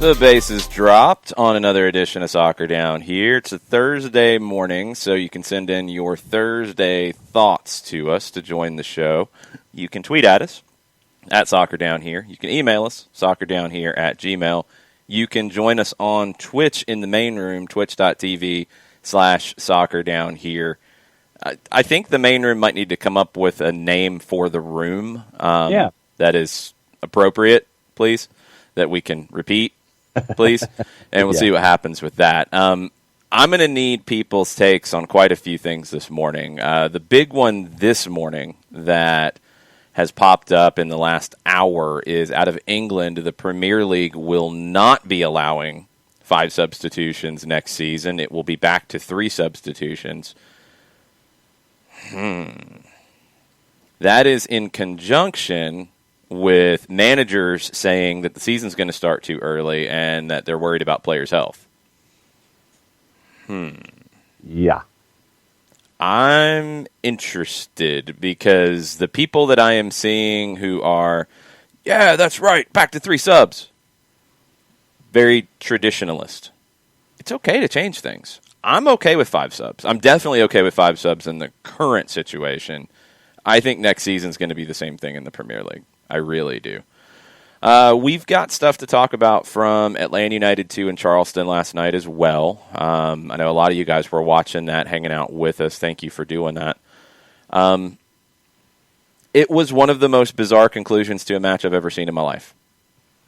The base is dropped on another edition of Soccer Down Here. It's a Thursday morning, so you can send in your Thursday thoughts to us to join the show. You can tweet at us at Soccer Down Here. You can email us, soccerdownhere@gmail.com. You can join us on Twitch in the main room, twitch.tv/soccerdownhere. I think the main room might need to come up with a name for the room that is appropriate, please, that we can repeat. Please, and we'll see what happens with that. I'm going to need people's takes on quite a few things this morning. The big one this morning that has popped up in the last hour is out of England. The Premier League will not be allowing 5 substitutions next season. It will be back to 3 substitutions. That is in conjunction with managers saying that the season's going to start too early and that they're worried about players' health. Yeah. I'm interested because the people that I am seeing who are, yeah, that's right, back to 3 subs, very traditionalist. It's okay to change things. I'm okay with 5 subs. I'm definitely okay with 5 subs in the current situation. I think next season's going to be the same thing in the Premier League. I really do. We've got stuff to talk about from Atlanta United 2 and Charleston last night as well. I know a lot of you guys were watching that, hanging out with us. Thank you for doing that. It was one of the most bizarre conclusions to a match I've ever seen in my life.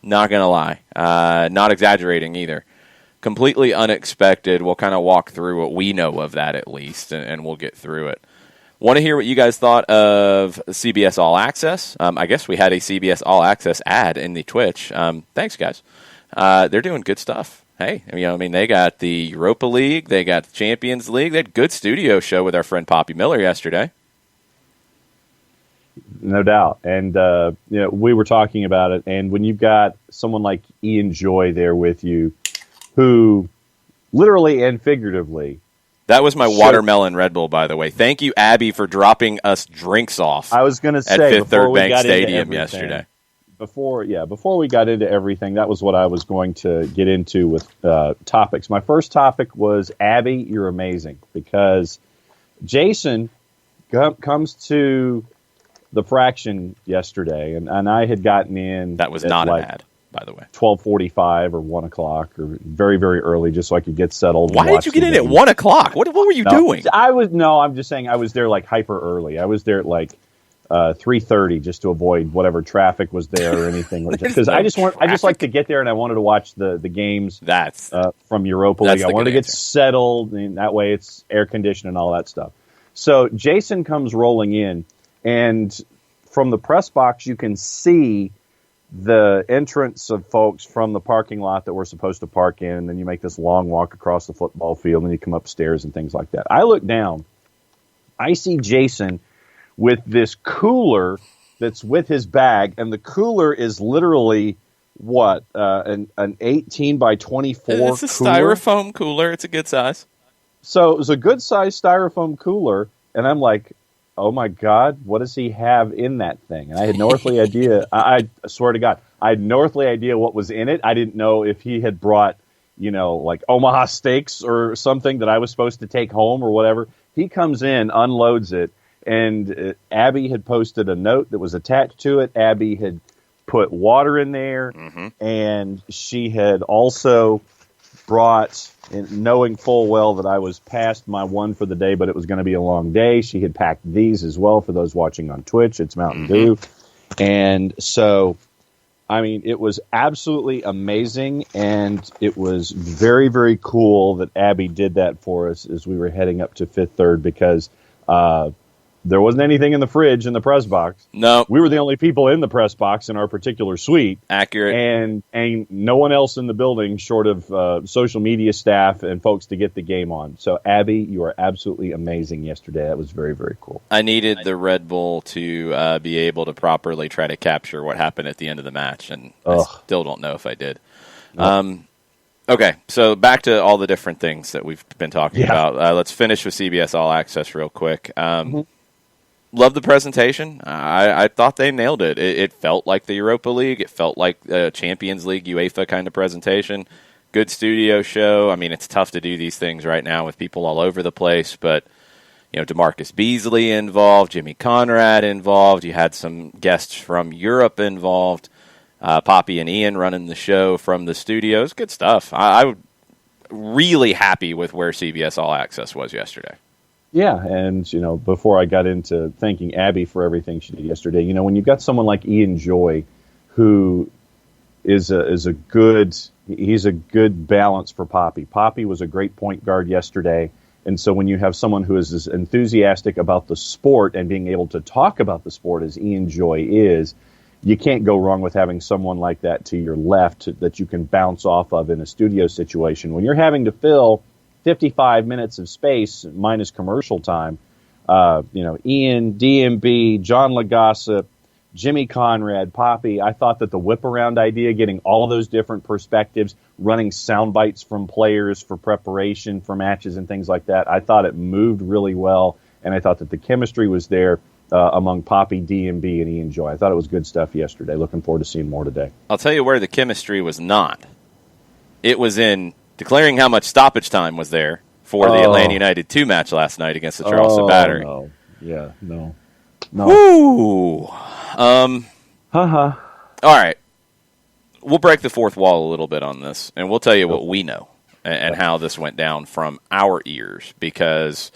Not going to lie. Not exaggerating either. Completely unexpected. We'll kind of walk through what we know of that at least, and we'll get through it. Want to hear what you guys thought of CBS All Access? I guess we had a CBS All Access ad in the Twitch. Thanks, guys. They're doing good stuff. Hey, they got the Europa League. They got the Champions League. They had a good studio show with our friend Poppy Miller yesterday. No doubt. And, we were talking about it. And when you've got someone like Ian Joy there with you, who literally and figuratively, that was my watermelon Red Bull, by the way. Thank you, Abby, for dropping us drinks off. I was going to say at Fifth Third Bank Stadium yesterday. Before we got into everything, that was what I was going to get into with topics. My first topic was, Abby, you're amazing, because Jason comes to the fraction yesterday, and I had gotten in. That was not an ad, by the way. 12:45 or 1 o'clock, or very, very early, just so I could get settled. Why did you get in at 1 o'clock? What were you doing? I'm just saying I was there like hyper early. I was there at like 3:30 just to avoid whatever traffic was there or anything. Because I just like to get there, and I wanted to watch the games. That's from Europa League. I wanted to get settled, and that way it's air conditioned and all that stuff. So Jason comes rolling in, and from the press box you can see the entrance of folks from the parking lot that we're supposed to park in, and then you make this long walk across the football field, and you come upstairs and things like that. I look down. I see Jason with this cooler that's with his bag, and the cooler is literally, an 18 by 24 It's a styrofoam cooler. It's a good size. So it was a good-sized styrofoam cooler, and I'm like, oh my God, what does he have in that thing? And I had no earthly idea. I swear to God, I had no earthly idea what was in it. I didn't know if he had brought, like Omaha steaks or something that I was supposed to take home or whatever. He comes in, unloads it, and Abby had posted a note that was attached to it. Abby had put water in there, and she had also brought, knowing full well that I was past my one for the day, but it was going to be a long day, she had packed these as well for those watching on Twitch. It's Mountain Dew. And so, it was absolutely amazing, and it was very, very cool that Abby did that for us as we were heading up to Fifth Third, because there wasn't anything in the fridge in the press box. No. We were the only people in the press box in our particular suite. Accurate. And no one else in the building short of social media staff and folks to get the game on. So, Abby, you are absolutely amazing yesterday. That was very, very cool. I needed the Red Bull to be able to properly try to capture what happened at the end of the match, and I still don't know if I did. Nope. Okay, so back to all the different things that we've been talking about. Let's finish with CBS All Access real quick. love the presentation. I thought they nailed it. It felt like the Europa League. It felt like a Champions League, UEFA kind of presentation. Good studio show. I mean, it's tough to do these things right now with people all over the place, but DeMarcus Beasley involved, Jimmy Conrad involved. You had some guests from Europe involved. Poppy and Ian running the show from the studios. Good stuff. I was really happy with where CBS All Access was yesterday. Yeah, and before I got into thanking Abby for everything she did yesterday, when you've got someone like Ian Joy, who is a good balance for Poppy. Poppy was a great point guard yesterday. And so when you have someone who is as enthusiastic about the sport and being able to talk about the sport as Ian Joy is, you can't go wrong with having someone like that to your left that you can bounce off of in a studio situation. When you're having to fill 55 minutes of space minus commercial time, Ian, DMB, John Lagasse, Jimmy Conrad, Poppy, I thought that the whip-around idea, getting all those different perspectives, running sound bites from players for preparation for matches and things like that, I thought it moved really well, and I thought that the chemistry was there among Poppy, DMB, and Ian Joy. I thought it was good stuff yesterday. Looking forward to seeing more today. I'll tell you where the chemistry was not. It was in declaring how much stoppage time was there for the Atlanta United 2 match last night against the Charleston Battery. No. Yeah, no. Woo! All right. We'll break the fourth wall a little bit on this, and we'll tell you what we know and how this went down from our ears, because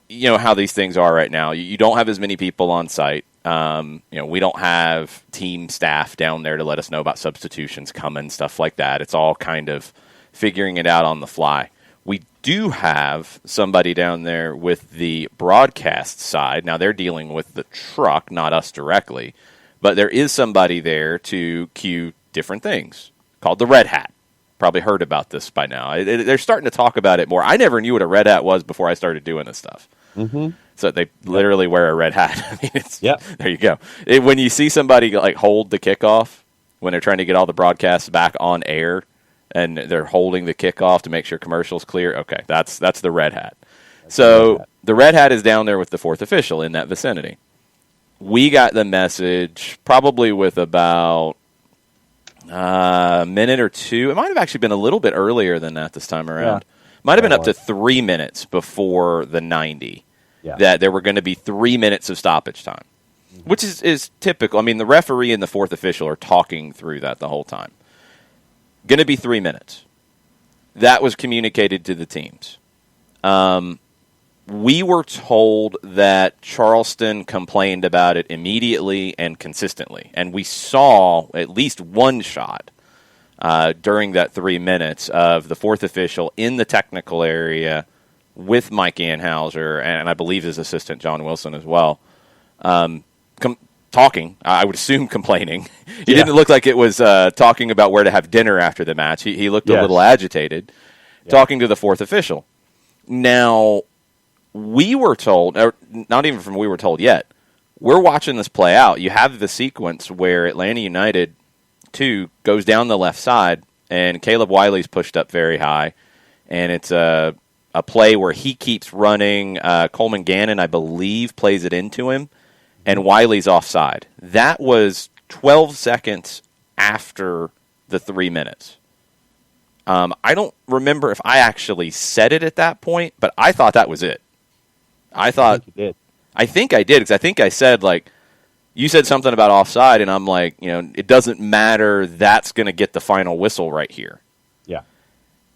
you know how these things are right now. You don't have as many people on site. We don't have team staff down there to let us know about substitutions coming, stuff like that. It's all kind of figuring it out on the fly. We do have somebody down there with the broadcast side. Now, they're dealing with the truck, not us directly. But there is somebody there to cue different things, called the Red Hat. Probably heard about this by now. They're starting to talk about it more. I never knew what a red hat was before I started doing this stuff. Mm-hmm. So they literally wear a red hat. I mean, there you go. When you see somebody like hold the kickoff, when they're trying to get all the broadcasts back on air, and they're holding the kickoff to make sure commercial's clear. Okay, that's the red hat. The red hat is down there with the fourth official in that vicinity. We got the message probably with about a minute or two. It might have actually been a little bit earlier than that this time around. Might have been up to 3 minutes before the 90 that there were going to be 3 minutes of stoppage time, which is typical. I mean, the referee and the fourth official are talking through that the whole time. Going to be 3 minutes. That was communicated to the teams. We were told that Charleston complained about it immediately and consistently. And we saw at least one shot during that 3 minutes of the fourth official in the technical area with Mike Anhauser and I believe his assistant John Wilson as well. Talking, I would assume complaining. He didn't look like it was talking about where to have dinner after the match. He looked a little agitated, talking to the fourth official. Now, we were told, or not even from we were told yet, we're watching this play out. You have the sequence where Atlanta United 2 goes down the left side, and Caleb Wiley's pushed up very high, and it's a play where he keeps running. Coleman Gannon, I believe, plays it into him. And Wiley's offside. That was 12 seconds after the 3 minutes. I don't remember if I actually said it at that point, but I thought that was it. I think you did. I think I did, because I think I said, you said something about offside, and I'm like, it doesn't matter. That's going to get the final whistle right here. Yeah.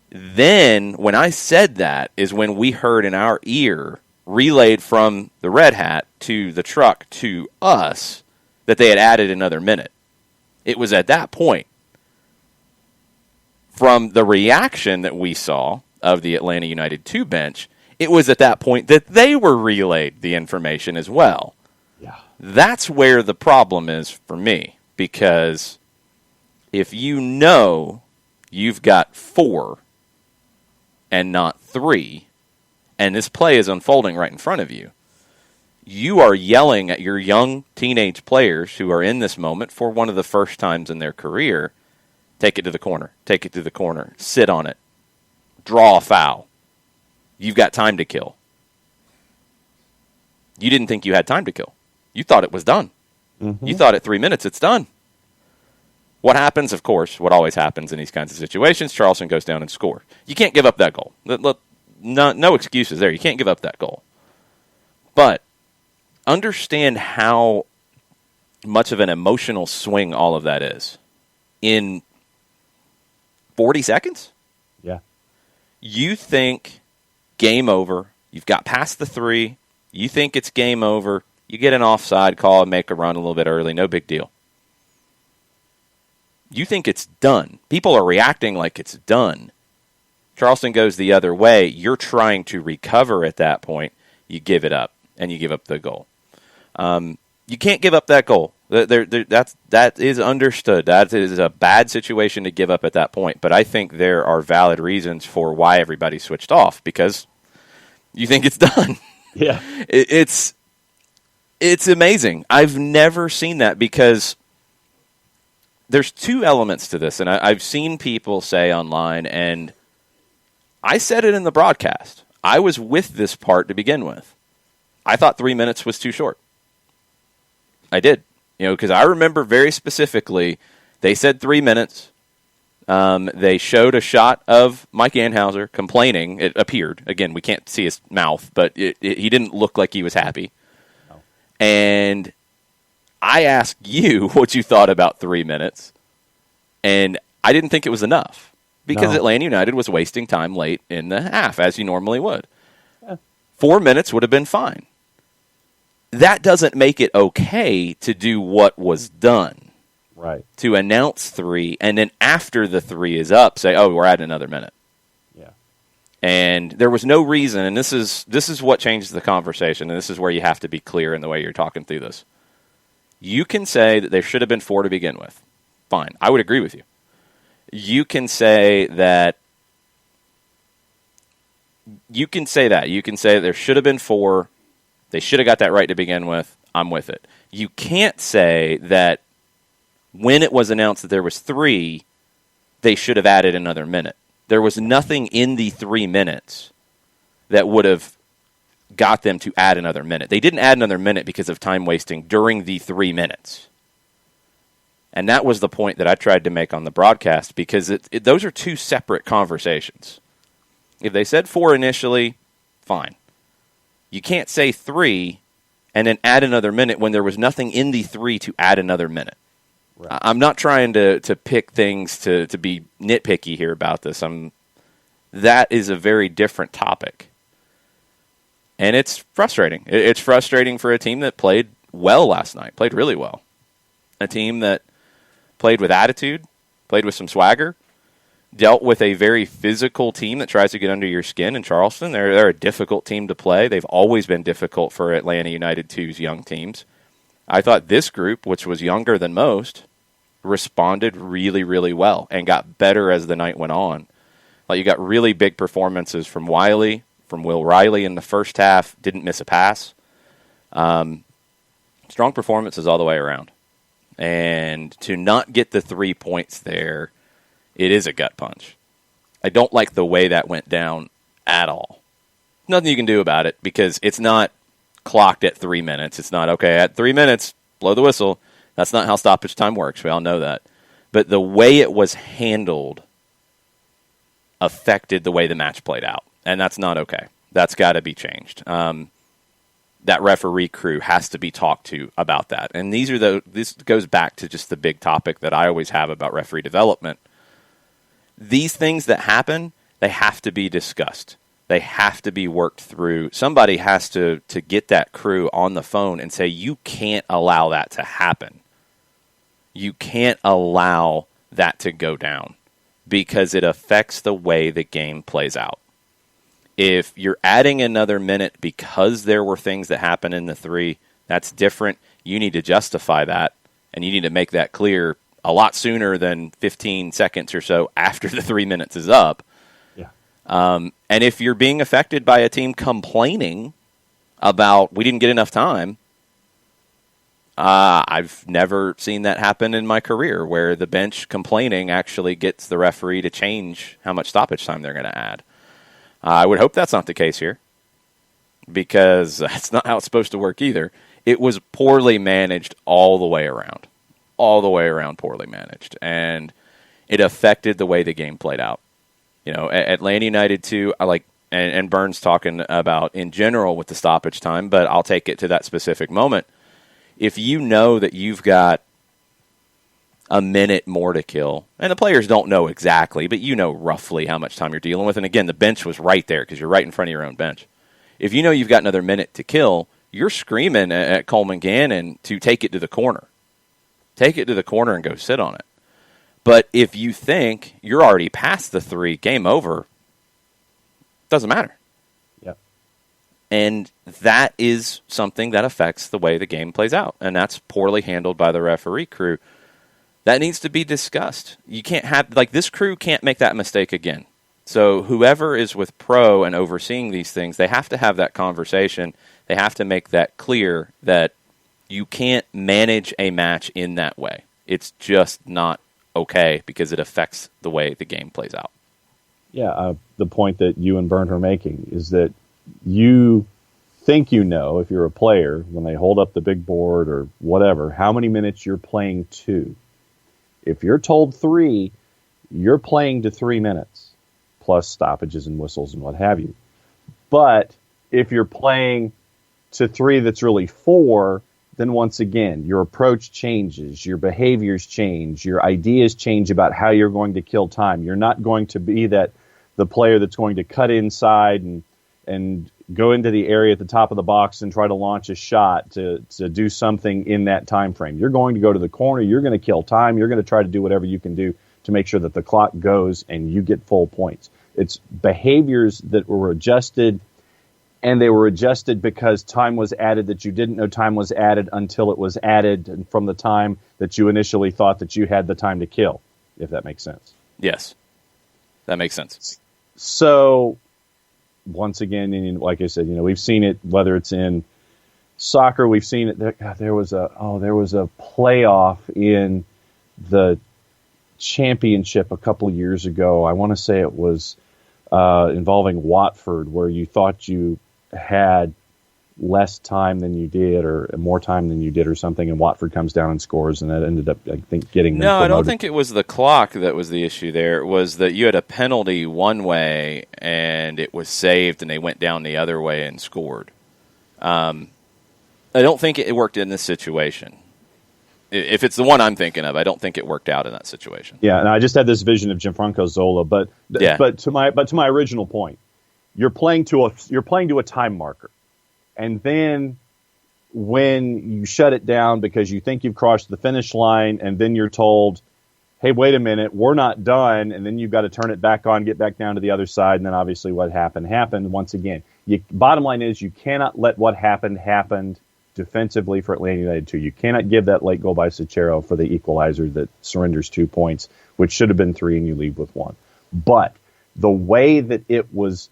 Then, when I said that, is when we heard in our ear, relayed from the Red Hat to the truck to us, that they had added another minute. It was at that point, from the reaction that we saw of the Atlanta United 2 bench, it was at that point that they were relayed the information as well. Yeah. That's where the problem is for me, because if you've got 4 and not 3, and this play is unfolding right in front of you, you are yelling at your young teenage players who are in this moment for one of the first times in their career, take it to the corner, take it to the corner, sit on it, draw a foul. You've got time to kill. You didn't think you had time to kill. You thought it was done. Mm-hmm. You thought at 3 minutes it's done. What happens, of course, what always happens in these kinds of situations, Charleston goes down and scores. You can't give up that goal. No excuses there. You can't give up that goal. But understand how much of an emotional swing all of that is. In 40 seconds? Yeah. You think game over. You've got past the 3. You think it's game over. You get an offside call and make a run a little bit early. No big deal. You think it's done. People are reacting like it's done. Charleston goes the other way. You're trying to recover at that point. You give it up, and you give up the goal. You can't give up that goal. That is understood. That is a bad situation to give up at that point. But I think there are valid reasons for why everybody switched off, because you think it's done. Yeah. It's amazing. I've never seen that, because there's 2 elements to this, and I've seen people say online, and I said it in the broadcast. I was with this part to begin with. I thought 3 minutes was too short. I did. Because I remember very specifically, they said 3 minutes. They showed a shot of Mike Anhauser complaining. It appeared. Again, we can't see his mouth, but he didn't look like he was happy. No. And I asked you what you thought about 3 minutes, and I didn't think it was enough, because Atlanta United was wasting time late in the half, as you normally would. Yeah. 4 minutes would have been fine. That doesn't make it okay to do what was done. Right. To announce 3, and then after the 3 is up, say, oh, we're adding another minute. Yeah. And there was no reason, and this is what changes the conversation, and this is where you have to be clear in the way you're talking through this. You can say that there should have been 4 to begin with. Fine. I would agree with you. You can say that. You can say that there should have been 4. They should have got that right to begin with. I'm with it. You can't say that when it was announced that there was 3, they should have added another minute. There was nothing in the 3 minutes that would have got them to add another minute. They didn't add another minute because of time wasting during the 3 minutes. And that was the point that I tried to make on the broadcast, because those are 2 separate conversations. If they said 4 initially, fine. You can't say 3 and then add another minute when there was nothing in the 3 to add another minute. Right. I'm not trying to pick things to be nitpicky here about this. That is a very different topic. And it's frustrating. It's frustrating for a team that played well last night, played really well. A team that played with attitude, played with some swagger, dealt with a very physical team that tries to get under your skin in Charleston. They're a difficult team to play. They've always been difficult for Atlanta United 2's young teams. I thought this group, which was younger than most, responded really, really well and got better as the night went on. Like, you got really big performances from Wiley, from Will Riley in the first half, didn't miss a pass. Strong performances all the way around. And to not get the 3 points there, it is a gut punch. I don't like the way that went down at all. Nothing you can do about it, because it's not clocked at 3 minutes. It's not, okay, at 3 minutes, blow the whistle. That's not how stoppage time works. We all know that. But the way it was handled affected the way the match played out. And that's not okay. That's got to be changed. That referee crew has to be talked to about that. And this goes back to just the big topic that I always have about referee development. These things that happen, they have to be discussed. They have to be worked through. Somebody has to get that crew on the phone and say, you can't allow that to happen. You can't allow that to go down, because it affects the way the game plays out. If you're adding another minute because there were things that happened in the 3, that's different. You need to justify that, and you need to make that clear a lot sooner than 15 seconds or so after the 3 minutes is up. Yeah. And if you're being affected by a team complaining about, we didn't get enough time, I've never seen that happen in my career, where the bench complaining actually gets the referee to change how much stoppage time they're going to add. I would hope that's not the case here. because that's not how it's supposed to work either. It was poorly managed all the way around. All the way around poorly managed. And it affected the way the game played out. Atlanta United too, and Burns talking about in general with the stoppage time, but I'll take it to that specific moment. If you know that you've got a minute more to kill, and the players don't know exactly, but you know roughly how much time you're dealing with, and again, the bench was right there because you're right in front of your own bench. If you know you've got another minute to kill, you're screaming at Coleman Gannon to take it to the corner. Take it to the corner and go sit on it. But if you think you're already past the 3, game over, doesn't matter. Yep. And that is something that affects the way the game plays out. And that's poorly handled by the referee crew. That needs to be discussed. You can't have, this crew can't make that mistake again. So whoever is with Pro and overseeing these things, they have to have that conversation. They have to make that clear that you can't manage a match in that way. It's just not okay because it affects the way the game plays out. Yeah, the point that you and Bernd are making is that you think if you're a player, when they hold up the big board or whatever, how many minutes you're playing to. If you're told 3, you're playing to 3 minutes, plus stoppages and whistles and what have you. But if you're playing to 3 that's really 4, then once again, your approach changes, your behaviors change, your ideas change about how you're going to kill time. You're not going to be the player that's going to cut inside and go into the area at the top of the box and try to launch a shot to do something in that time frame. You're going to go to the corner. You're going to kill time. You're going to try to do whatever you can do to make sure that the clock goes and you get full points. It's behaviors that were adjusted, and they were adjusted because time was added that you didn't know time was added until it was added from the time that you initially thought that you had the time to kill, if that makes sense. Yes, that makes sense. So, once again, and like I said, we've seen it, whether it's in soccer, we've seen it. There was a playoff in the championship a couple years ago. I want to say it was involving Watford, where you thought you had less time than you did or more time than you did or something, and Watford comes down and scores, and that ended up, I think, getting them promoted. I don't think it was the clock that was the issue there. It was that you had a penalty one way, and it was saved, and they went down the other way and scored. I don't think it worked in this situation. If it's the one I'm thinking of, I don't think it worked out in that situation. Yeah, and I just had this vision of Gianfranco Zola, but to my original point, you're playing to a time marker. And then when you shut it down because you think you've crossed the finish line, and then you're told, hey, wait a minute, we're not done, and then you've got to turn it back on, get back down to the other side, and then obviously what happened once again. Bottom line is you cannot let what happened defensively for Atlanta United 2. You cannot give that late goal by Sachero for the equalizer that surrenders 2 points, which should have been 3, and you leave with 1. But the way that it was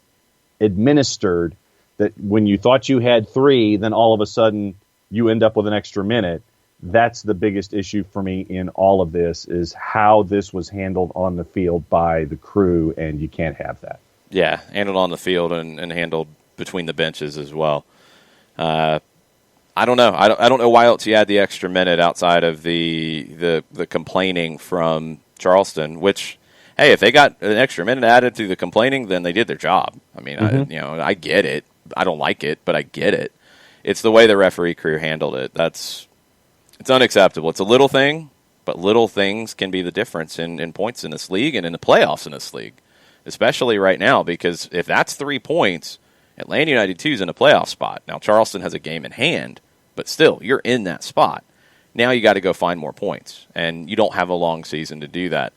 administered, that when you thought you had 3, then all of a sudden you end up with an extra minute. That's the biggest issue for me in all of this, is how this was handled on the field by the crew, and you can't have that. Yeah, handled on the field and handled between the benches as well. I don't know. I don't know why else you had the extra minute outside of the complaining from Charleston, which, hey, if they got an extra minute added to the complaining, then they did their job. I mean, I get it. I don't like it, but I get it. It's the way the referee crew handled it. It's unacceptable. It's a little thing, but little things can be the difference in points in this league and in the playoffs in this league, especially right now, because if that's 3 points, Atlanta United 2 is in a playoff spot. Now, Charleston has a game in hand, but still, you're in that spot. Now you got to go find more points, and you don't have a long season to do that.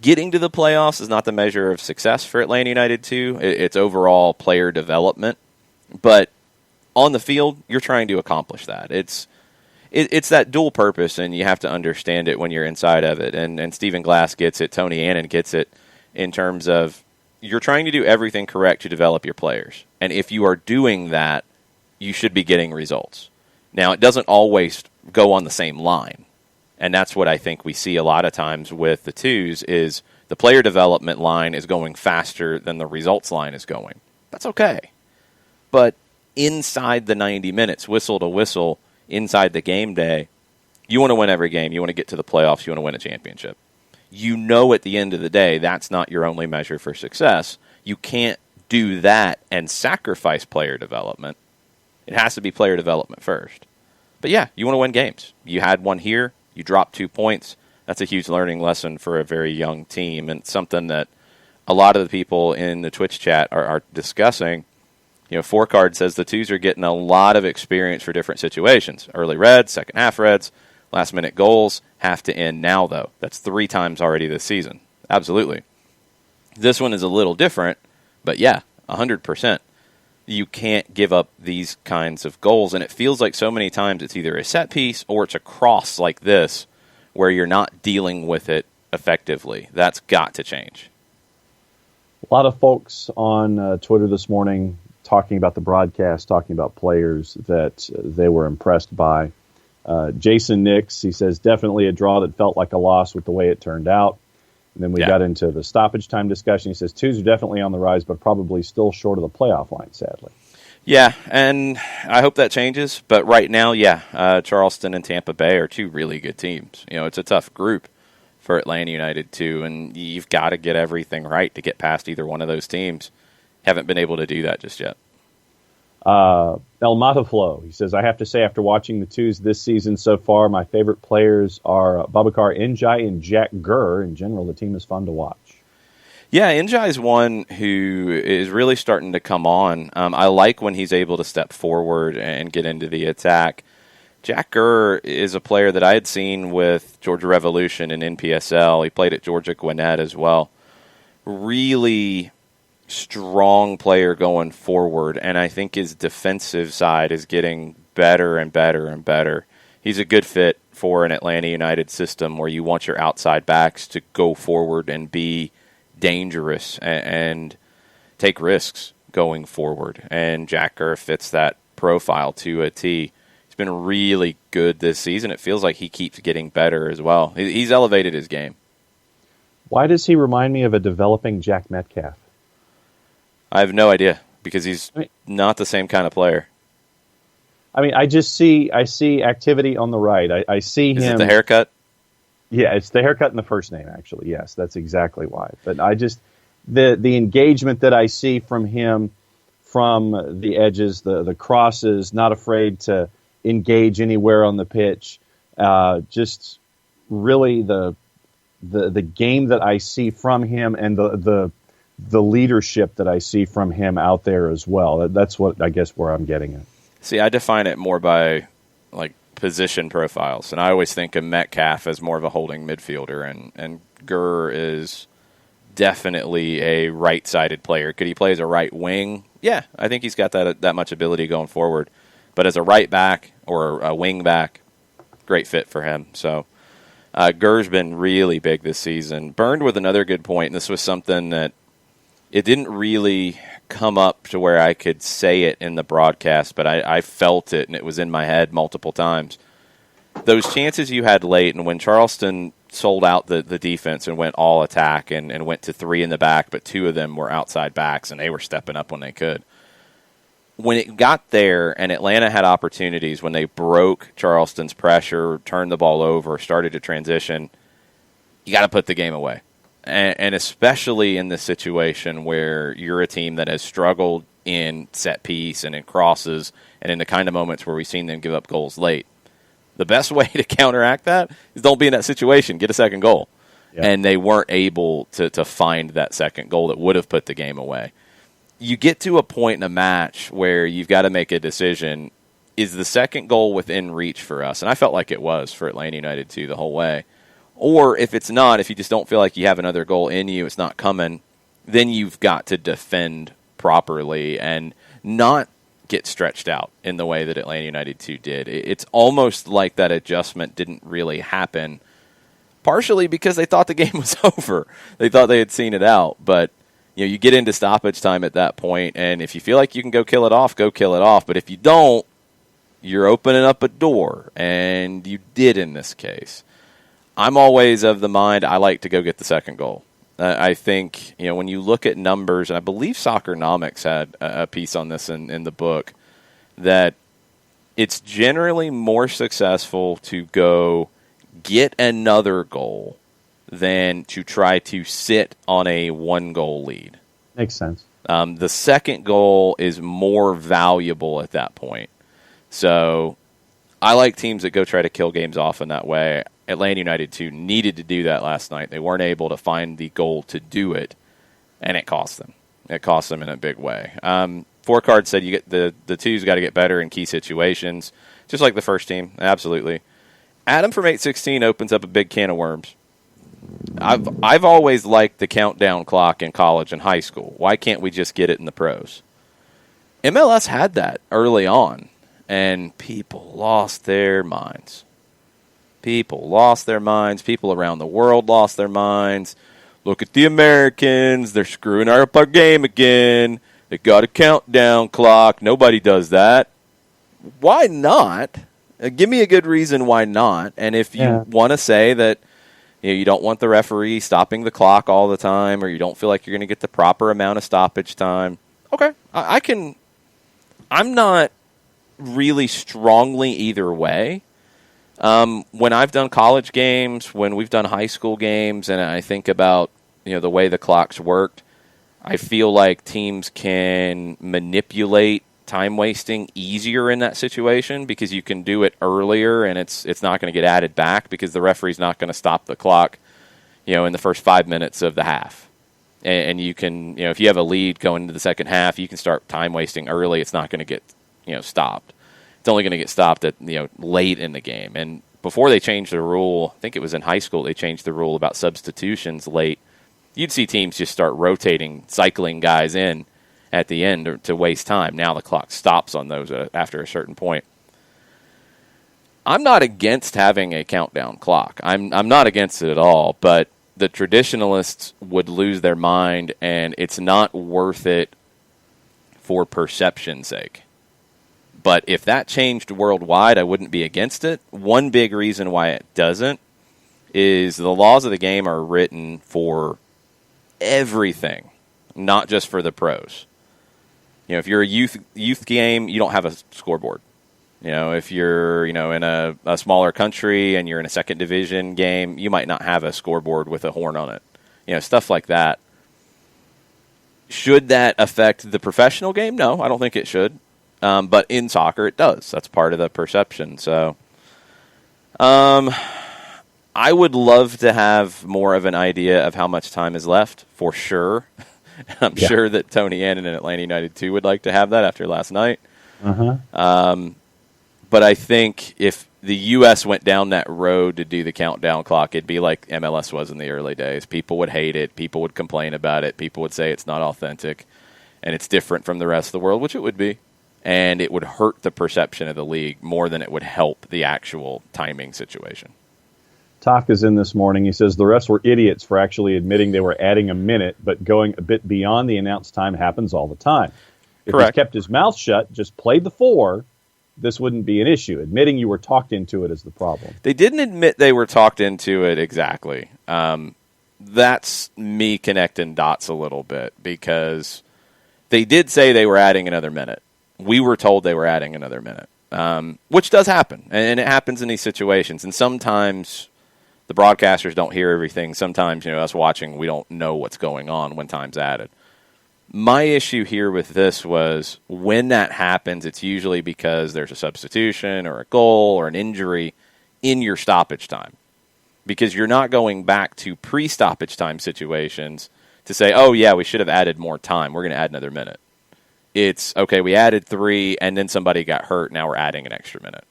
Getting to the playoffs is not the measure of success for Atlanta United 2. It's overall player development. But on the field, you're trying to accomplish that. It's that dual purpose, and you have to understand it when you're inside of it. And Stephen Glass gets it. Tony Annan gets it in terms of you're trying to do everything correct to develop your players. And if you are doing that, you should be getting results. Now, it doesn't always go on the same line. And that's what I think we see a lot of times with the twos, is the player development line is going faster than the results line is going. That's okay. But inside the 90 minutes, whistle to whistle, inside the game day, you want to win every game. You want to get to the playoffs. You want to win a championship. You know at the end of the day, that's not your only measure for success. You can't do that and sacrifice player development. It has to be player development first. But yeah, you want to win games. You had one here. You dropped 2 points. That's a huge learning lesson for a very young team, and something that a lot of the people in the Twitch chat are discussing. You know, 4Card says the twos are getting a lot of experience for different situations. Early reds, second half reds, last-minute goals have to end now, though. That's 3 times already this season. Absolutely. This one is a little different, but yeah, 100%. You can't give up these kinds of goals, and it feels like so many times it's either a set piece or it's a cross like this where you're not dealing with it effectively. That's got to change. A lot of folks on Twitter this morning talking about the broadcast, talking about players that they were impressed by. Jason Nix, he says, definitely a draw that felt like a loss with the way it turned out. And then we got into the stoppage time discussion. He says, twos are definitely on the rise, but probably still short of the playoff line, sadly. Yeah, and I hope that changes. But right now, Charleston and Tampa Bay are 2 really good teams. You know, it's a tough group for Atlanta United, too, and you've got to get everything right to get past either one of those teams. Haven't been able to do that just yet. El Mataflow, he says, I have to say, after watching the twos this season so far, my favorite players are Babacar Njai and Jack Gurr. In general, the team is fun to watch. Yeah, Njai is one who is really starting to come on. I like when he's able to step forward and get into the attack. Jack Gurr is a player that I had seen with Georgia Revolution and NPSL. He played at Georgia Gwinnett as well. Really strong player going forward, and I think his defensive side is getting better and better and better. He's a good fit for an Atlanta United system where you want your outside backs to go forward and be dangerous and take risks going forward, and Jack Gurr fits that profile to a T. He's been really good this season. It feels like he keeps getting better as well. He's elevated his game. Why does he remind me of a developing Jack Metcalf? I have no idea, because he's not the same kind of player. I mean, I see activity on the right. I see him. Is it the haircut? Yeah, it's the haircut and the first name, actually. Yes, that's exactly why. But I just, the engagement that I see from him from the edges, the crosses, not afraid to engage anywhere on the pitch, just really the game that I see from him, and the leadership that I see from him out there as well. That's what I guess where I'm getting at. See, I define it more by like position profiles, and I always think of Metcalf as more of a holding midfielder, and Gurr is definitely a right-sided player. Could he play as a right wing? Yeah, I think he's got that much ability going forward. But as a right back or a wing back, great fit for him. So Gurr's been really big this season. Burned with another good point, and this was something that it didn't really come up to where I could say it in the broadcast, but I felt it, and it was in my head multiple times. Those chances you had late, and when Charleston sold out the defense and went all attack and went to 3 in the back, but 2 of them were outside backs, and they were stepping up when they could. When it got there and Atlanta had opportunities, when they broke Charleston's pressure, turned the ball over, started to transition, you got to put the game away. And especially in this situation where you're a team that has struggled in set piece and in crosses and in the kind of moments where we've seen them give up goals late. The best way to counteract that is don't be in that situation. Get a second goal. Yep. And they weren't able to find that second goal that would have put the game away. You get to a point in a match where you've got to make a decision. Is the second goal within reach for us? And I felt like it was for Atlanta United too the whole way. Or if it's not, if you just don't feel like you have another goal in you, it's not coming, then you've got to defend properly and not get stretched out in the way that Atlanta United 2 did. It's almost like that adjustment didn't really happen, partially because they thought the game was over. They thought they had seen it out. But you get into stoppage time at that point, and if you feel like you can go kill it off, go kill it off. But if you don't, you're opening up a door, and you did in this case. I'm always of the mind I like to go get the second goal. I think, when you look at numbers, and I believe Soccernomics had a piece on this in the book, that it's generally more successful to go get another goal than to try to sit on a 1-goal lead. Makes sense. The second goal is more valuable at that point. So I like teams that go try to kill games off in that way. Atlanta United, too, needed to do that last night. They weren't able to find the goal to do it, and it cost them. It cost them in a big way. Four Card said you get the two's got to get better in key situations, just like the first team. Absolutely. Adam from 816 opens up a big can of worms. I've always liked the countdown clock in college and high school. Why can't we just get it in the pros? MLS had that early on, and people lost their minds. People lost their minds. People around the world lost their minds. Look at the Americans. They're screwing up our game again. They got a countdown clock. Nobody does that. Why not? Give me a good reason why not. And if you want to say that you don't want the referee stopping the clock all the time, or you don't feel like you're going to get the proper amount of stoppage time, okay, I can. I'm not really strongly either way. When I've done college games, when we've done high school games, and I think about the way the clocks worked, I feel like teams can manipulate time wasting easier in that situation because you can do it earlier and it's not going to get added back because the referee's not going to stop the clock, in the first 5 minutes of the half. And you can, if you have a lead going into the second half, you can start time wasting early. It's not going to get, stopped. It's only going to get stopped at, late in the game. And before they changed the rule, I think it was in high school, they changed the rule about substitutions late. You'd see teams just start rotating, cycling guys in at the end to waste time. Now the clock stops on those after a certain point. I'm not against having a countdown clock. I'm not against it at all, but the traditionalists would lose their mind, and it's not worth it for perception's sake. But if that changed worldwide, I wouldn't be against it. One big reason why it doesn't is the laws of the game are written for everything, not just for the pros. If you're a youth game, you don't have a scoreboard. If you're, in a smaller country and you're in a second division game, you might not have a scoreboard with a horn on it. Stuff like that. Should that affect the professional game? No, I don't think it should. But in soccer, it does. That's part of the perception. So, I would love to have more of an idea of how much time is left, for sure. I'm sure that Tony Annan and Atlanta United, too, would like to have that after last night. But I think if the U.S. went down that road to do the countdown clock, it'd be like MLS was in the early days. People would hate it. People would complain about it. People would say it's not authentic and it's different from the rest of the world, which it would be. And it would hurt the perception of the league more than it would help the actual timing situation. Taka's in this morning. He says the refs were idiots for actually admitting they were adding a minute, but going a bit beyond the announced time happens all the time. If he kept his mouth shut, just played the 4, this wouldn't be an issue. Admitting you were talked into it is the problem. They didn't admit they were talked into it exactly. That's me connecting dots a little bit because they did say they were adding another minute. We were told they were adding another minute, which does happen, and it happens in these situations. And sometimes the broadcasters don't hear everything. Sometimes, us watching, we don't know what's going on when time's added. My issue here with this was when that happens, it's usually because there's a substitution or a goal or an injury in your stoppage time. Because you're not going back to pre-stoppage time situations to say, oh, yeah, we should have added more time. We're going to add another minute. It's, okay, we added 3, and then somebody got hurt. Now we're adding an extra minute.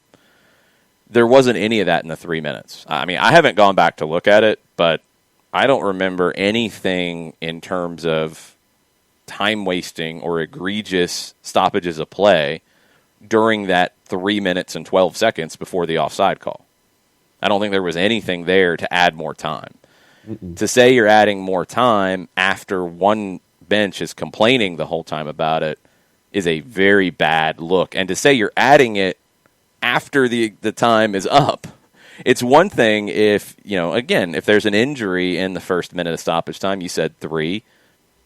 There wasn't any of that in the 3 minutes. I mean, I haven't gone back to look at it, but I don't remember anything in terms of time wasting or egregious stoppages of play during that 3 minutes and 12 seconds before the offside call. I don't think there was anything there to add more time. To say you're adding more time after one bench is complaining the whole time about it is a very bad look. And to say you're adding it after the time is up. It's one thing if, again, if there's an injury in the first minute of stoppage time, you said 3,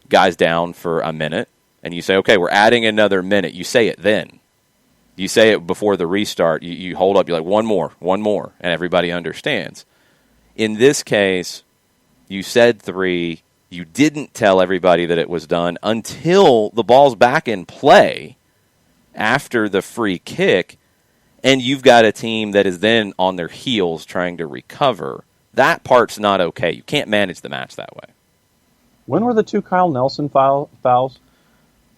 guys down for a minute, and you say, okay, we're adding another minute. You say it then. You say it before the restart. You hold up. You're like, one more, and everybody understands. In this case, you said 3. You didn't tell everybody that it was done until the ball's back in play after the free kick, and you've got a team that is then on their heels trying to recover. That part's not okay. You can't manage the match that way. When were the 2 Kyle Nelson fouls?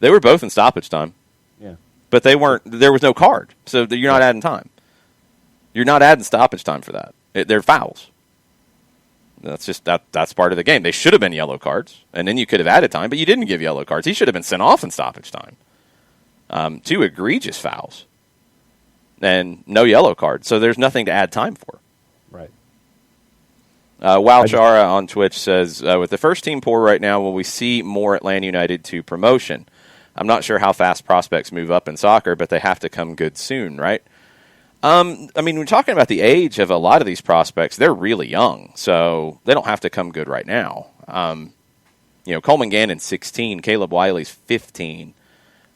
They were both in stoppage time. Yeah. But they weren't. There was no card, so you're not adding time. You're not adding stoppage time for that. They're fouls. That's just that's part of the game. They should have been yellow cards, and then you could have added time, but you didn't give yellow cards. He should have been sent off in stoppage time. 2 egregious fouls, and no yellow card. So there's nothing to add time for. Right. Chara on Twitch says, with the first team poor right now, will we see more Atlanta United to promotion? I'm not sure how fast prospects move up in soccer, but they have to come good soon, right? We're talking about the age of a lot of these prospects. They're really young, so they don't have to come good right now. Coleman Gannon's 16, Caleb Wiley's 15,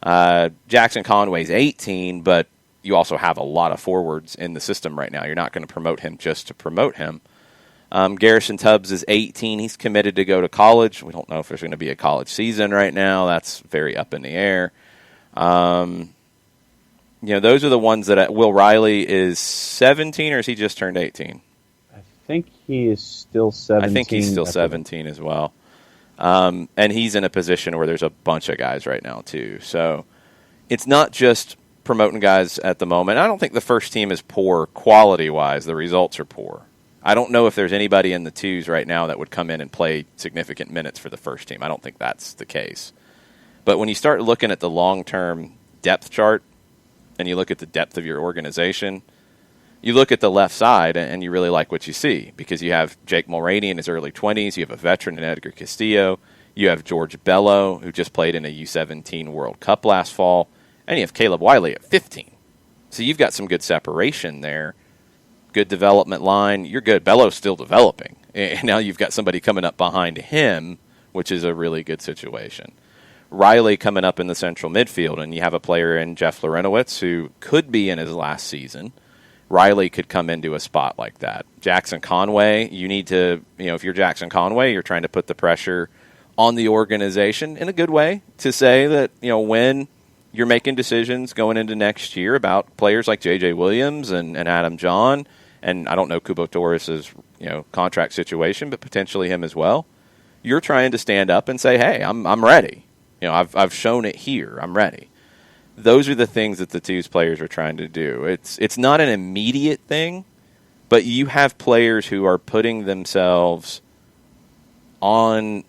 Jackson Conway's 18, but you also have a lot of forwards in the system right now. You're not going to promote him just to promote him. Garrison Tubbs is 18. He's committed to go to college. We don't know if there's going to be a college season right now. That's very up in the air. Those are the ones that Will Riley is 17, or has he just turned 18? I think he is still 17. I think he's still 17 as well. And he's in a position where there's a bunch of guys right now, too. So it's not just promoting guys at the moment. I don't think the first team is poor quality-wise. The results are poor. I don't know if there's anybody in the twos right now that would come in and play significant minutes for the first team. I don't think that's the case. But when you start looking at the long-term depth chart and you look at the depth of your organization, you look at the left side and you really like what you see because you have Jake Mulroney in his early 20s. You have a veteran in Edgar Castillo. You have George Bello, who just played in a U17 World Cup last fall. And you have Caleb Wiley at 15. So you've got some good separation there. Good development line. You're good. Bello's still developing. And now you've got somebody coming up behind him, which is a really good situation. Riley coming up in the central midfield, and you have a player in Jeff Lorenowitz who could be in his last season. Riley could come into a spot like that. Jackson Conway, you need to, if you're Jackson Conway, you're trying to put the pressure on the organization in a good way to say that, when you're making decisions going into next year about players like J.J. Williams and Adam John, and I don't know Kubo Torres' contract situation, but potentially him as well. You're trying to stand up and say, "Hey, I'm ready. I've shown it here. I'm ready." Those are the things that the twos players are trying to do. It's not an immediate thing, but you have players who are putting themselves on.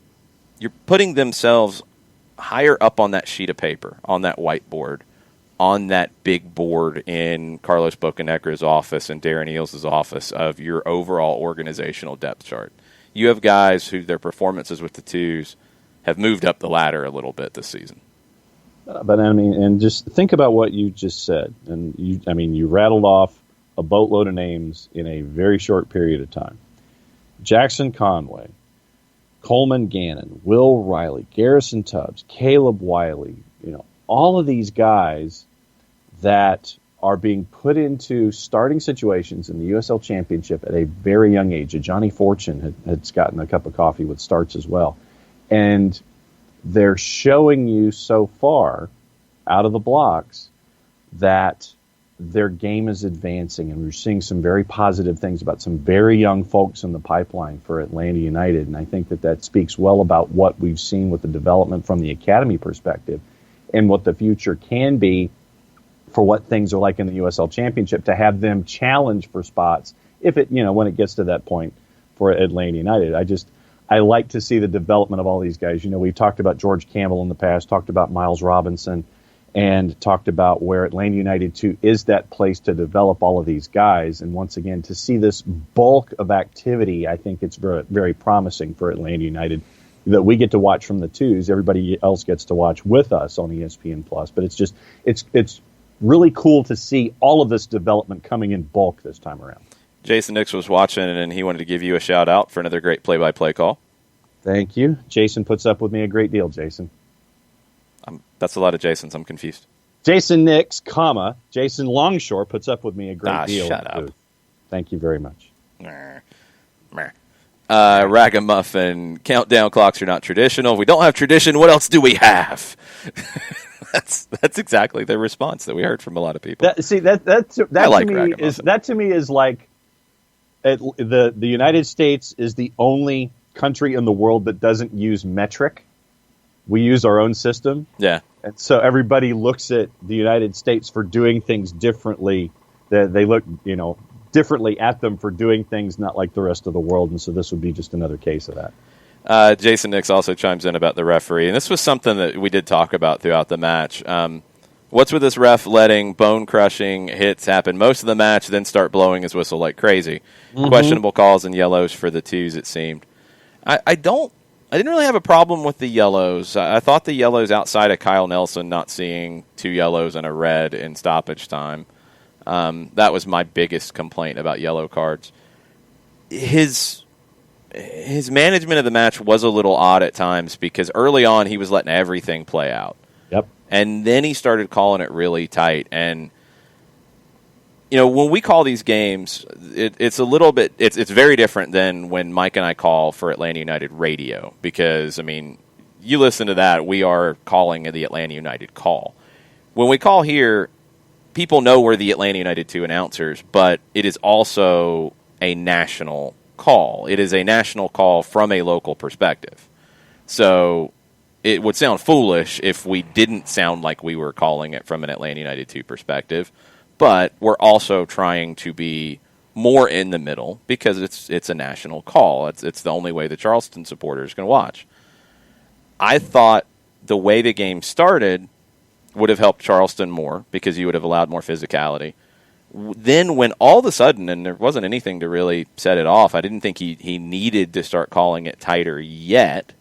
You're putting themselves higher up on that sheet of paper, on that whiteboard, on that big board in Carlos Bocanegra's office and Darren Eales' office of your overall organizational depth chart. You have guys who their performances with the twos have moved up the ladder a little bit this season. But and just think about what you just said. And you rattled off a boatload of names in a very short period of time. Jackson Conway, Coleman Gannon, Will Riley, Garrison Tubbs, Caleb Wiley, all of these guys that are being put into starting situations in the USL Championship at a very young age. Johnny Fortune has gotten a cup of coffee with starts as well. And they're showing you so far out of the blocks that their game is advancing, and we're seeing some very positive things about some very young folks in the pipeline for Atlanta United. And I think that speaks well about what we've seen with the development from the academy perspective and what the future can be for what things are like in the USL Championship, to have them challenge for spots if it, when it gets to that point for Atlanta United. I like to see the development of all these guys. We've talked about George Campbell in the past, talked about Miles Robinson, and talked about where Atlanta United 2 is that place to develop all of these guys. And once again, to see this bulk of activity, I think it's very, very promising for Atlanta United that we get to watch from the twos. Everybody else gets to watch with us on ESPN+. But it's really cool to see all of this development coming in bulk this time around. Jason Nix was watching, and he wanted to give you a shout-out for another great play-by-play call. Thank you. Jason puts up with me a great deal, Jason. That's a lot of Jasons. I'm confused. Jason Nix, Jason Longshore puts up with me a great deal. Shut up. Thank you very much. Ragamuffin, countdown clocks are not traditional. If we don't have tradition, what else do we have? That's exactly the response that we heard from a lot of people. That to me is like the United States is the only country in the world that doesn't use metric. We use our own system. Yeah. And so everybody looks at the United States for doing things differently. They look, differently at them for doing things not like the rest of the world. And so this would be just another case of that. Jason Nix also chimes in about the referee. And this was something that we did talk about throughout the match. What's with this ref letting bone-crushing hits happen most of the match, then start blowing his whistle like crazy? Mm-hmm. Questionable calls and yellows for the twos, it seemed. I didn't really have a problem with the yellows. I thought the yellows outside of Kyle Nelson not seeing 2 yellows and a red in stoppage time. That was my biggest complaint about yellow cards. His management of the match was a little odd at times because early on he was letting everything play out. Yep. And then he started calling it really tight. And, when we call these games, it's a little bit, it's very different than when Mike and I call for Atlanta United radio. Because, you listen to that, we are calling the Atlanta United call. When we call here, people know we're the Atlanta United 2 announcers, but it is also a national call. It is a national call from a local perspective. So it would sound foolish if we didn't sound like we were calling it from an Atlanta United 2 perspective, but we're also trying to be more in the middle because it's a national call. It's the only way the Charleston supporters can watch. I thought the way the game started would have helped Charleston more because you would have allowed more physicality. Then when all of a sudden, and there wasn't anything to really set it off, I didn't think he needed to start calling it tighter yet.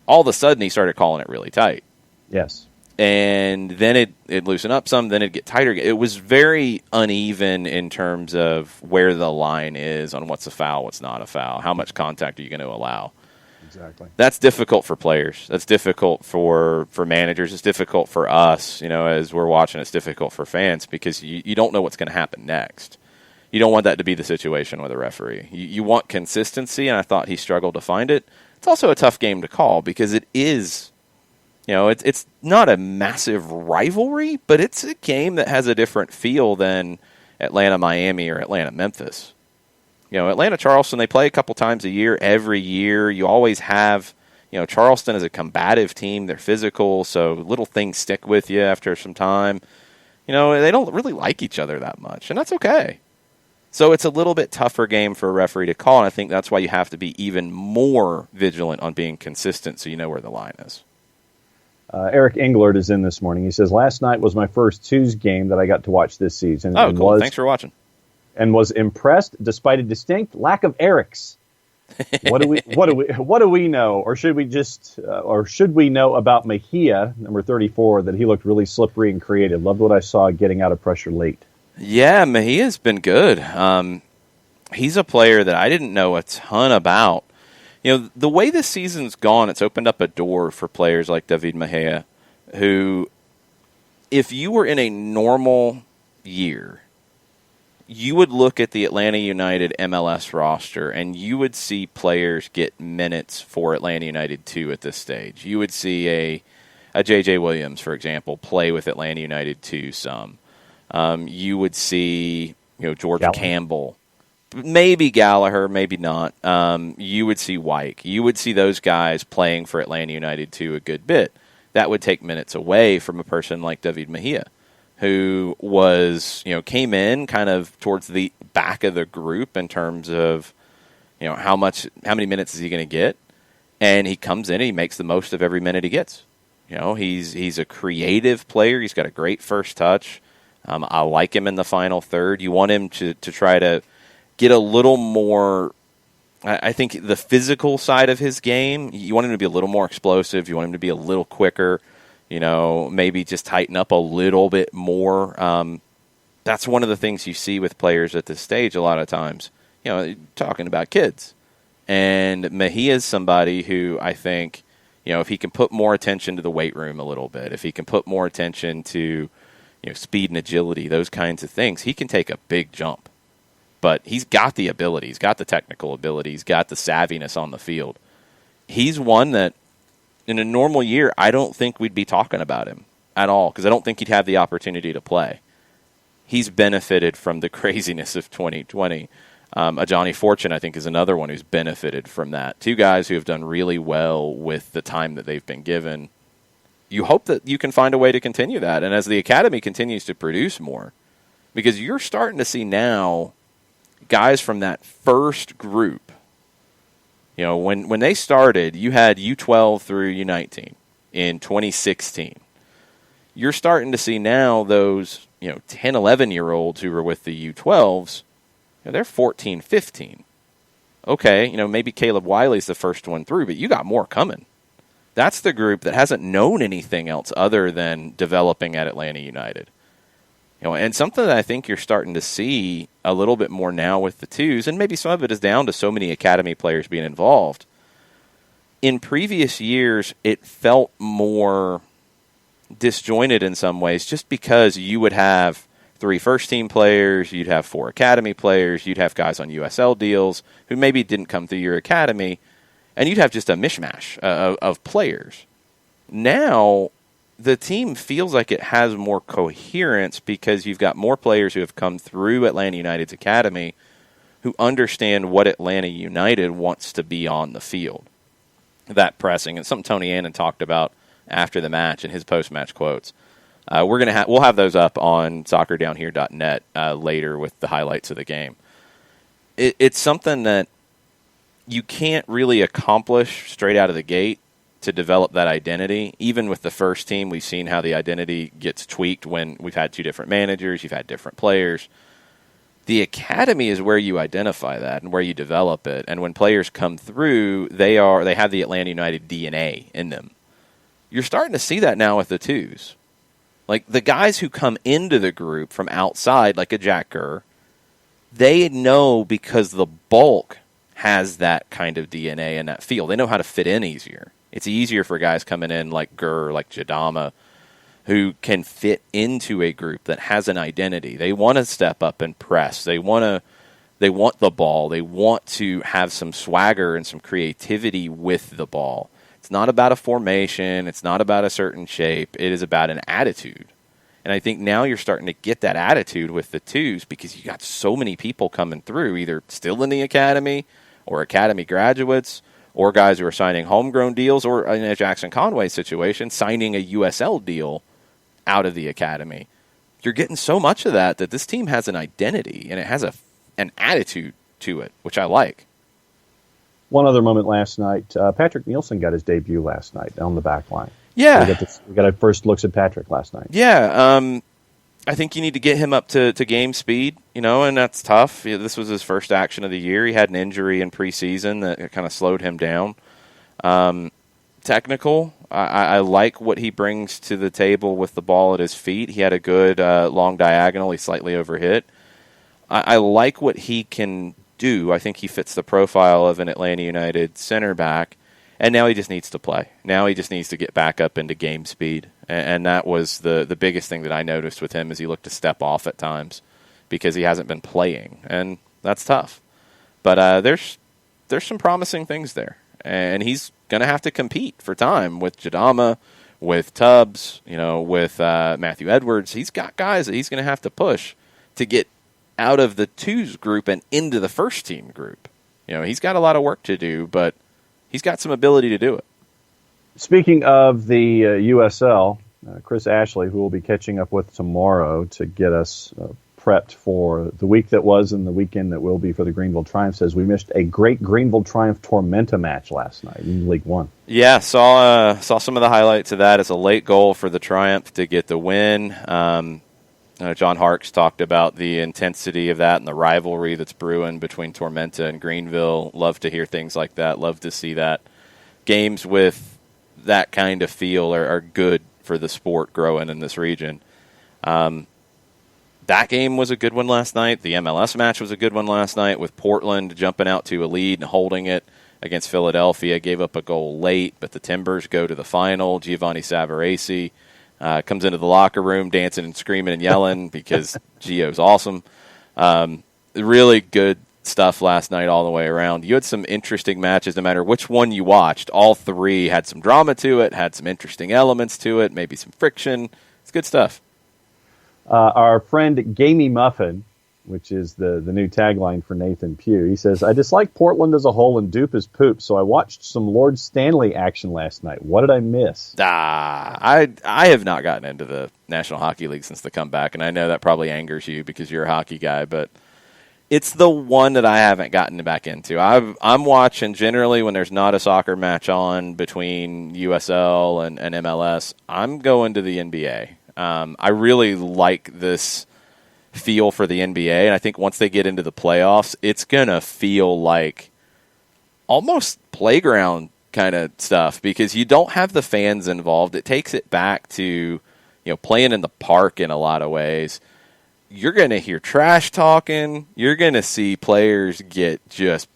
All of a sudden he started calling it really tight. Yes. And then it'd loosen up some, then it'd get tighter. It was very uneven in terms of where the line is on what's a foul, what's not a foul, how much contact are you going to allow. Exactly. That's difficult for players. That's difficult for managers. It's difficult for us, as we're watching. It's difficult for fans because you don't know what's going to happen next. You don't want that to be the situation with a referee. You want consistency, and I thought he struggled to find it. It's also a tough game to call because it is, it's not a massive rivalry, but it's a game that has a different feel than Atlanta-Miami or Atlanta-Memphis. Atlanta-Charleston, they play a couple times a year. Every year, you always have, Charleston is a combative team. They're physical, so little things stick with you after some time. They don't really like each other that much, and that's okay. So it's a little bit tougher game for a referee to call, and I think that's why you have to be even more vigilant on being consistent so you know where the line is. Eric Englert is in this morning. He says, last night was my first Tues game that I got to watch this season. Oh, cool. Thanks for watching. And was impressed despite a distinct lack of Erics. What do we know? Or should we know about Mejia, number 34, that he looked really slippery and creative? Loved what I saw getting out of pressure late. Yeah, Mejia's been good. He's a player that I didn't know a ton about. The way this season's gone, it's opened up a door for players like David Mejia, who, if you were in a normal year, you would look at the Atlanta United MLS roster and you would see players get minutes for Atlanta United 2 at this stage. You would see a J.J. Williams, for example, play with Atlanta United 2 some. You would see, George Campbell, maybe Gallagher, maybe not. You would see Wyke. You would see those guys playing for Atlanta United 2 a good bit. That would take minutes away from a person like David Mejia, who was, came in kind of towards the back of the group in terms of, how many minutes is he going to get? And he comes in and he makes the most of every minute he gets. He's a creative player. He's got a great first touch. I like him in the final third. You want him to try to get a little more, I think, the physical side of his game. You want him to be a little more explosive. You want him to be a little quicker. Maybe just tighten up a little bit more. That's one of the things you see with players at this stage a lot of times. Talking about kids. And Mejia is somebody who I think, if he can put more attention to the weight room a little bit, if he can put more attention to, speed and agility, those kinds of things, he can take a big jump. But he's got the ability. He's got the technical ability. He's got the savviness on the field. He's one that, in a normal year, I don't think we'd be talking about him at all because I don't think he'd have the opportunity to play. He's benefited from the craziness of 2020. Johnny Fortune, I think, is another one who's benefited from that. Two guys who have done really well with the time that they've been given. You hope that you can find a way to continue that. And as the academy continues to produce more, because you're starting to see now guys from that first group. When they started, you had U12 through U19 in 2016. You're starting to see now those 10, 11-year-olds who were with the U12s, they're 14, 15. Okay, maybe Caleb Wiley's the first one through, but you got more coming. That's the group that hasn't known anything else other than developing at Atlanta United. And something that I think you're starting to see a little bit more now with the twos, and maybe some of it is down to so many academy players being involved. In previous years, it felt more disjointed in some ways just because you would have 3 first-team players, you'd have 4 academy players, you'd have guys on USL deals who maybe didn't come through your academy, and you'd have just a mishmash of players. Now, the team feels like it has more coherence because you've got more players who have come through Atlanta United's academy who understand what Atlanta United wants to be on the field. That pressing, and something Tony Annan talked about after the match in his post-match quotes. We'll have those up on soccerdownhere.net later with the highlights of the game. It's something that you can't really accomplish straight out of the gate to develop that identity. Even with the first team, we've seen how the identity gets tweaked when we've had 2 different managers, you've had different players. The academy is where you identify that and where you develop it. And when players come through, they have the Atlanta United DNA in them. You're starting to see that now with the twos. Like the guys who come into the group from outside, like a Jack Gurr, they know because the bulk has that kind of DNA and that feel. They know how to fit in easier. It's easier for guys coming in like Gurr, like Jadama, who can fit into a group that has an identity. They want to step up and press. They want the ball. They want to have some swagger and some creativity with the ball. It's not about a formation. It's not about a certain shape. It is about an attitude. And I think now you're starting to get that attitude with the twos because you got so many people coming through, either still in the academy or academy graduates or guys who are signing homegrown deals or, in a Jackson Conway situation, signing a USL deal out of the academy. You're getting so much of that this team has an identity and it has an attitude to it, which I like. One other moment last night, Patrick Nielsen got his debut last night on the back line. Yeah. We got our first looks at Patrick last night. Yeah. I think you need to get him up to game speed, and that's tough. This was his first action of the year. He had an injury in preseason that kind of slowed him down. Technical, I like what he brings to the table with the ball at his feet. He had a good long diagonal. He slightly overhit. I like what he can do. I think he fits the profile of an Atlanta United center back, and now he just needs to play. Now he just needs to get back up into game speed, and that was the biggest thing that I noticed with him is he looked to step off at times because he hasn't been playing, and that's tough. But there's some promising things there, and he's going to have to compete for time with Jadama, with Tubbs, with Matthew Edwards. He's got guys that he's going to have to push to get out of the twos group and into the first team group. He's got a lot of work to do, but he's got some ability to do it. Speaking of the USL, Chris Ashley, who we'll be catching up with tomorrow to get us prepped for the week that was and the weekend that will be for the Greenville Triumph, says we missed a great Greenville Triumph Tormenta match last night in League One. Yeah, saw some of the highlights of that. It's a late goal for the Triumph to get the win. John Harkes talked about the intensity of that and the rivalry that's brewing between Tormenta and Greenville. Love to hear things like that. Love to see that. Games with that kind of feel are good for the sport growing in this region. That game was a good one last night. The MLS match was a good one last night with Portland jumping out to a lead and holding it against Philadelphia. Gave up a goal late, but the Timbers go to the final. Giovanni Savarese Comes into the locker room dancing and screaming and yelling because Gio's awesome. Really good stuff last night all the way around. You had some interesting matches no matter which one you watched. All three had some drama to it, had some interesting elements to it, maybe some friction. It's good stuff. Our friend Gamey Muffin, which is the new tagline for Nathan Pugh, he says, I dislike Portland as a whole and dupe is poop, so I watched some Lord Stanley action last night. What did I miss? I have not gotten into the National Hockey League since the comeback, and I know that probably angers you because you're a hockey guy, but it's the one that I haven't gotten back into. I'm watching generally when there's not a soccer match on between USL and MLS. I'm going to the NBA. I really like this feel for the NBA, and I think once they get into the playoffs, it's going to feel like almost playground kind of stuff because you don't have the fans involved. It takes it back to playing in the park in a lot of ways. You're going to hear trash talking. You're going to see players get just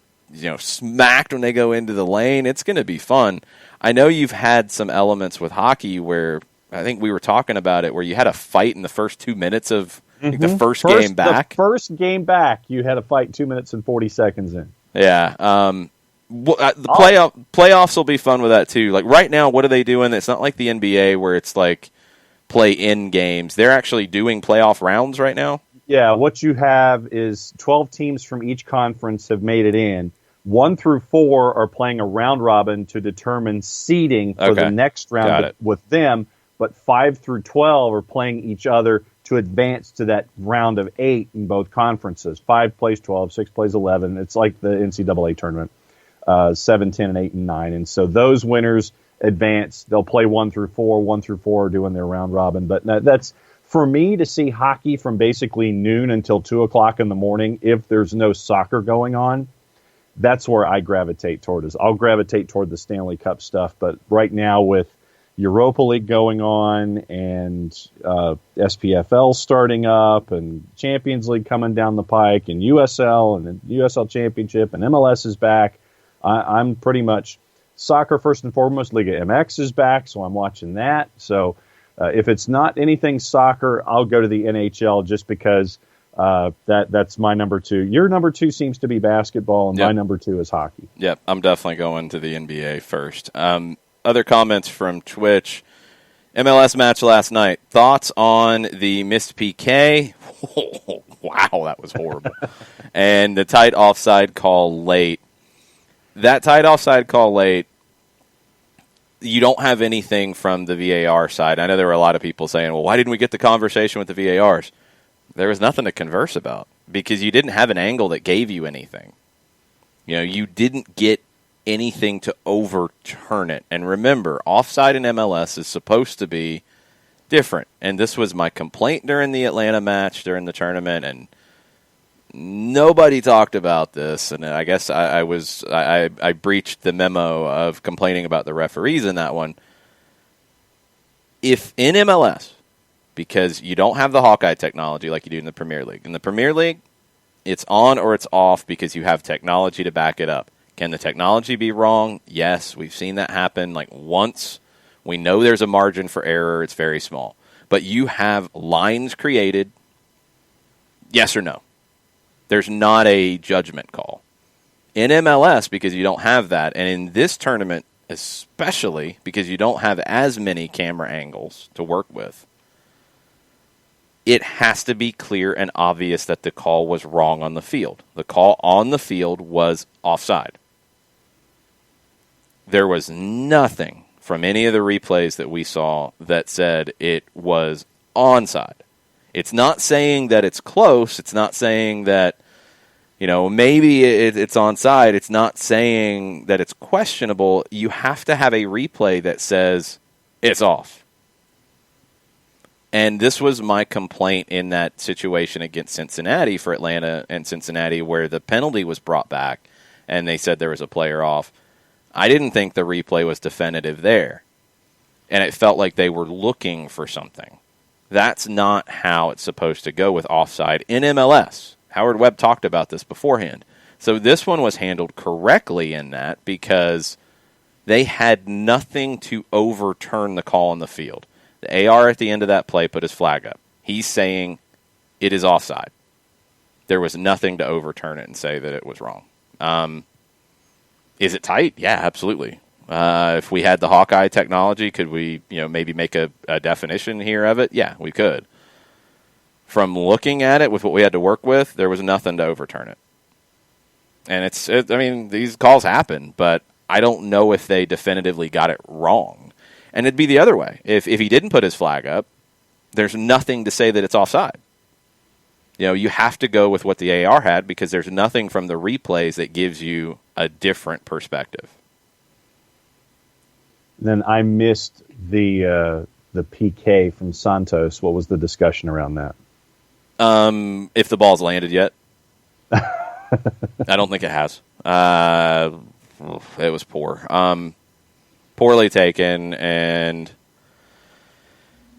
smacked when they go into the lane. It's going to be fun. I know you've had some elements with hockey where I think we were talking about it where you had a fight in the first 2 minutes of the first game back. The first game back, you had a fight 2 minutes and 40 seconds in. Yeah. The playoffs will be fun with that too. Like right now, what are they doing? It's not like the NBA where it's like play-in games. They're actually doing playoff rounds right now. Yeah, what you have is 12 teams from each conference have made it in. 1 through 4 are playing a round robin to determine seeding for the next round with them. But 5 through 12 are playing each other to advance to that round of 8 in both conferences. 5 plays 12, 6 plays 11. It's like the NCAA tournament, 7, 10, and 8, and 9. And so those winners advance. They'll play 1 through 4. 1 through 4 are doing their round robin. But that's, for me, to see hockey from basically noon until 2 o'clock in the morning, if there's no soccer going on, that's where I gravitate toward. I'll gravitate toward the Stanley Cup stuff. But right now with Europa League going on and SPFL starting up and Champions League coming down the pike and USL and the USL Championship and MLS is back, I'm pretty much soccer first and foremost. Liga MX is back, so I'm watching that. So if it's not anything soccer, I'll go to the NHL just because that's my number 2. Your number 2 seems to be basketball, and my number 2 is hockey. Yep, I'm definitely going to the NBA first. Other comments from Twitch. MLS match last night. Thoughts on the missed PK? Wow, that was horrible. And the tight offside call late. That tight offside call late, you don't have anything from the VAR side. I know there were a lot of people saying, well, why didn't we get the conversation with the VARs? There was nothing to converse about because you didn't have an angle that gave you anything. You didn't get anything to overturn it. And remember, offside in MLS is supposed to be different. And this was my complaint during the Atlanta match, during the tournament, and nobody talked about this. And I guess I breached the memo of complaining about the referees in that one. If in MLS, because you don't have the Hawkeye technology like you do in the Premier League. In the Premier League, it's on or it's off because you have technology to back it up. Can the technology be wrong? Yes, we've seen that happen like once. We know there's a margin for error. It's very small. But you have lines created, yes or no. There's not a judgment call. In MLS, because you don't have that, and in this tournament especially because you don't have as many camera angles to work with, it has to be clear and obvious that the call was wrong on the field. The call on the field was offside. There was nothing from any of the replays that we saw that said it was onside. It's not saying that it's close. It's not saying that, maybe it's onside. It's not saying that it's questionable. You have to have a replay that says it's off. And this was my complaint in that situation against Cincinnati for Atlanta and Cincinnati where the penalty was brought back and they said there was a player off. I didn't think the replay was definitive there. And it felt like they were looking for something. That's not how it's supposed to go with offside in MLS. Howard Webb talked about this beforehand. So this one was handled correctly in that because they had nothing to overturn the call on the field. The AR at the end of that play put his flag up. He's saying it is offside. There was nothing to overturn it and say that it was wrong. Is it tight? Yeah, absolutely. If we had the Hawkeye technology, could we, maybe make a definition here of it? Yeah, we could. From looking at it with what we had to work with, there was nothing to overturn it. And these calls happen, but I don't know if they definitively got it wrong. And it'd be the other way. If he didn't put his flag up, there's nothing to say that it's offside. You have to go with what the AR had because there's nothing from the replays that gives you a different perspective. Then I missed the PK from Santos. What was the discussion around that? If the ball's landed yet. I don't think it has. It was poor. Poorly taken, and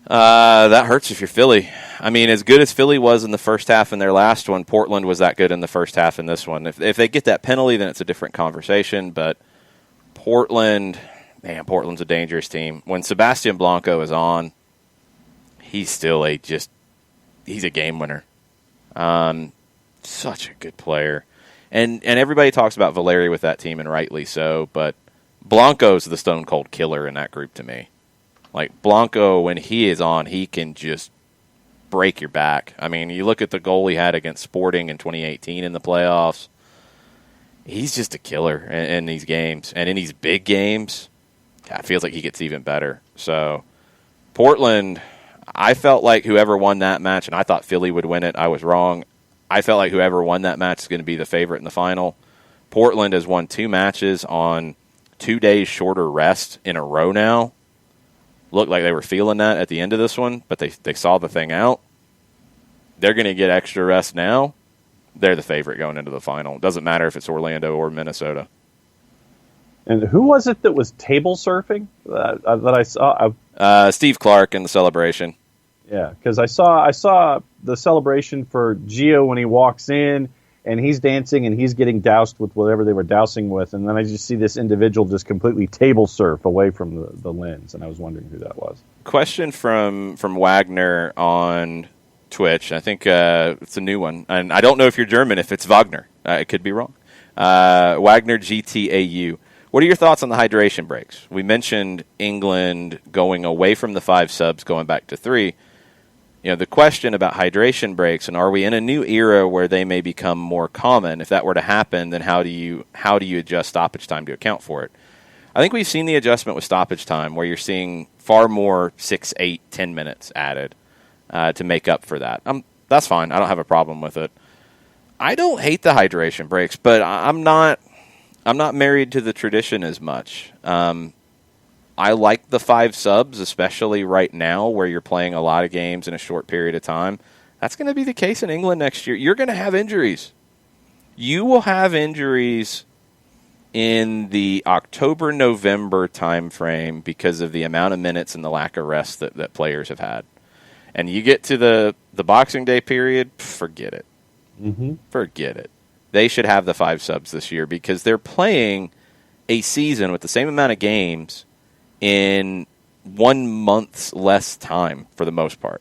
that hurts if you're Philly. As good as Philly was in the first half in their last one, Portland was that good in the first half in this one. If they get that penalty, then it's a different conversation, but Portland's a dangerous team. When Sebastian Blanco is on, he's still he's a game winner. Such a good player. And everybody talks about Valeri with that team, and rightly so, but Blanco's the stone cold killer in that group to me. Like, Blanco, when he is on, he can just break your back. You look at the goal he had against Sporting in 2018 in the playoffs. He's just a killer in these games. And in these big games, it feels like he gets even better. So, Portland, I felt like whoever won that match, and I thought Philly would win it. I was wrong. I felt like whoever won that match is going to be the favorite in the final. Portland has won 2 matches on 2 days shorter rest in a row now. Looked like they were feeling that at the end of this one, but they saw the thing out. They're going to get extra rest now. They're the favorite going into the final. It doesn't matter if it's Orlando or Minnesota. And who was it that was table surfing that I saw? Steve Clark in the celebration. Yeah, because I saw the celebration for Gio when he walks in, and he's dancing and he's getting doused with whatever they were dousing with, and then I just see this individual just completely table surf away from the lens, and I was wondering who that was. Question from Wagner on Twitch. I think it's a new one, and I don't know if you're German, if it's Wagner. It could be wrong. Wagner GTAU. What are your thoughts on the hydration breaks? We mentioned England going away from the 5 subs, going back to 3. The question about hydration breaks, and are we in a new era where they may become more common? If that were to happen, then how do you adjust stoppage time to account for it? I think we've seen the adjustment with stoppage time where you're seeing far more 6, 8, 10 minutes added to make up for that. That's fine. I don't have a problem with it. I don't hate the hydration breaks, but I'm not married to the tradition as much. I like the 5 subs, especially right now where you're playing a lot of games in a short period of time. That's going to be the case in England next year. You're going to have injuries. You will have injuries in the October-November timeframe because of the amount of minutes and the lack of rest that players have had. And you get to the Boxing Day period, forget it. Mm-hmm. Forget it. They should have the 5 subs this year because they're playing a season with the same amount of games in 1 month's less time for the most part.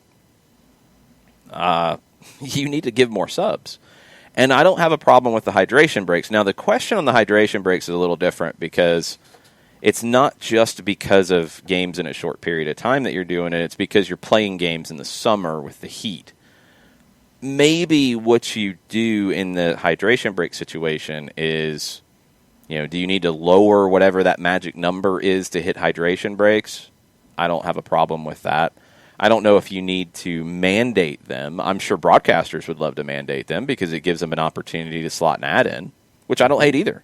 You need to give more subs. And I don't have a problem with the hydration breaks. Now, the question on the hydration breaks is a little different because it's not just because of games in a short period of time that you're doing it. It's because you're playing games in the summer with the heat. Maybe what you do in the hydration break situation is, do you need to lower whatever that magic number is to hit hydration breaks? I don't have a problem with that. I don't know if you need to mandate them. I'm sure broadcasters would love to mandate them because it gives them an opportunity to slot an ad in, which I don't hate either.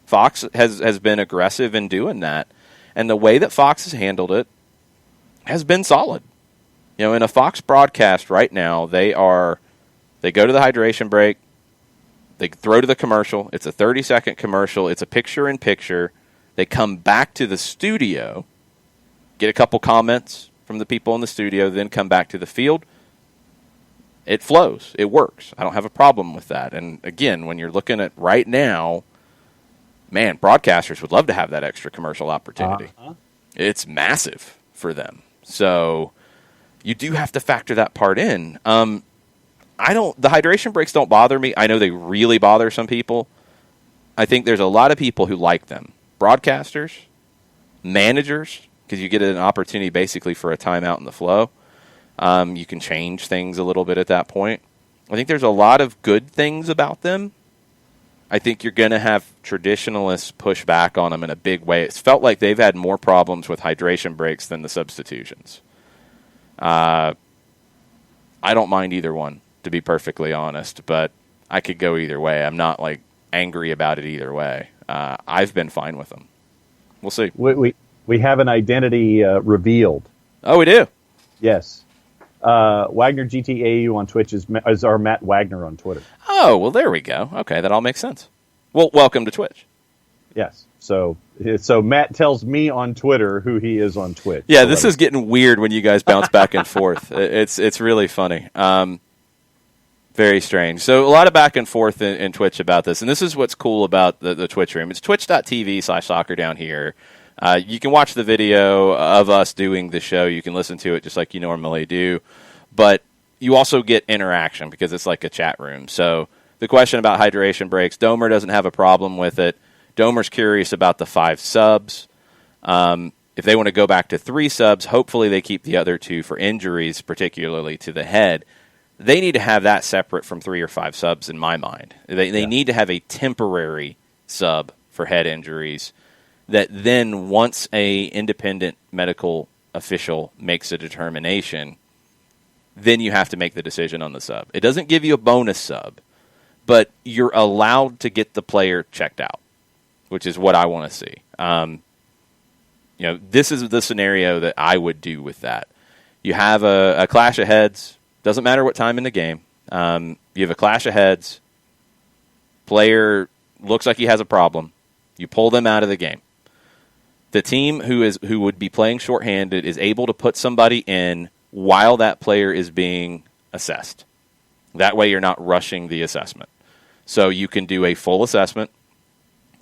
Fox has been aggressive in doing that, and the way that Fox has handled it has been solid. In a Fox broadcast right now, they go to the hydration break, they throw to the commercial. It's a 30-second commercial. It's a picture-in-picture. They come back to the studio, get a couple comments from the people in the studio, then come back to the field. It flows. It works. I don't have a problem with that. And, again, when you're looking at right now, man, broadcasters would love to have that extra commercial opportunity. It's massive for them. So you do have to factor that part in. The hydration breaks don't bother me. I know they really bother some people. I think there's a lot of people who like them. Broadcasters, managers, because you get an opportunity basically for a timeout in the flow. You can change things a little bit at that point. I think there's a lot of good things about them. I think you're going to have traditionalists push back on them in a big way. It's felt like they've had more problems with hydration breaks than the substitutions. I don't mind either one, to be perfectly honest, but I could go either way. I'm not like angry about it either way. I've been fine with them. We'll see. We have an identity revealed. Oh, we do? Yes. Wagner GTAU on Twitch is our Matt Wagner on Twitter. Oh, well, there we go. Okay, that all makes sense. Well, welcome to Twitch. Yes. So Matt tells me on Twitter who he is on Twitch. Yeah, this is getting weird when you guys bounce back and forth. It's really funny. Very strange. So a lot of back and forth in Twitch about this, and this is what's cool about the Twitch room. It's twitch.tv/soccer down here. You can watch the video of us doing the show. You can listen to it just like you normally do. But you also get interaction because it's like a chat room. So the question about hydration breaks, Domer doesn't have a problem with it. Domer's curious about the 5 subs. If they want to go back to 3 subs, hopefully they keep the other 2 for injuries, particularly to the head. They need to have that separate from 3 or 5 subs in my mind. They need to have a temporary sub for head injuries that then once a independent medical official makes a determination, then you have to make the decision on the sub. It doesn't give you a bonus sub, but you're allowed to get the player checked out, which is what I want to see. This is the scenario that I would do with that. You have a clash of heads. Doesn't matter what time in the game. You have a clash of heads. Player looks like he has a problem. You pull them out of the game. The team who would be playing shorthanded is able to put somebody in while that player is being assessed. That way you're not rushing the assessment. So you can do a full assessment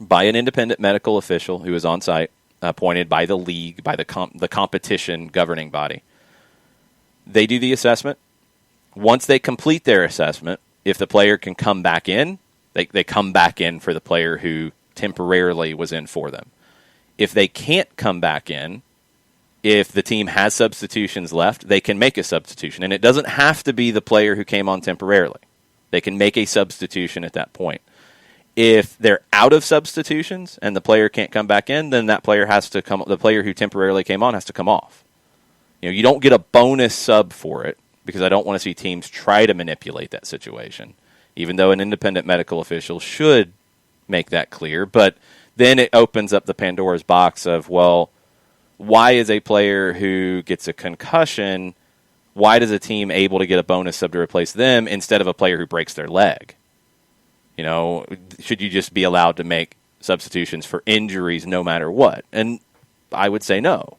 by an independent medical official who is on site, appointed by the league, by the competition governing body. They do the assessment. Once they complete their assessment, if the player can come back in, they come back in for the player who temporarily was in for them. If they can't come back in, if the team has substitutions left, they can make a substitution. And it doesn't have to be the player who came on temporarily. They can make a substitution at that point. If they're out of substitutions and the player can't come back in, then that player has to come. The player who temporarily came on has to come off. You don't get a bonus sub for it because I don't want to see teams try to manipulate that situation, even though an independent medical official should make that clear. But then it opens up the Pandora's box of, well, why is a player who gets a concussion, why does a team able to get a bonus sub to replace them instead of a player who breaks their leg? Should you just be allowed to make substitutions for injuries no matter what? And I would say no.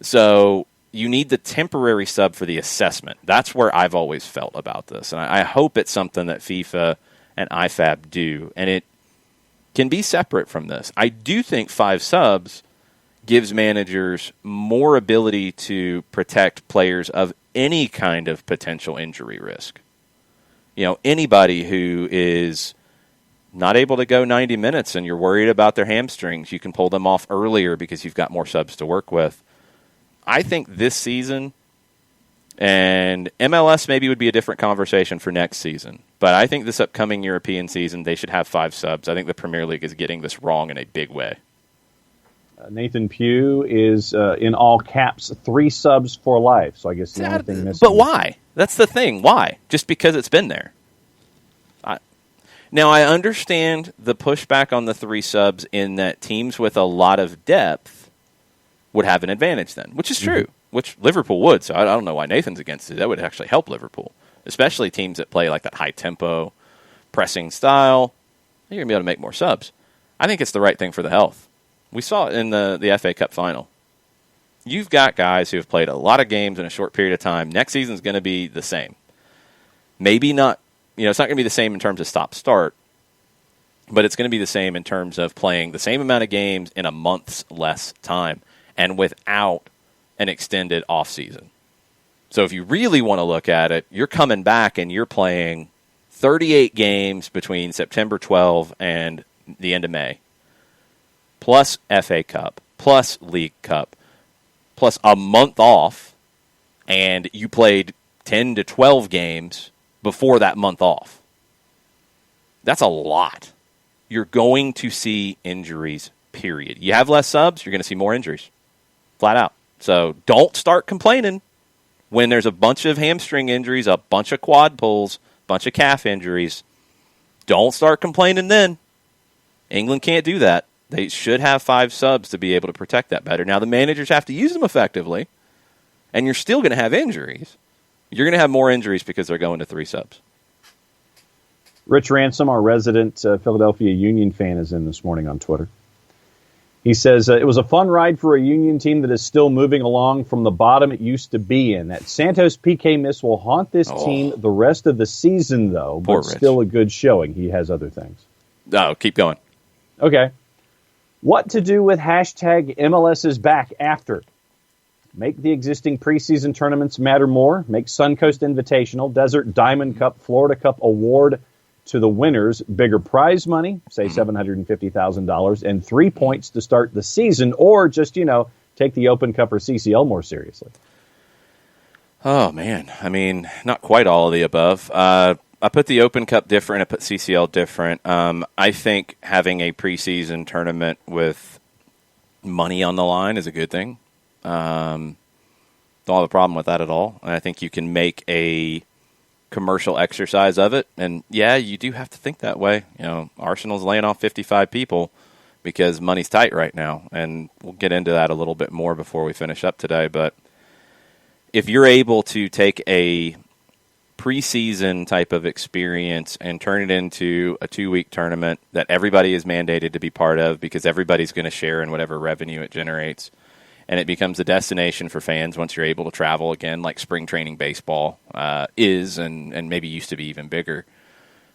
So you need the temporary sub for the assessment. That's where I've always felt about this. And I hope it's something that FIFA and IFAB do. And it can be separate from this. I do think 5 subs gives managers more ability to protect players of any kind of potential injury risk. Anybody who is not able to go 90 minutes and you're worried about their hamstrings, you can pull them off earlier because you've got more subs to work with. I think this season, and MLS maybe would be a different conversation for next season, but I think this upcoming European season, they should have 5 subs. I think the Premier League is getting this wrong in a big way. Nathan Pugh is, in all caps, 3 subs for life. So I guess the only thing missing. But why? That's the thing. Why? Just because it's been there. Now, I understand the pushback on the 3 subs in that teams with a lot of depth would have an advantage then, which is true, which Liverpool would. So I don't know why Nathan's against it. That would actually help Liverpool, especially teams that play like that high-tempo, pressing style. You're going to be able to make more subs. I think it's the right thing for the health. We saw it in the FA Cup final. You've got guys who have played a lot of games in a short period of time. Next season's going to be the same. Maybe not, it's not going to be the same in terms of stop-start, but it's going to be the same in terms of playing the same amount of games in a month's less time and without an extended offseason. So if you really want to look at it, you're coming back and you're playing 38 games between September 12 and the end of May, plus FA Cup, plus League Cup, plus a month off, and you played 10 to 12 games before that month off. That's a lot. You're going to see injuries, period. You have less subs, you're going to see more injuries, flat out. So don't start complaining when there's a bunch of hamstring injuries, a bunch of quad pulls, a bunch of calf injuries. Don't start complaining then. England can't do that. They should have 5 subs to be able to protect that better. Now, the managers have to use them effectively, and you're still going to have injuries. You're going to have more injuries because they're going to 3 subs. Rich Ransom, our resident Philadelphia Union fan, is in this morning on Twitter. He says, it was a fun ride for a Union team that is still moving along from the bottom it used to be in. That Santos PK miss will haunt this team the rest of the season, though, but still a good showing. He has other things. Oh, keep going. Okay. What to do with hashtag MLS is back after? Make the existing preseason tournaments matter more. Make Suncoast Invitational, Desert Diamond Cup, Florida Cup award to the winners bigger prize money, say $750,000, and 3 points to start the season, or just, take the Open Cup or CCL more seriously. Oh, man. I mean, not quite all of the above. I put the Open Cup different. I put CCL different. I think having a preseason tournament with money on the line is a good thing. Don't have a problem with that at all. And I think you can make a commercial exercise of it. And, yeah, you do have to think that way. Arsenal's laying off 55 people because money's tight right now. And we'll get into that a little bit more before we finish up today. But if you're able to take a preseason type of experience and turn it into a 2-week tournament that everybody is mandated to be part of because everybody's going to share in whatever revenue it generates, and it becomes a destination for fans once you're able to travel again, like spring training baseball is and maybe used to be even bigger.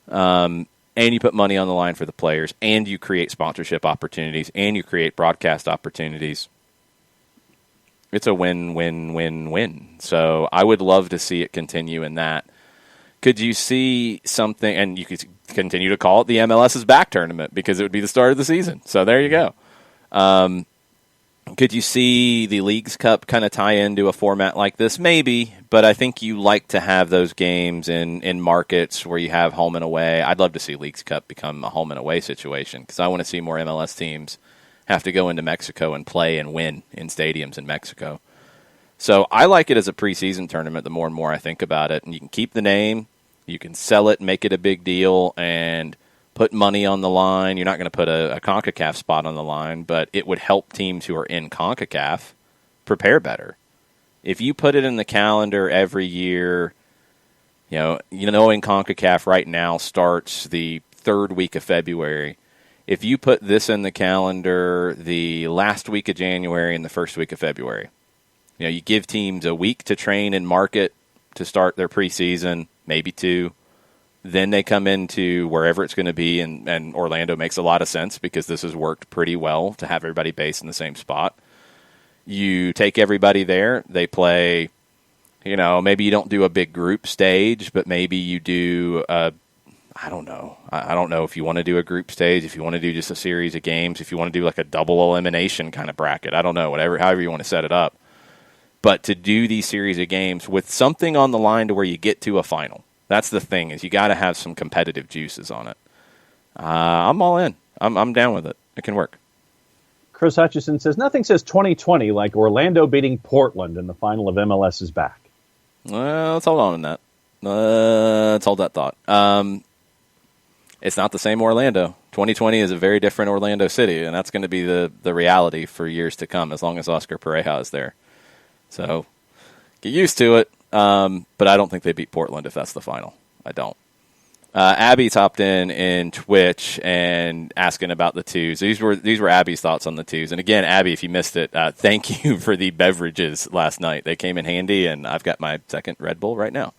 And you put money on the line for the players, and you create sponsorship opportunities, and you create broadcast opportunities. It's a win-win-win-win. So I would love to see it continue in that. Could you see something, and you could continue to call it the MLS's back tournament because it would be the start of the season. So there you go. Could you see the Leagues Cup kind of tie into a format like this? Maybe, but I think you like to have those games in markets where you have home and away. I'd love to see Leagues Cup become a home and away situation because I want to see more MLS teams have to go into Mexico and play and win in stadiums in Mexico. So I like it as a preseason tournament the more and more I think about it. And you can keep the name, you can sell it, make it a big deal, and put money on the line. You're not going to put a CONCACAF spot on the line, but it would help teams who are in CONCACAF prepare better. If you put it in the calendar every year, in CONCACAF right now starts the 3rd week of February. If you put this in the calendar the last week of January and the 1st week of February, you give teams a week to train and market to start their preseason, maybe 2. Then they come into wherever it's going to be, and Orlando makes a lot of sense because this has worked pretty well to have everybody based in the same spot. You take everybody there. They play, maybe you don't do a big group stage, but maybe you do I don't know. I don't know if you want to do a group stage, if you want to do just a series of games, if you want to do like a double elimination kind of bracket. I don't know, however you want to set it up. But to do these series of games with something on the line to where you get to a final. That's the thing, is you got to have some competitive juices on it. I'm all in. I'm down with it. It can work. Chris Hutchison says, nothing says 2020 like Orlando beating Portland in the final of MLS is back. Well, let's hold on to that. Let's hold that thought. It's not the same Orlando. 2020 is a very different Orlando city, and that's going to be the reality for years to come as long as Oscar Pereja is there. So get used to it. But I don't think they beat Portland if that's the final. I don't. Abby topped in Twitch and asking about the twos. These were Abby's thoughts on the twos. And again, Abby, if you missed it, thank you for the beverages last night. They came in handy, and I've got my second Red Bull right now.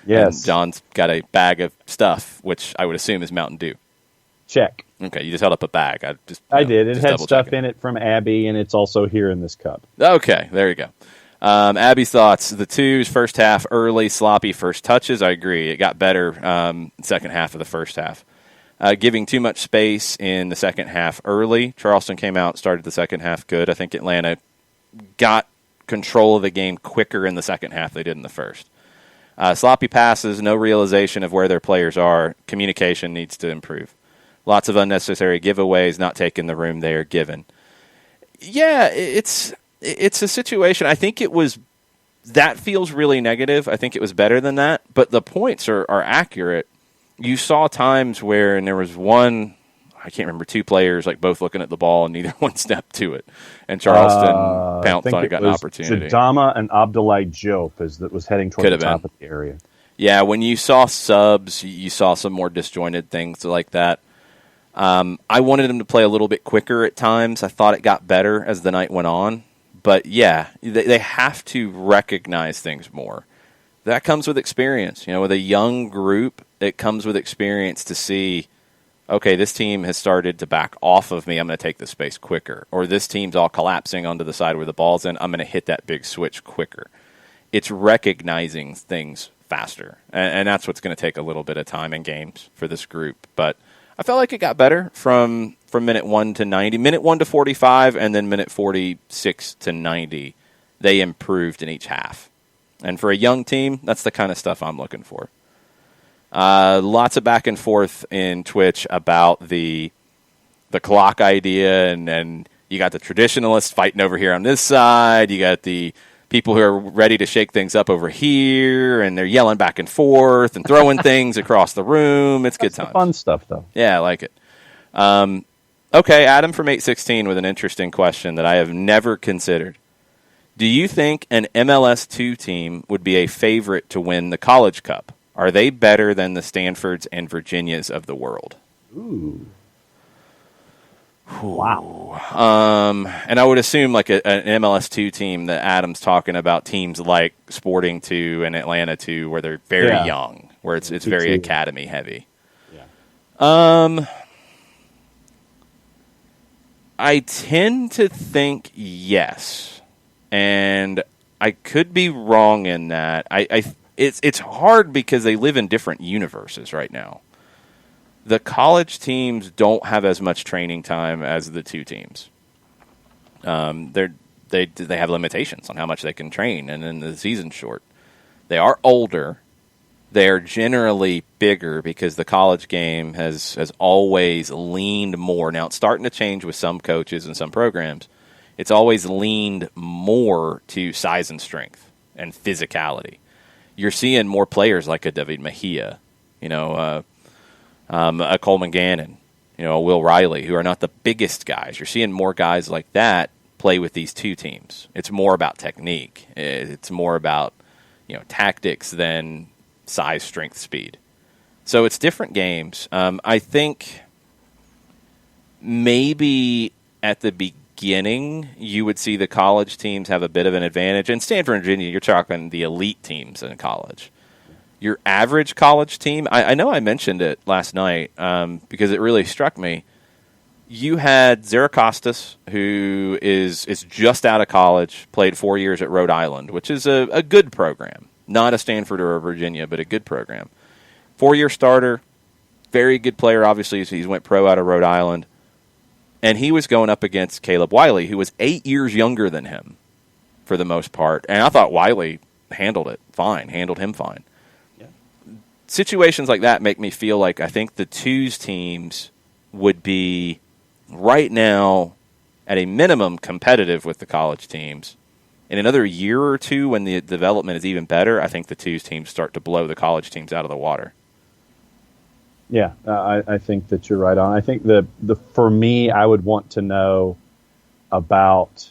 Yes. And John's got a bag of stuff, which I would assume is Mountain Dew. Check. Okay, you just held up a bag. I did. It had stuff in it from Abby, and it's also here in this cup. Okay, there you go. Abby's thoughts: the twos first half early, sloppy first touches. I agree. It got better second half of the first half. Giving too much space in the second half early. Charleston came out, started the second half good. I think Atlanta got control of the game quicker in the second half than they did in the first. Sloppy passes, no realization of where their players are. Communication needs to improve. Lots of unnecessary giveaways, not taking the room they are given. Yeah, it's a situation. I think that feels really negative. I think it was better than that, but the points are accurate. You saw times where, and there was one, I can't remember, two players like both looking at the ball and neither one stepped to it. And Charleston pounced on it, got an opportunity. Jadama and Abdoulaye Diop that was heading toward the top of the area. Yeah, when you saw subs, you saw some more disjointed things like that. I wanted him to play a little bit quicker at times. I thought it got better as the night went on. But yeah, they have to recognize things more. That comes with experience. With a young group, it comes with experience to see, okay, this team has started to back off of me. I'm going to take the space quicker. Or this team's all collapsing onto the side where the ball's in. I'm going to hit that big switch quicker. It's recognizing things faster. And that's what's going to take a little bit of time in games for this group. But I felt like it got better from minute 1 to 90. Minute 1 to 45, and then minute 46 to 90. They improved in each half. And for a young team, that's the kind of stuff I'm looking for. Lots of back and forth in Twitch about the clock idea, and you got the traditionalists fighting over here on this side. You got the people who are ready to shake things up over here, and they're yelling back and forth and throwing things across the room. It's good times. Fun stuff, though. Yeah, I like it. Okay, Adam from 816 with an interesting question that I have never considered. Do you think an MLS 2 team would be a favorite to win the College Cup? Are they better than the Stanfords and Virginias of the world? Ooh. Wow. And I would assume like an MLS 2 team that Adam's talking about, teams like Sporting 2 and Atlanta 2, where they're very young, where it's very academy heavy. Yeah. I tend to think yes. And I could be wrong in that. It's hard because they live in different universes right now. The college teams don't have as much training time as the 2 teams. They have limitations on how much they can train, and then the season's short. They are older. They are generally bigger because the college game has always leaned more. Now, it's starting to change with some coaches and some programs. It's always leaned more to size and strength and physicality. You're seeing more players like a David Mejia, a Coleman Gannon, a Will Riley, who are not the biggest guys. You're seeing more guys like that play with these 2 teams. It's more about technique. It's more about tactics than size, strength, speed. So it's different games. I think maybe at the beginning you would see the college teams have a bit of an advantage. And Stanford and Virginia, you're talking the elite teams in college. Your average college team, I know I mentioned it last night because it really struck me. You had Zaracostas, who is just out of college, played 4 years at Rhode Island, which is a good program. Not a Stanford or a Virginia, but a good program. 4-year starter, very good player, obviously, so he went pro out of Rhode Island. And he was going up against Caleb Wiley, who was 8 years younger than him for the most part. And I thought Wiley handled him fine. Yeah. Situations like that make me feel like I think the 2s teams would be right now at a minimum competitive with the college teams. In another year or two, when the development is even better, I think the 2s teams start to blow the college teams out of the water. Yeah, I think that you're right on. I think for me, I would want to know about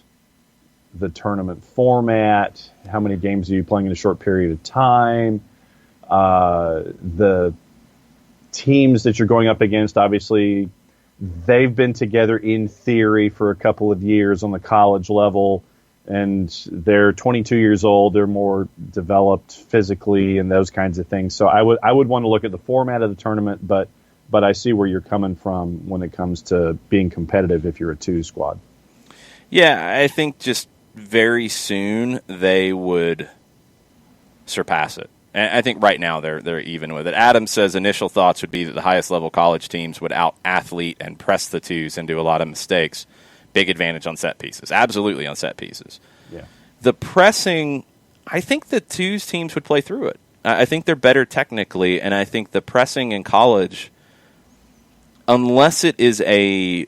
the tournament format, how many games are you playing in a short period of time, the teams that you're going up against. Obviously, they've been together in theory for a couple of years on the college level, and they're 22 years old. They're more developed physically and those kinds of things. So I would want to look at the format of the tournament, but I see where you're coming from when it comes to being competitive if you're a 2 squad. Yeah, I think just very soon they would surpass it. And I think right now they're even with it. Adam says initial thoughts would be that the highest level college teams would out-athlete and press the twos and do a lot of mistakes. Big advantage on set pieces. Absolutely on set pieces. Yeah. The pressing, I think the twos teams would play through it. I think they're better technically, and I think the pressing in college, unless it is a,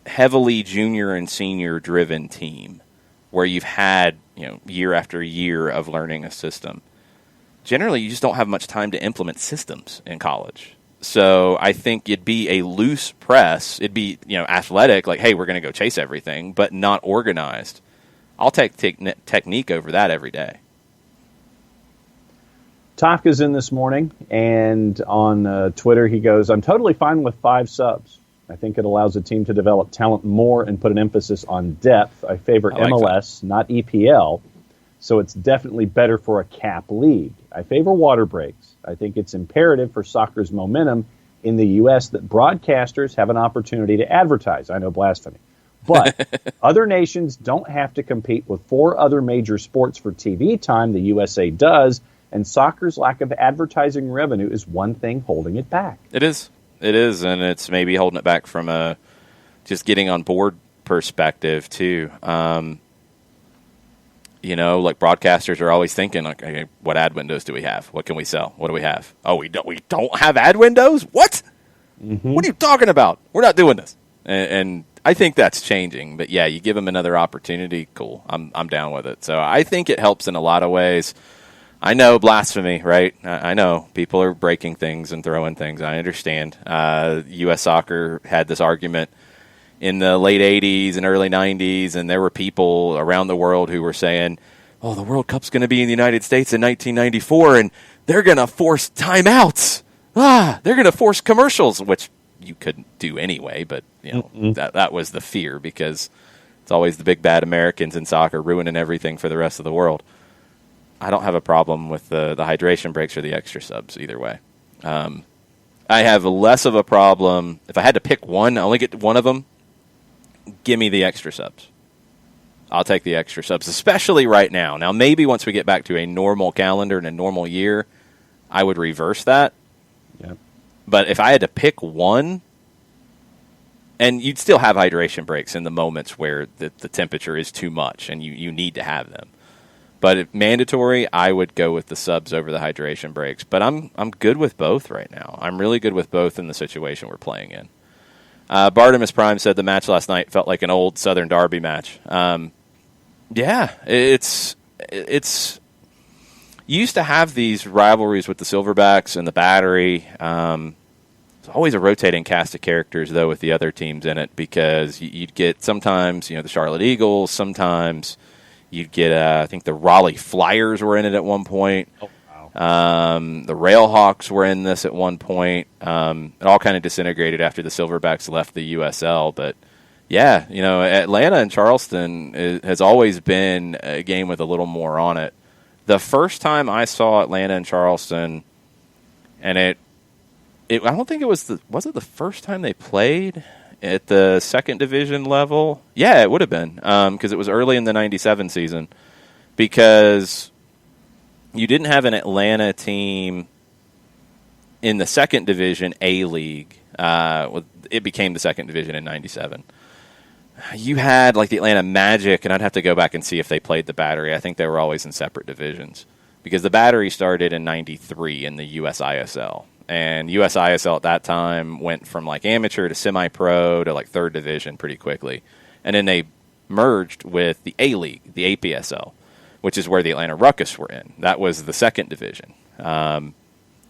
heavily junior and senior driven team where you've had, year after year of learning a system, generally you just don't have much time to implement systems in college. So I think it'd be a loose press. It'd be, athletic, like, hey, we're going to go chase everything, but not organized. I'll take technique over that every day. Taka's in this morning, and on Twitter he goes, I'm totally fine with 5 subs. I think it allows a team to develop talent more and put an emphasis on depth. I favor MLS, not EPL, so it's definitely better for a cap league. I favor water breaks. I think it's imperative for soccer's momentum in the U.S. that broadcasters have an opportunity to advertise. I know, blasphemy. But other nations don't have to compete with 4 other major sports for TV time. The USA does, and soccer's lack of advertising revenue is one thing holding it back. It is. It is, and it's maybe holding it back from a just getting on board perspective, too. Like broadcasters are always thinking, like, okay, what ad windows do we have? What can we sell? What do we have? Oh, we don't have ad windows? What? Mm-hmm. What are you talking about? We're not doing this. And I think that's changing. But, yeah, you give them another opportunity, cool. I'm down with it. So I think it helps in a lot of ways. I know, blasphemy, right? I know people are breaking things and throwing things. I understand. U.S. Soccer had this argument in the late 80s and early 90s, and there were people around the world who were saying, oh, the World Cup's going to be in the United States in 1994, and they're going to force timeouts. They're going to force commercials, which you couldn't do anyway, but that was the fear because it's always the big bad Americans in soccer ruining everything for the rest of the world. I don't have a problem with the hydration breaks or the extra subs either way. I have less of a problem. If I had to pick one, I only get one of them, give me the extra subs. I'll take the extra subs, especially right now. Now, maybe once we get back to a normal calendar and a normal year, I would reverse that. Yep. But if I had to pick one, and you'd still have hydration breaks in the moments where the temperature is too much and you need to have them. But if mandatory, I would go with the subs over the hydration breaks. But I'm good with both right now. I'm really good with both in the situation we're playing in. Bartimus Prime said the match last night felt like an old Southern Derby match. Yeah, it's you used to have these rivalries with the Silverbacks and the Battery. It's always a rotating cast of characters, though, with the other teams in it because you'd get sometimes the Charlotte Eagles, sometimes you'd get, I think the Raleigh Flyers were in it at one point. Oh, wow. The Railhawks were in this at one point. It all kind of disintegrated after the Silverbacks left the USL. But, yeah, Atlanta and Charleston has always been a game with a little more on it. The first time I saw Atlanta and Charleston, and I don't think it was it the first time they played at the second division level? Yeah, it would have been because it was early in the 97 season because you didn't have an Atlanta team in the second division A-League. It became the second division in 97. You had like the Atlanta Magic, and I'd have to go back and see if they played the Battery. I think they were always in separate divisions because the Battery started in 93 in the USISL. And USISL at that time went from like amateur to semi-pro to like third division pretty quickly. And then they merged with the A-League, the APSL, which is where the Atlanta Ruckus were in. That was the second division.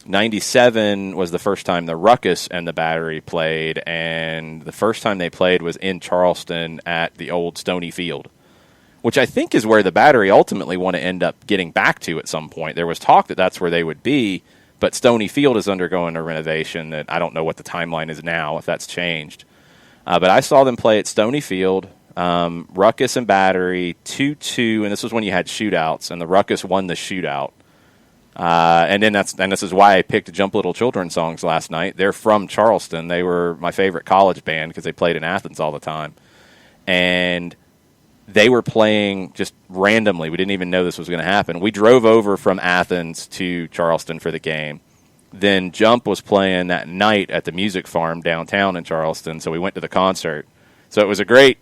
97 was the first time the Ruckus and the Battery played, and the first time they played was in Charleston at the old Stony Field, which I think is where the Battery ultimately want to end up getting back to at some point. There was talk that that's where they would be, but Stony Field is undergoing a renovation that I don't know what the timeline is now, if that's changed. But I saw them play at Stony Field, Ruckus and Battery, 2-2, and this was when you had shootouts, and the Ruckus won the shootout. And this is why I picked Jump Little Children songs last night. They're from Charleston. They were my favorite college band because they played in Athens all the time. And they were playing just randomly. We didn't even know this was going to happen. We drove over from Athens to Charleston for the game. Then Jump was playing that night at the Music Farm downtown in Charleston, so we went to the concert. So it was a great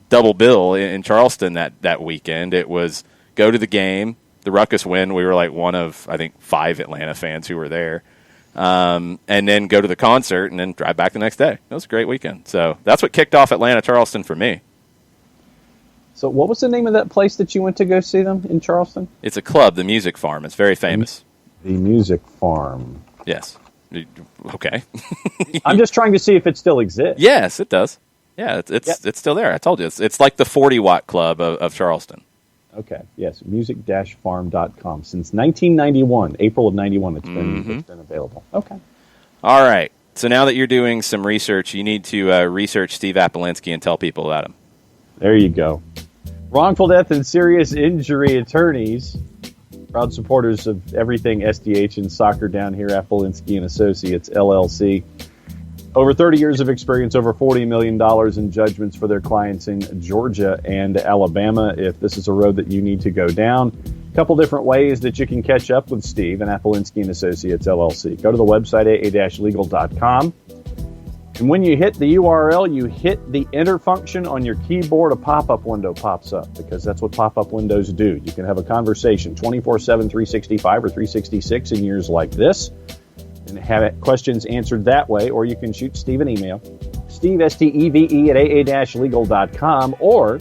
double bill in Charleston that weekend. It was go to the game, the Ruckus win. We were like one of, I think, 5 Atlanta fans who were there. And then go to the concert and then drive back the next day. It was a great weekend. So that's what kicked off Atlanta-Charleston for me. So what was the name of that place that you went to go see them in Charleston? It's a club, the Music Farm. It's very famous. The Music Farm. Yes. Okay. I'm just trying to see if it still exists. Yes, it does. Yeah, it's still there. I told you. It's like the 40-watt club of Charleston. Okay, yes, music-farm.com. Since 1991, April of 91, it's been available. Okay. All right. So now that you're doing some research, you need to research Steve Apolinsky and tell people about him. There you go. Wrongful death and serious injury attorneys, proud supporters of everything SDH and soccer down here, Apolinsky and Associates, LLC. Over 30 years of experience, over $40 million in judgments for their clients in Georgia and Alabama. If this is a road that you need to go down, a couple different ways that you can catch up with Steve and Apolinsky and Associates, LLC. Go to the website, aa-legal.com. And when you hit the URL, you hit the enter function on your keyboard, a pop-up window pops up, because that's what pop-up windows do. You can have a conversation 24/7, 365, or 366 in years like this, and have questions answered that way, or you can shoot Steve an email, Steve, S-T-E-V-E, at aa-legal.com, or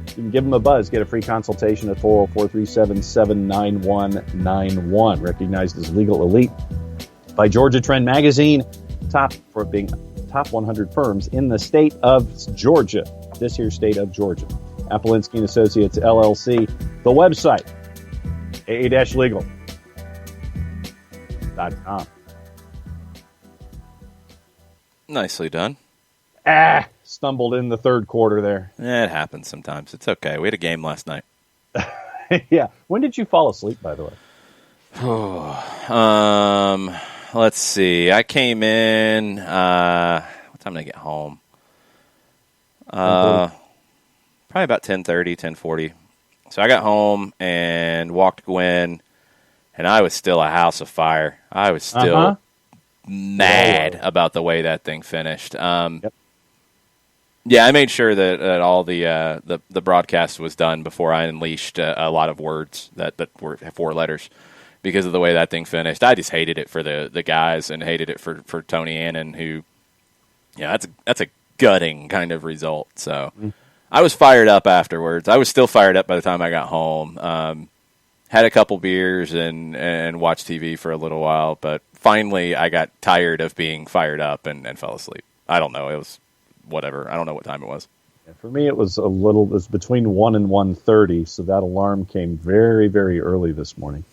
you can give him a buzz, get a free consultation at 404-377-9191. Recognized as Legal Elite by Georgia Trend Magazine, top 100 firms in the state of Georgia, this here state of Georgia. Apolinsky and Associates, LLC. The website, aa-legal.com. Nicely done. Stumbled in the third quarter there. It happens sometimes. It's okay. We had a game last night. Yeah. When did you fall asleep, by the way? Let's see. I came in. What time did I get home? Probably about 10:30, 10:40. So I got home and walked Gwen, and I was still a house of fire. I was still mad about the way that thing finished. Yep. Yeah, I made sure that all the broadcast was done before I unleashed a lot of words that were 4 letters because of the way that thing finished. I just hated it for the guys and hated it for Tony Annan, who, yeah, that's a gutting kind of result. So I was fired up afterwards. I was still fired up by the time I got home. Had a couple beers and watched TV for a little while, but finally I got tired of being fired up and fell asleep. I don't know. It was whatever. I don't know what time it was. Yeah, for me, it was between 1 and 1:30, so that alarm came very, very early this morning.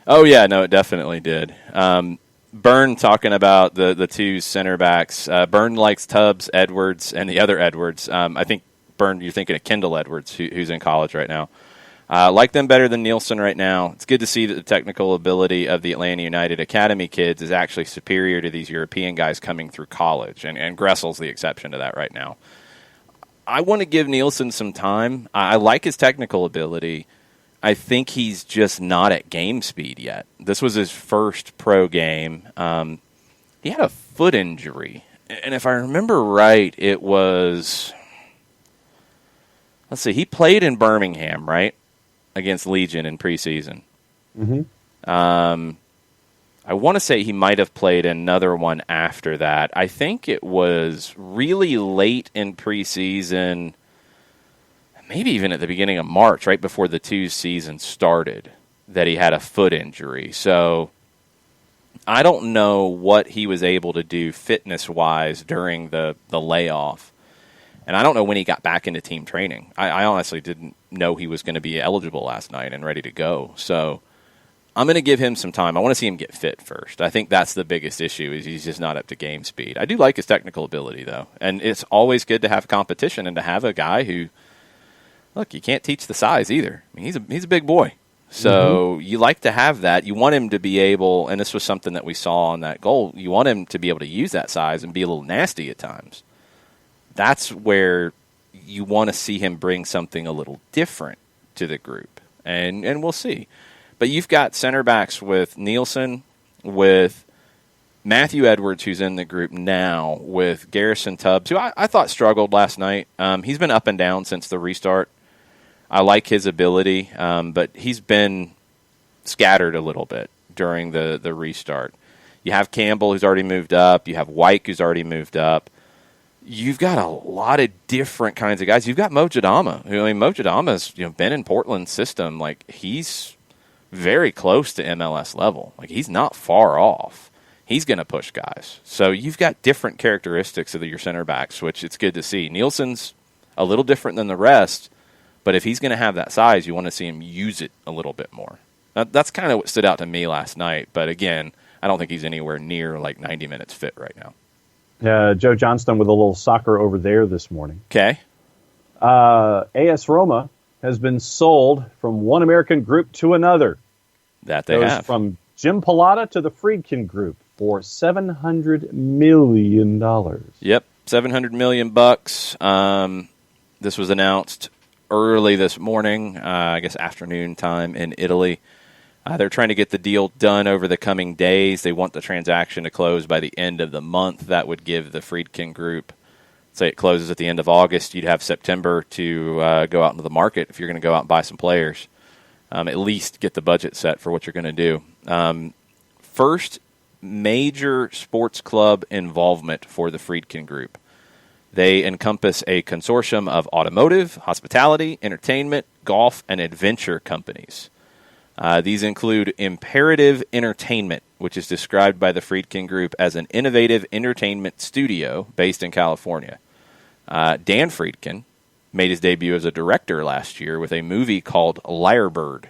Oh, yeah, no, it definitely did. Byrne talking about the 2 center backs. Byrne likes Tubbs, Edwards, and the other Edwards. I think, Byrne, you're thinking of Kendall Edwards, who's in college right now. Like them better than Nielsen right now. It's good to see that the technical ability of the Atlanta United Academy kids is actually superior to these European guys coming through college, and Gressel's the exception to that right now. I want to give Nielsen some time. I like his technical ability. I think he's just not at game speed yet. This was his first pro game. He had a foot injury, and if I remember right, it was... Let's see, he played in Birmingham, right? Against Legion in preseason. Mm-hmm. I want to say he might have played another one after that. I think it was really late in preseason, maybe even at the beginning of March, right before the 2 seasons started, that he had a foot injury. So I don't know what he was able to do fitness-wise during the layoff. And I don't know when he got back into team training. I honestly didn't know he was going to be eligible last night and ready to go. So I'm going to give him some time. I want to see him get fit first. I think that's the biggest issue, is he's just not up to game speed. I do like his technical ability, though. And it's always good to have competition and to have a guy who, look, you can't teach the size either. I mean, he's a big boy. So you like to have that. You want him to be able, and this was something that we saw on that goal, you want him to be able to use that size and be a little nasty at times. That's where you want to see him bring something a little different to the group, and we'll see. But you've got center backs with Nielsen, with Matthew Edwards, who's in the group now, with Garrison Tubbs, who I thought struggled last night. He's been up and down since the restart. I like his ability, but he's been scattered a little bit during the restart. You have Campbell, who's already moved up. You have Wyke, who's already moved up. You've got a lot of different kinds of guys. You've got Mojadama. Mojadama's been in Portland's system. Like, he's very close to MLS level. Like, he's not far off. He's going to push guys. So you've got different characteristics of your center backs, which it's good to see. Nielsen's a little different than the rest, but if he's going to have that size, you want to see him use it a little bit more. That's kind of what stood out to me last night. But again, I don't think he's anywhere near like 90 minutes fit right now. Joe Johnston with a little soccer over there this morning. Okay. AS Roma has been sold from one American group to another. That they have. From Jim Pallotta to the Friedkin Group for $700 million. Yep, $700 million. This was announced early this morning, I guess afternoon time in Italy. They're trying to get the deal done over the coming days. They want the transaction to close by the end of the month. That would give the Friedkin Group, say it closes at the end of August, you'd have September to go out into the market if you're going to go out and buy some players. At least get the budget set for what you're going to do. First major sports club involvement for the Friedkin Group. They encompass a consortium of automotive, hospitality, entertainment, golf, and adventure companies. These include Imperative Entertainment, which is described by the Friedkin Group as an innovative entertainment studio based in California. Dan Friedkin made his debut as a director last year with a movie called Lyrebird.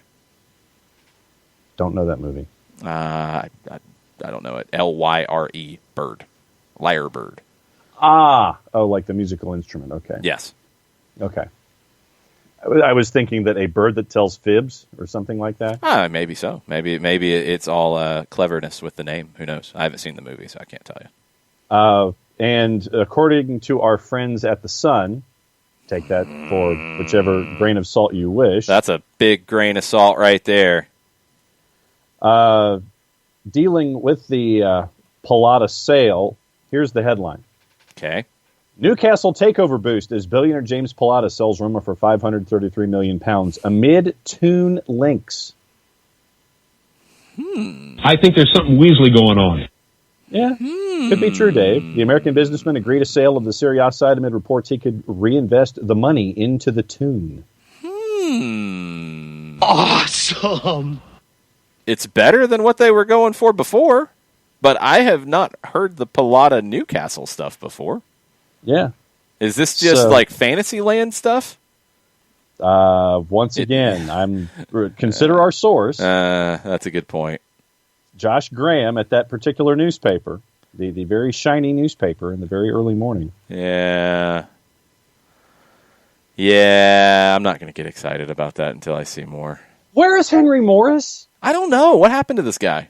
Don't know that movie. I don't know it. Lyre, bird. Lyrebird. Like the musical instrument. Okay. Yes. Okay. I was thinking that a bird that tells fibs or something like that. Maybe so. Maybe it's all cleverness with the name. Who knows? I haven't seen the movie, so I can't tell you. And according to our friends at The Sun, take that for whichever grain of salt you wish. That's a big grain of salt right there. Dealing with the Pallotta sale, here's the headline. Okay. Newcastle takeover boost as billionaire James Pallotta sells Roma for £533 million amid Toon links. I think there's something Weasley going on. Yeah, could be true, Dave. The American businessman agreed a sale of the Serie A side amid reports he could reinvest the money into the Toon. Awesome. It's better than what they were going for before, but I have not heard the Pallotta Newcastle stuff before. Yeah. Is this just like Fantasyland stuff? Once again, consider our source. That's a good point. Josh Graham at that particular newspaper, the very shiny newspaper in the very early morning. Yeah, I'm not going to get excited about that until I see more. Where is Henry Morris? I don't know. What happened to this guy?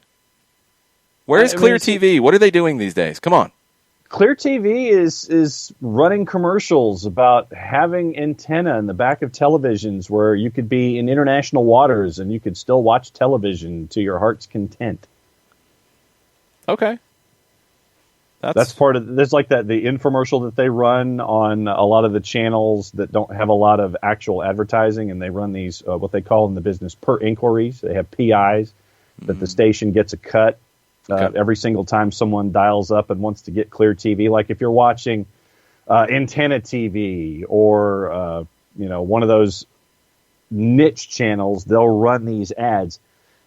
Where is Clear TV? What are they doing these days? Come on. Clear TV is running commercials about having antenna in the back of televisions where you could be in international waters and you could still watch television to your heart's content. Okay. That's part of there's like that the infomercial that they run on a lot of the channels that don't have a lot of actual advertising, and they run these what they call in the business per inquiries. They have PIs that the station gets a cut. Every single time someone dials up and wants to get Clear TV, like if you're watching Antenna TV or one of those niche channels, they'll run these ads.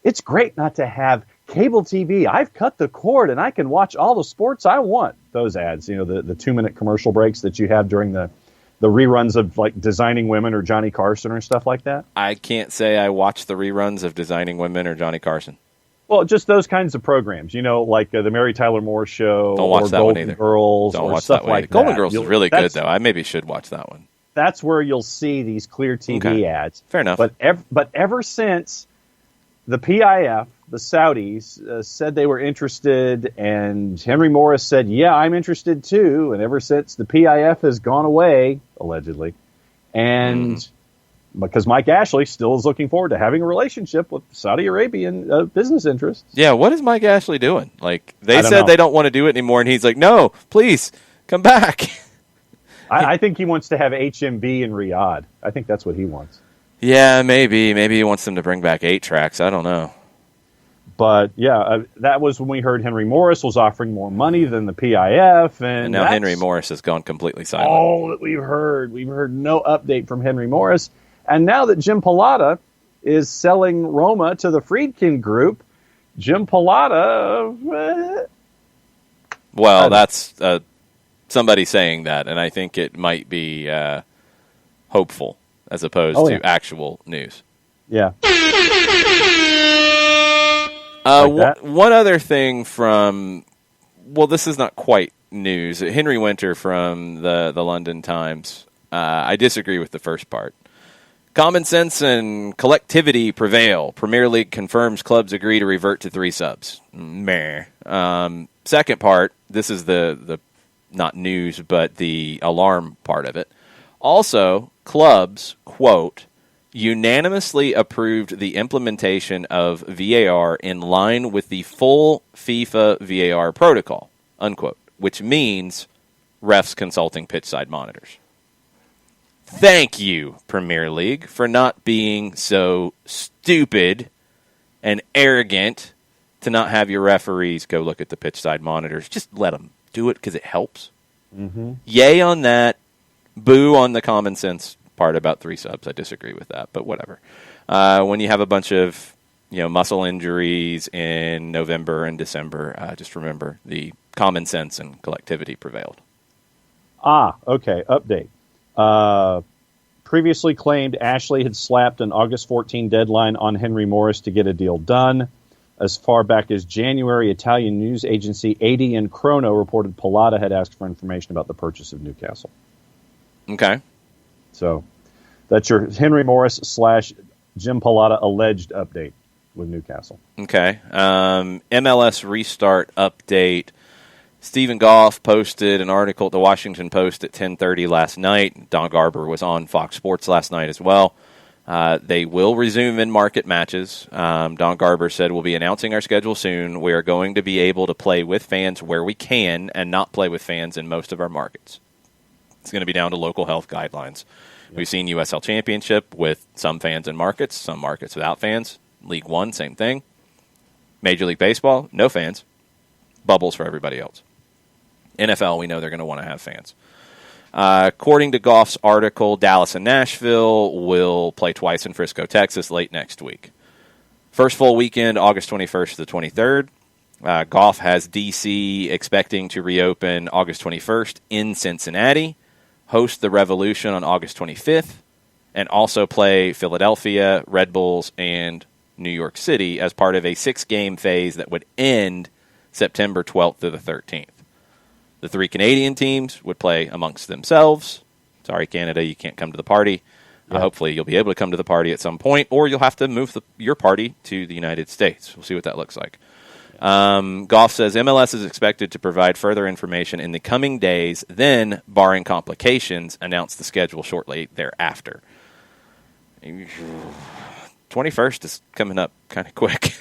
It's great not to have cable TV. I've cut the cord and I can watch all the sports I want. Those ads, the 2-minute commercial breaks that you have during the reruns of like Designing Women or Johnny Carson or stuff like that. I can't say I watch the reruns of Designing Women or Johnny Carson. Well, just those kinds of programs, like the Mary Tyler Moore Show Don't watch or that Golden one either. Girls Don't or watch stuff that one like either. Golden that. Girls is really good, though. I maybe should watch that one. That's where you'll see these Clear TV ads. Fair enough. But ever since the PIF, the Saudis, said they were interested, and Henry Morris said, yeah, I'm interested too. And ever since, the PIF has gone away, allegedly. And because Mike Ashley still is looking forward to having a relationship with Saudi Arabian business interests. Yeah, what is Mike Ashley doing? Like, they said they don't want to do it anymore, and he's like, no, please, come back. I think he wants to have HMB in Riyadh. I think that's what he wants. Yeah, maybe. Maybe he wants them to bring back 8 tracks. I don't know. But, yeah, that was when we heard Henry Morris was offering more money than the PIF. And now Henry Morris has gone completely silent. All that we've heard. We've heard no update from Henry Morris. And now that Jim Pilata is selling Roma to the Friedkin Group, Jim Pilata... Well, that's somebody saying that, and I think it might be hopeful as opposed to actual news. Yeah. One other thing from, well, this is not quite news. Henry Winter from the London Times. I disagree with the first part. Common sense and collectivity prevail. Premier League confirms clubs agree to revert to 3 subs. Meh. Second part, this is the not news, but the alarm part of it. Also, clubs, quote, unanimously approved the implementation of VAR in line with the full FIFA VAR protocol, unquote, which means refs consulting pitch side monitors. Thank you, Premier League, for not being so stupid and arrogant to not have your referees go look at the pitch side monitors. Just let them do it because it helps. Mm-hmm. Yay on that. Boo on the common sense part about 3 subs. I disagree with that, but whatever. When you have a bunch of muscle injuries in November and December, just remember the common sense and collectivity prevailed. Okay. Update. Previously claimed Ashley had slapped an August 14 deadline on Henry Morris to get a deal done. As far back as January, Italian news agency AD& Chrono reported Pilata had asked for information about the purchase of Newcastle. Okay. So that's your Henry Morris / Jim Pilata alleged update with Newcastle. Okay. MLS restart update. Stephen Goff posted an article at the Washington Post at 10:30 last night. Don Garber was on Fox Sports last night as well. They will resume in-market matches. Don Garber said, we'll be announcing our schedule soon. We are going to be able to play with fans where we can and not play with fans in most of our markets. It's going to be down to local health guidelines. Yep. We've seen USL Championship with some fans in markets, some markets without fans. League One, same thing. Major League Baseball, no fans. Bubbles for everybody else. NFL, we know they're going to want to have fans. According to Goff's article, Dallas and Nashville will play twice in Frisco, Texas, late next week. First full weekend, August 21st to the 23rd. Goff has D.C. expecting to reopen August 21st in Cincinnati, host the Revolution on August 25th, and also play Philadelphia, Red Bulls, and New York City as part of a 6-game phase that would end September 12th to the 13th. The 3 Canadian teams would play amongst themselves. Sorry, Canada, you can't come to the party. Yeah. Hopefully you'll be able to come to the party at some point, or you'll have to move your party to the United States. We'll see what that looks like. Goff says MLS is expected to provide further information in the coming days, then, barring complications, announce the schedule shortly thereafter. 21st is coming up kind of quick.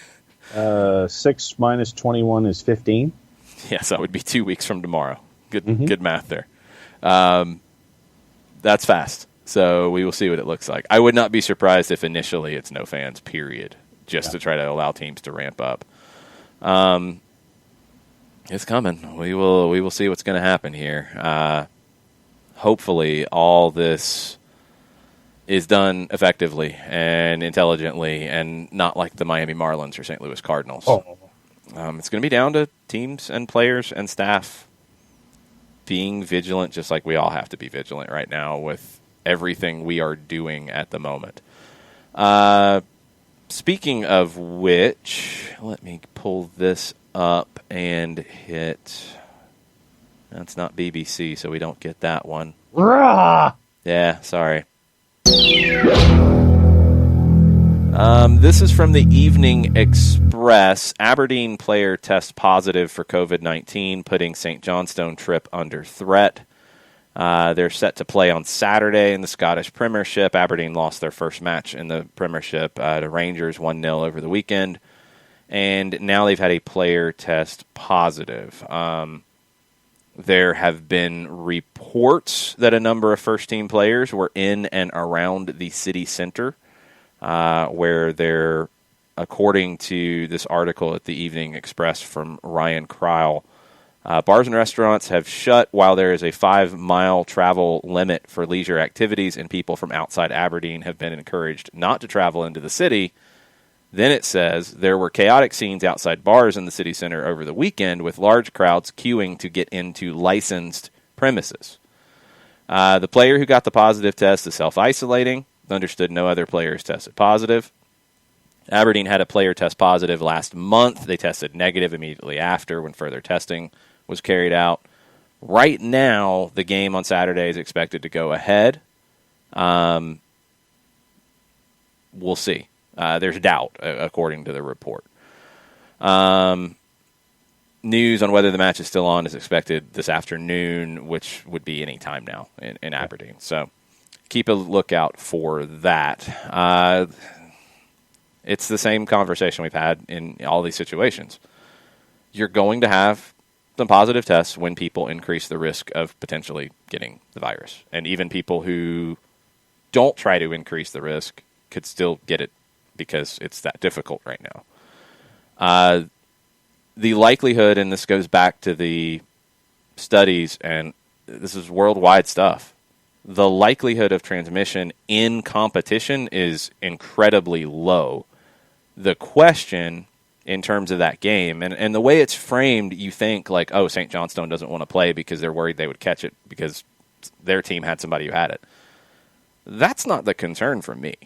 6 minus 21 is 15. Yes, that would be 2 weeks from tomorrow. Good math there. That's fast. So we will see what it looks like. I would not be surprised if initially it's no fans, period, just to try to allow teams to ramp up. It's coming. We will see what's going to happen here. Hopefully all this is done effectively and intelligently and not like the Miami Marlins or St. Louis Cardinals. It's going to be down to teams and players and staff being vigilant, just like we all have to be vigilant right now with everything we are doing at the moment. Speaking of which, let me pull this up and hit... That's not BBC, so we don't get that one. Rah! Yeah, sorry. This is from the Evening Express. Aberdeen player tests positive for COVID-19, putting St. Johnstone trip under threat. They're set to play on Saturday in the Scottish Premiership. Aberdeen lost their first match in the Premiership to Rangers 1-0 over the weekend. And now they've had a player test positive. There have been reports that a number of first-team players were in and around the city center, where they're, according to this article at the Evening Express from Ryan Kreil, bars and restaurants have shut while there is a 5-mile travel limit for leisure activities, and people from outside Aberdeen have been encouraged not to travel into the city. Then it says there were chaotic scenes outside bars in the city center over the weekend, with large crowds queuing to get into licensed premises. The player who got the positive test is self-isolating. Understood no other players tested positive. Aberdeen had a player test positive last month. They tested negative immediately after when further testing was carried out. Right now, the game on Saturday is expected to go ahead. We'll see. There's doubt, according to the report. News on whether the match is still on is expected this afternoon, which would be any time now in Aberdeen. So keep a lookout for that. It's the same conversation we've had in all these situations. You're going to have some positive tests when people increase the risk of potentially getting the virus. And even people who don't try to increase the risk could still get it because it's that difficult right now. The likelihood, and this goes back to the studies, and this is worldwide stuff, the likelihood of transmission in competition is incredibly low. The question in terms of that game, and the way it's framed, you think like, oh, St. Johnstone doesn't want to play because they're worried they would catch it because their team had somebody who had it. That's not the concern for me.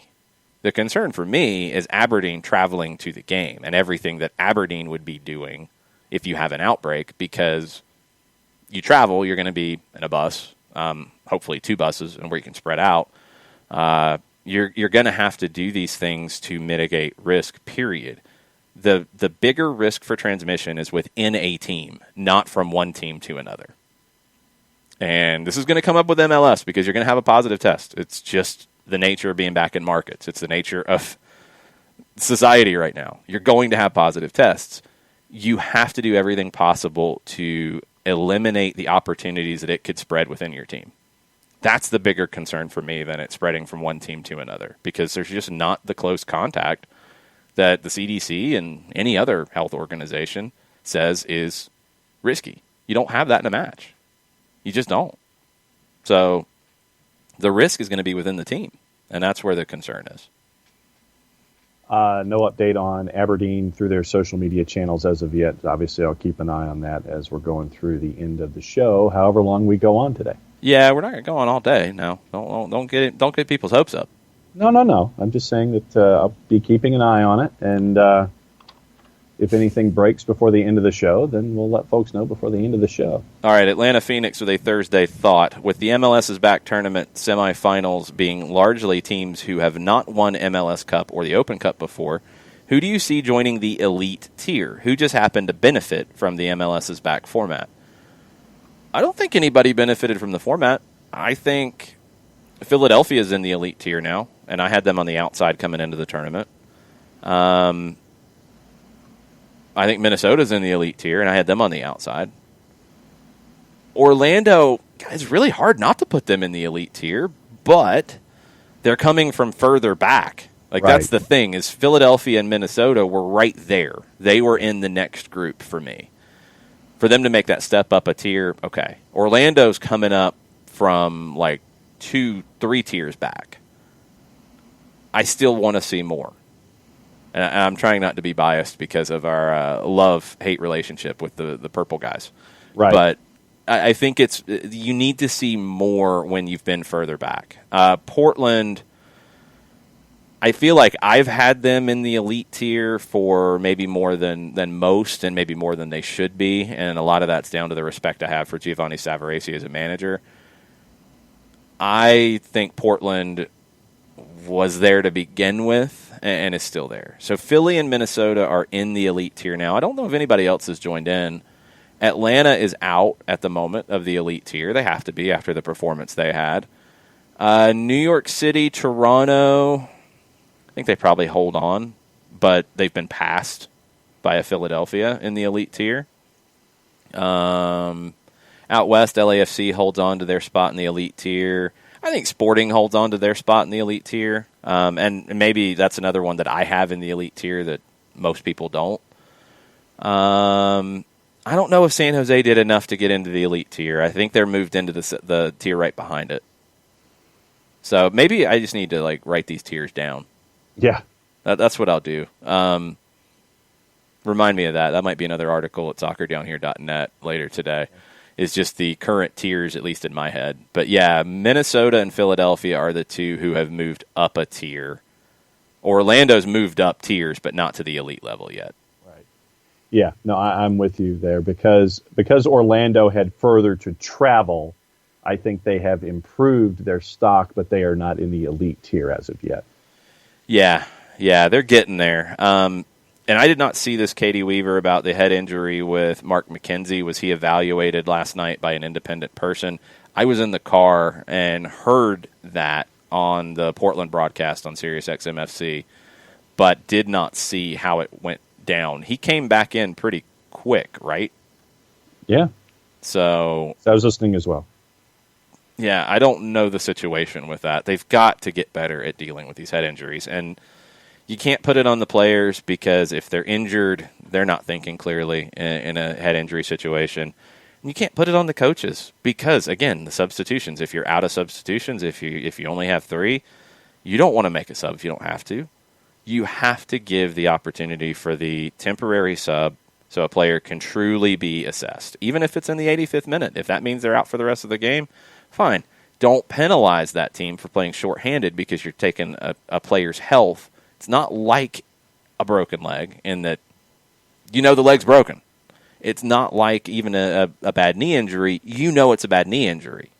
The concern for me is Aberdeen traveling to the game and everything that Aberdeen would be doing if you have an outbreak, because you travel, you're going to be in a bus, hopefully 2 buses, and where you can spread out. You're going to have to do these things to mitigate risk, period. The bigger risk for transmission is within a team, not from one team to another. And this is going to come up with MLS because you're going to have a positive test. It's just the nature of being back in markets. It's the nature of society right now. You're going to have positive tests. You have to do everything possible to eliminate the opportunities that it could spread within your team. That's the bigger concern for me than it spreading from one team to another, because there's just not the close contact that the CDC and any other health organization says is risky. You don't have that in a match. You just don't. So the risk is going to be within the team, and that's where the concern is. No update on Aberdeen through their social media channels as of yet. Obviously, I'll keep an eye on that as we're going through the end of the show, however long we go on today. Yeah, we're not going to go on all day. No, don't get people's hopes up. No. I'm just saying that I'll be keeping an eye on it, and if anything breaks before the end of the show, then we'll let folks know before the end of the show. All right, Atlanta Phoenix with a Thursday thought. With the MLS's back tournament semifinals being largely teams who have not won MLS Cup or the Open Cup before, who do you see joining the elite tier? Who just happened to benefit from the MLS's back format? I don't think anybody benefited from the format. I think Philadelphia is in the elite tier now, and I had them on the outside coming into the tournament. I think Minnesota's in the elite tier, and I had them on the outside. Orlando, it's really hard not to put them in the elite tier, but they're coming from further back. Like, right. That's the thing, is Philadelphia and Minnesota were right there. They were in the next group for me. For them to make that step up a tier, okay. Orlando's coming up from like 2-3 tiers back. I still want to see more. And I'm trying not to be biased because of our love-hate relationship with the purple guys. Right. But I think you need to see more when you've been further back. Portland, I feel like I've had them in the elite tier for maybe more than most, and maybe more than they should be. And a lot of that's down to the respect I have for Giovanni Savarese as a manager. I think Portland was there to begin with and is still there. So Philly and Minnesota are in the elite tier now. I don't know if anybody else has joined in. Atlanta is out at the moment of the elite tier. They have to be after the performance they had. New York City, Toronto, I think they probably hold on, but they've been passed by a Philadelphia in the elite tier. Out west, LAFC holds on to their spot in the elite tier. I think Sporting holds on to their spot in the elite tier. And maybe that's another one that I have in the elite tier that most people don't. I don't know if San Jose did enough to get into the elite tier. I think they're moved into the tier right behind it. So maybe I just need to write these tiers down. Yeah. That's what I'll do. Remind me of that. That might be another article at soccerdownhere.net later today. Is just the current tiers, at least in my head. But yeah, Minnesota and Philadelphia are the two who have moved up a tier. Orlando's moved up tiers, but not to the elite level yet. Right. Yeah, no, I'm with you there because Orlando had further to travel. I think they have improved their stock, but they are not in the elite tier as of yet. Yeah, they're getting there. And I did not see this, Katie Weaver, about the head injury with Mark McKenzie. Was he evaluated last night by an independent person? I was in the car and heard that on the Portland broadcast on Sirius XMFC, but did not see how it went down. He came back in pretty quick, right? Yeah. So I was listening as well. Yeah, I don't know the situation with that. They've got to get better at dealing with these head injuries. And you can't put it on the players because if they're injured, they're not thinking clearly in a head injury situation. And you can't put it on the coaches because, again, the substitutions. If you're out of substitutions, if you only have 3, you don't want to make a sub if you don't have to. You have to give the opportunity for the temporary sub so a player can truly be assessed, even if it's in the 85th minute. If that means they're out for the rest of the game, fine. Don't penalize that team for playing shorthanded because you're taking a player's health. It's not like a broken leg in that the leg's broken. It's not like even a bad knee injury. It's a bad knee injury.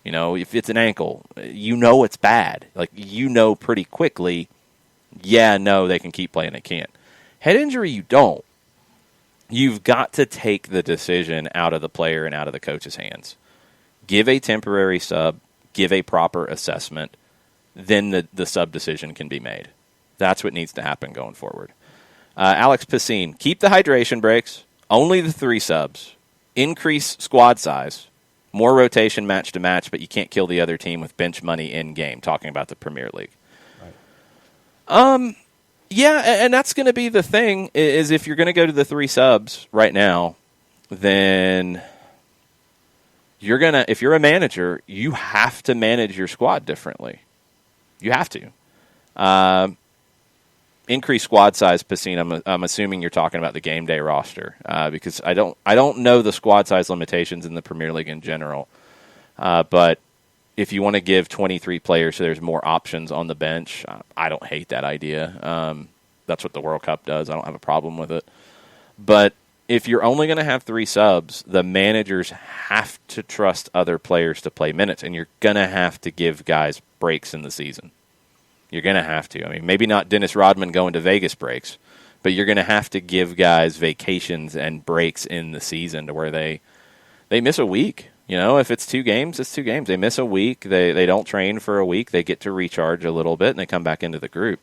If it's an ankle, it's bad. Pretty quickly, they can keep playing, they can't. Head injury, you don't. You've got to take the decision out of the player and out of the coach's hands. Give a temporary sub, give a proper assessment, then the sub decision can be made. That's what needs to happen going forward. Alex Piscine, keep the hydration breaks, only the 3 subs, increase squad size, more rotation match to match, but you can't kill the other team with bench money in game, talking about the Premier League. Right. Yeah, and that's going to be the thing, is if you're going to go to the 3 subs right now, then if you're a manager, you have to manage your squad differently. You have to. Increase squad size, Piscine. I'm assuming you're talking about the game day roster because I don't know the squad size limitations in the Premier League in general. But if you want to give 23 players so there's more options on the bench, I don't hate that idea. That's what the World Cup does. I don't have a problem with it. But if you're only going to have 3 subs, the managers have to trust other players to play minutes, and you're going to have to give guys breaks in the season. You're going to have to. I mean, maybe not Dennis Rodman going to Vegas breaks, but you're going to have to give guys vacations and breaks in the season to where they miss a week. If it's 2 games, it's 2 games. They miss a week. They don't train for a week. They get to recharge a little bit, and they come back into the group.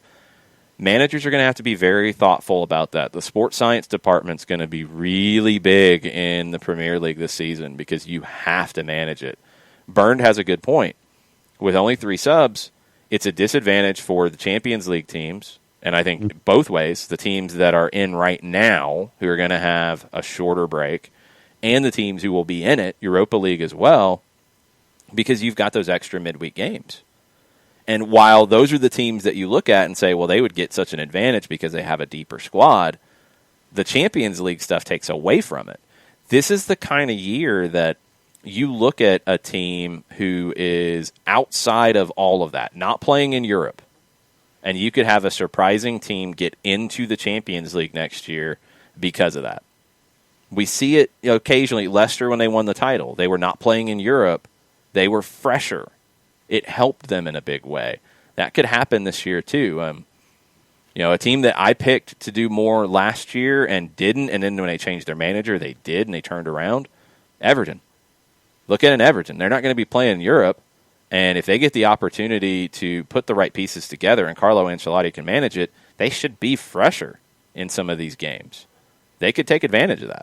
Managers are going to have to be very thoughtful about that. The sports science department's going to be really big in the Premier League this season because you have to manage it. Bernd has a good point. With only 3 subs, it's a disadvantage for the Champions League teams, and I think both ways, the teams that are in right now who are going to have a shorter break, and the teams who will be in it, Europa League as well, because you've got those extra midweek games. And while those are the teams that you look at and say, well, they would get such an advantage because they have a deeper squad, the Champions League stuff takes away from it. This is the kind of year that you look at a team who is outside of all of that, not playing in Europe, and you could have a surprising team get into the Champions League next year because of that. We see it occasionally. Leicester, when they won the title, they were not playing in Europe. They were fresher. It helped them in a big way. That could happen this year too. A team that I picked to do more last year and didn't, and then when they changed their manager, they did, and they turned around. Everton. Look at Everton. They're not going to be playing in Europe, and if they get the opportunity to put the right pieces together and Carlo Ancelotti can manage it, they should be fresher in some of these games. They could take advantage of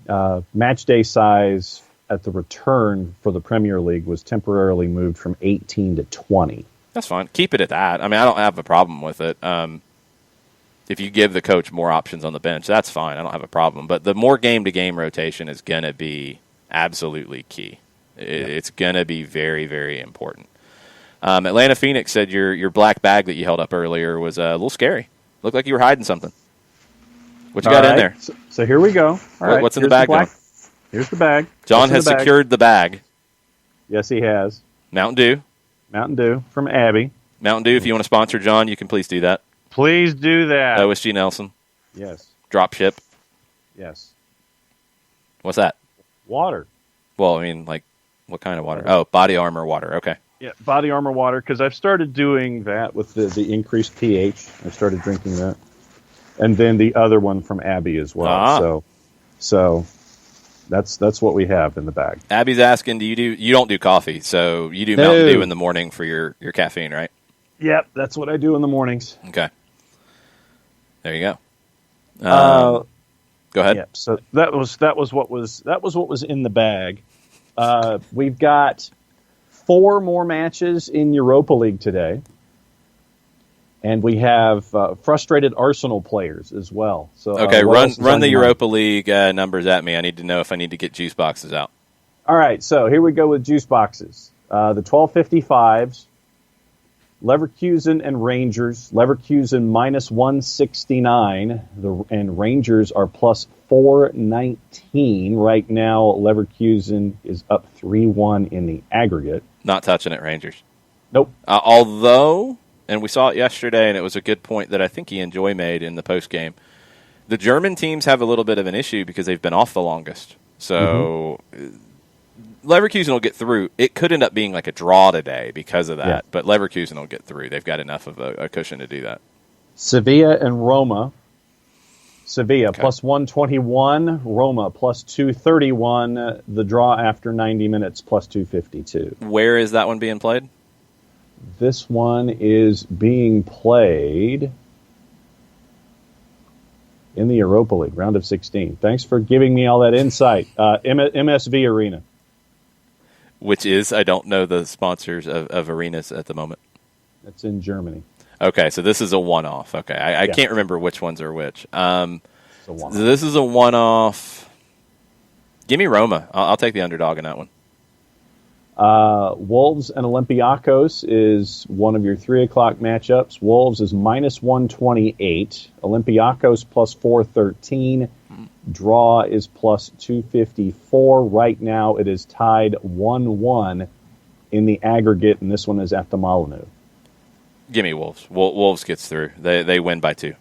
that. Match day size at the return for the Premier League was temporarily moved from 18 to 20. That's fine. Keep it at that. I mean, I don't have a problem with it. If you give the coach more options on the bench, that's fine. I don't have a problem. But the more game-to-game rotation is going to be absolutely key. It's going to be very, very important. Atlanta Phoenix said your black bag that you held up earlier was a little scary. Looked like you were hiding something. What you got in there? So here we go. All right. What's in the bag, John? Here's the bag. John has secured the bag. Yes, he has. Mountain Dew. Mountain Dew from Abby. Mountain Dew, if you want to sponsor John, you can please do that. Please do that. OSG Nelson. Yes. Drop ship. Yes. What's that? Water. Well, I mean, like, what kind of water? Oh, Body Armor water. Okay. Yeah, Body Armor water, because I've started doing that with the increased pH. I've started drinking that. And then the other one from Abby as well. So that's what we have in the bag. Abby's asking, you don't do coffee, so you do Mountain Dew in the morning for your caffeine, right? Yep, that's what I do in the mornings. Okay. There you go. Go ahead. Yep. So that was what was in the bag. We've got 4 more matches in Europa League today. And we have frustrated Arsenal players as well. So okay, run the Europa League numbers at me. I need to know if I need to get juice boxes out. All right, so here we go with juice boxes. The 12.55s, Leverkusen and Rangers. Leverkusen minus 169, and Rangers are plus 419. Right now, Leverkusen is up 3-1 in the aggregate. Not touching it, Rangers. Nope. Although... and we saw it yesterday, and it was a good point that I think Enjoy made in the postgame. The German teams have a little bit of an issue because they've been off the longest. So Leverkusen will get through. It could end up being like a draw today because of that, but Leverkusen will get through. They've got enough of a cushion to do that. Sevilla and Roma. Sevilla plus 121, Roma plus 231, the draw after 90 minutes plus 252. Where is that one being played? This one is being played in the Europa League, round of 16. Thanks for giving me all that insight. MSV Arena. Which is, I don't know the sponsors of arenas at the moment. That's in Germany. Okay, so this is a one-off. Okay, I can't remember which ones are which. So this is a one-off. Give me Roma. I'll take the underdog in that one. Wolves and Olympiacos is one of your 3 o'clock matchups. Wolves is minus 128. Olympiacos plus 413. Draw is plus 254. Right now it is tied 1-1 in the aggregate, and this one is at the Molineux. Give me Wolves. Wolves gets through. They win by 2.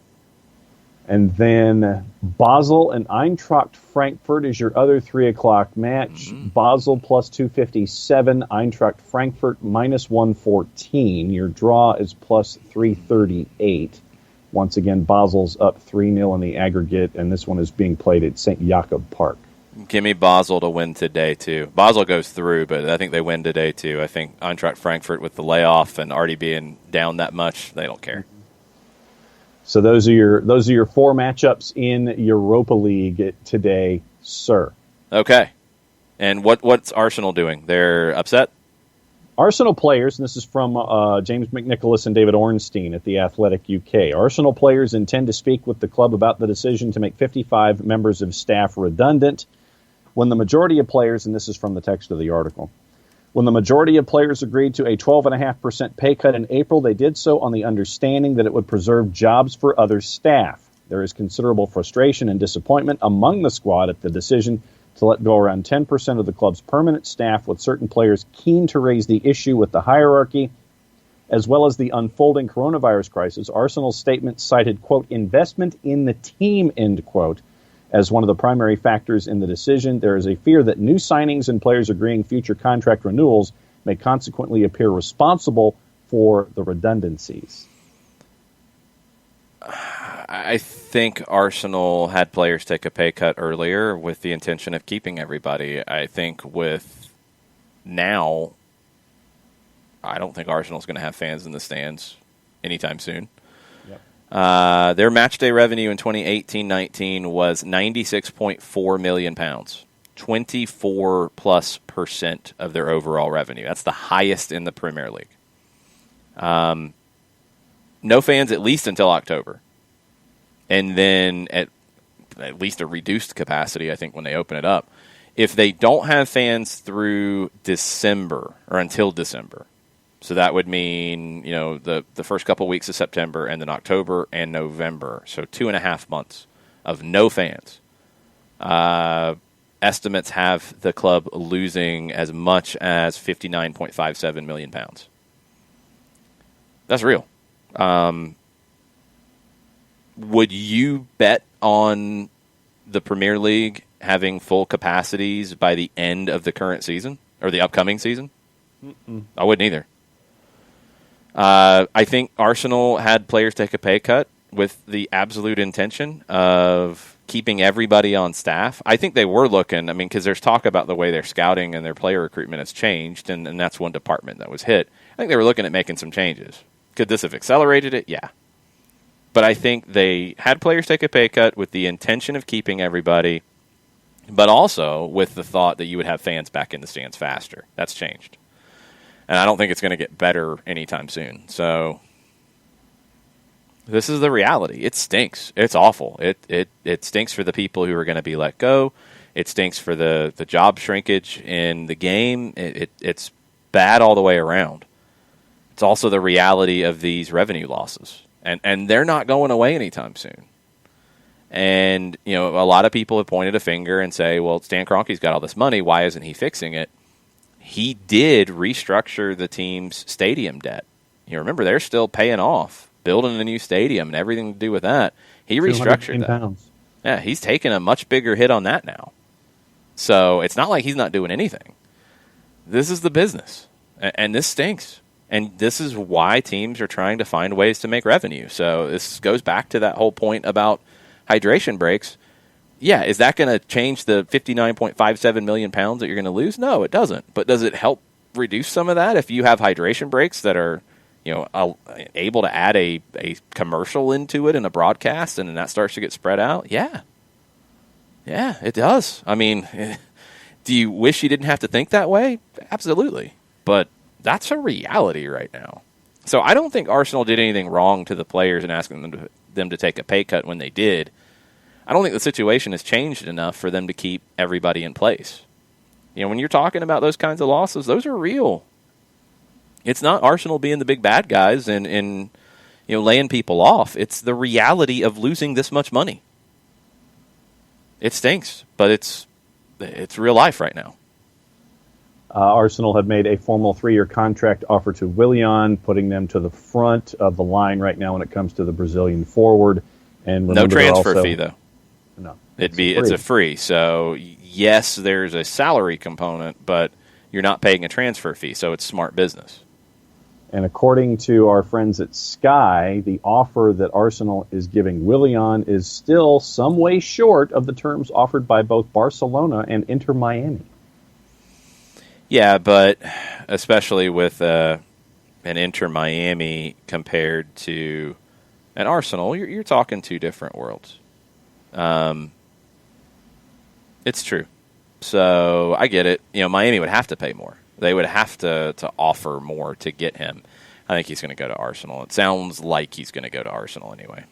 And then Basel and Eintracht Frankfurt is your other 3 o'clock match. Basel plus 257, Eintracht Frankfurt minus 114. Your draw is plus 338. Once again, Basel's up 3-0 in the aggregate, and this one is being played at St. Jakob Park. Give me Basel to win today, too. Basel goes through, but I think they win today, too. I think Eintracht Frankfurt, with the layoff and already being down that much, they don't care. So those are your 4 matchups in Europa League today, sir. Okay. And what's Arsenal doing? They're upset? Arsenal players, and this is from James McNicholas and David Ornstein at The Athletic UK. Arsenal players intend to speak with the club about the decision to make 55 members of staff redundant. When the majority of players, and this is from the text of the article, when the majority of players agreed to a 12.5% pay cut in April, they did so on the understanding that it would preserve jobs for other staff. There is considerable frustration and disappointment among the squad at the decision to let go around 10% of the club's permanent staff, with certain players keen to raise the issue with the hierarchy, as well as the unfolding coronavirus crisis. Arsenal's statement cited, quote, investment in the team, end quote, as one of the primary factors in the decision. There is a fear that new signings and players agreeing future contract renewals may consequently appear responsible for the redundancies? I think Arsenal had players take a pay cut earlier with the intention of keeping everybody. I think with now, I don't think Arsenal's going to have fans in the stands anytime soon. Yep. Their match day revenue in 2018-19 was £96.4 million, 24+% of their overall revenue. That's the highest in the Premier League. No fans at least until October. And then at least a reduced capacity, I think, when they open it up. If they don't have fans through December or until December, so that would mean, the first couple of weeks of September and then October and November, so 2.5 months of no fans. Estimates have the club losing as much as £59.57 million. That's real. Would you bet on the Premier League having full capacities by the end of the current season or the upcoming season? Mm-mm. I wouldn't either. I think Arsenal had players take a pay cut with the absolute intention of keeping everybody on staff. I think they were looking, because there's talk about the way their scouting and their player recruitment has changed, and that's one department that was hit. I think they were looking at making some changes. Could this have accelerated it? Yeah. But I think they had players take a pay cut with the intention of keeping everybody, but also with the thought that you would have fans back in the stands faster. That's changed. And I don't think it's going to get better anytime soon. So this is the reality. It stinks. It's awful. It stinks for the people who are going to be let go. It stinks for the job shrinkage in the game. It's bad all the way around. It's also the reality of these revenue losses. And they're not going away anytime soon. And, a lot of people have pointed a finger and say, well, Stan Kroenke's got all this money. Why isn't he fixing it? He did restructure the team's stadium debt. Remember, they're still paying off, building a new stadium and everything to do with that. He restructured that. Pounds. Yeah, he's taking a much bigger hit on that now. So it's not like he's not doing anything. This is the business. And this stinks. And this is why teams are trying to find ways to make revenue. So this goes back to that whole point about hydration breaks. Yeah, is that going to change the £59.57 million that you're going to lose? No, it doesn't. But does it help reduce some of that if you have hydration breaks that are, able to add a commercial into it in a broadcast and then that starts to get spread out? Yeah. Yeah, it does. Do you wish you didn't have to think that way? Absolutely. But that's a reality right now. So I don't think Arsenal did anything wrong to the players in asking them to take a pay cut when they did. I don't think the situation has changed enough for them to keep everybody in place. When you're talking about those kinds of losses, those are real. It's not Arsenal being the big bad guys and laying people off. It's the reality of losing this much money. It stinks, but it's real life right now. Arsenal had made a formal 3-year contract offer to Willian, putting them to the front of the line right now when it comes to the Brazilian forward. And no transfer fee, though. No. It's a free. So, yes, there's a salary component, but you're not paying a transfer fee, so it's smart business. And according to our friends at Sky, the offer that Arsenal is giving Willian is still some way short of the terms offered by both Barcelona and Inter Miami. Yeah, but especially with an Inter Miami compared to an Arsenal, you're talking two different worlds. It's true. So I get it. Miami would have to pay more. They would have to offer more to get him. I think he's going to go to Arsenal. It sounds like he's going to go to Arsenal anyway.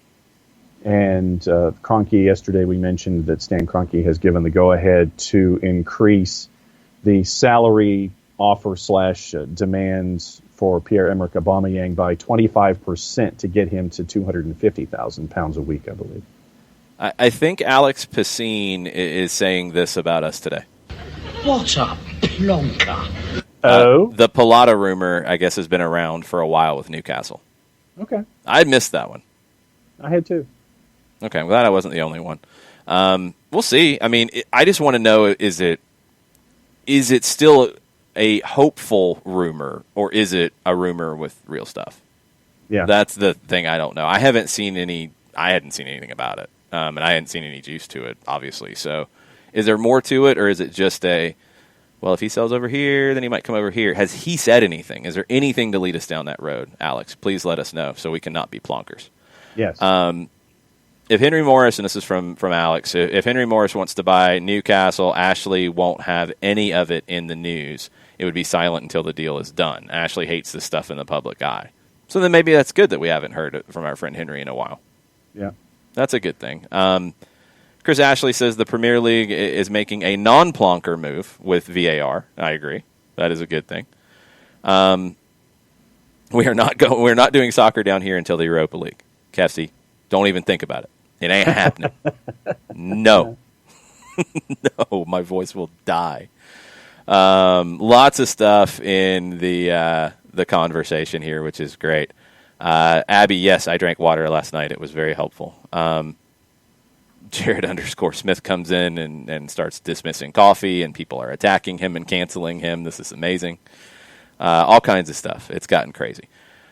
And Kroenke, yesterday we mentioned that Stan Kroenke has given the go-ahead to increase the salary offer / demands for Pierre-Emerick Aubameyang by 25% to get him to £250,000 a week, I believe. I think Alex Pacine is saying this about us today. What a plonker. The Pilata rumor, I guess, has been around for a while with Newcastle. Okay. I missed that one. I had too. Okay, I'm glad I wasn't the only one. We'll see. I just want to know, is it still a hopeful rumor, or is it a rumor with real stuff? Yeah. That's the thing I don't know. I hadn't seen anything about it, and I hadn't seen any juice to it, obviously. So is there more to it, or is it just well, if he sells over here, then he might come over here? Has he said anything? Is there anything to lead us down that road? Alex, please let us know so we can not be plonkers. Yes. If Henry Morris, and this is from Alex, if Henry Morris wants to buy Newcastle, Ashley won't have any of it in the news. It would be silent until the deal is done. Ashley hates this stuff in the public eye. So then maybe that's good that we haven't heard it from our friend Henry in a while. Yeah. That's a good thing. Chris Ashley says the Premier League is making a non-plonker move with VAR. I agree. That is a good thing. We're not doing soccer down here until the Europa League. Kefsey, don't even think about it. It ain't happening. No. No, my voice will die. Lots of stuff in the conversation here, which is great. Abby, yes, I drank water last night. It was very helpful. Jared_Smith comes in and starts dismissing coffee, and people are attacking him and canceling him. This is amazing. All kinds of stuff. It's gotten crazy.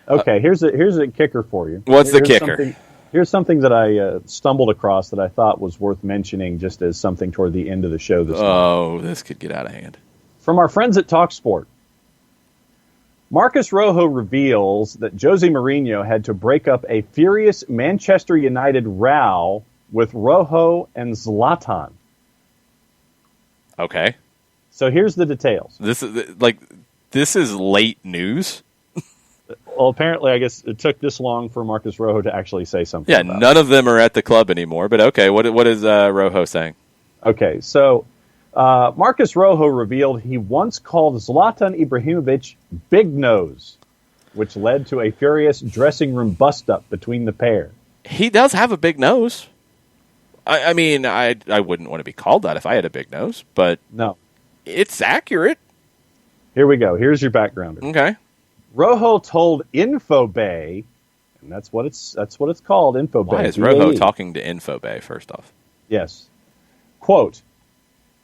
Okay, here's a kicker for you. What's the kicker? Here's something that I stumbled across that I thought was worth mentioning just as something toward the end of the show this morning. Oh, this could get out of hand. From our friends at TalkSport, Marcus Rojo reveals that Jose Mourinho had to break up a furious Manchester United row with Rojo and Zlatan. Okay. So here's the details. This is late news. Well, apparently, I guess it took this long for Marcus Rojo to actually say something. Yeah, none of them are at the club anymore. But okay, what is Rojo saying? Okay, so Marcus Rojo revealed he once called Zlatan Ibrahimovic Big Nose, which led to a furious dressing room bust-up between the pair. He does have a big nose. I mean, I wouldn't want to be called that if I had a big nose, but no, it's accurate. Here we go. Here's your backgrounder. Okay. Rojo told Infobay, and that's what it's called, Infobay. Why is Rojo talking to Infobay, first off? Yes. Quote,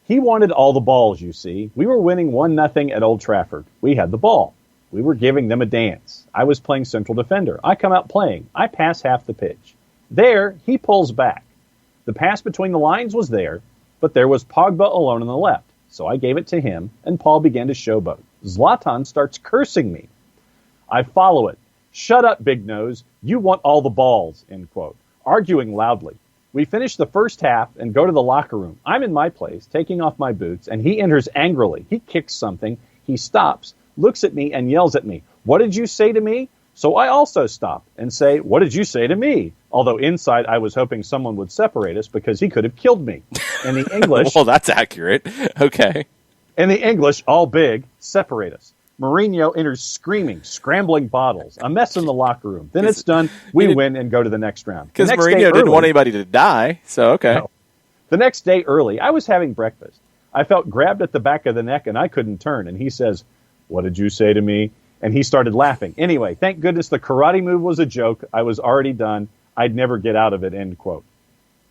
he wanted all the balls, you see. We were winning 1-0 at Old Trafford. We had the ball. We were giving them a dance. I was playing central defender. I come out playing. I pass half the pitch. There, he pulls back. The pass between the lines was there, but there was Pogba alone on the left. So I gave it to him, and Paul began to showboat. Zlatan starts cursing me. I follow it. Shut up, Big Nose. You want all the balls, end quote. Arguing loudly. We finish the first half and go to the locker room. I'm in my place, taking off my boots, and he enters angrily. He kicks something. He stops, looks at me, and yells at me. What did you say to me? So I also stop and say, what did you say to me? Although inside I was hoping someone would separate us because he could have killed me. In the English... Well, that's accurate. Okay. In the English, all big, separate us. Mourinho enters screaming, scrambling bottles, a mess in the locker room. Then it's done. We win and go to the next round. Because Mourinho didn't want anybody to die, so okay. No. The next day early, I was having breakfast. I felt grabbed at the back of the neck and I couldn't turn. And he says, what did you say to me? And he started laughing. Anyway, thank goodness the karate move was a joke. I was already done. I'd never get out of it, end quote.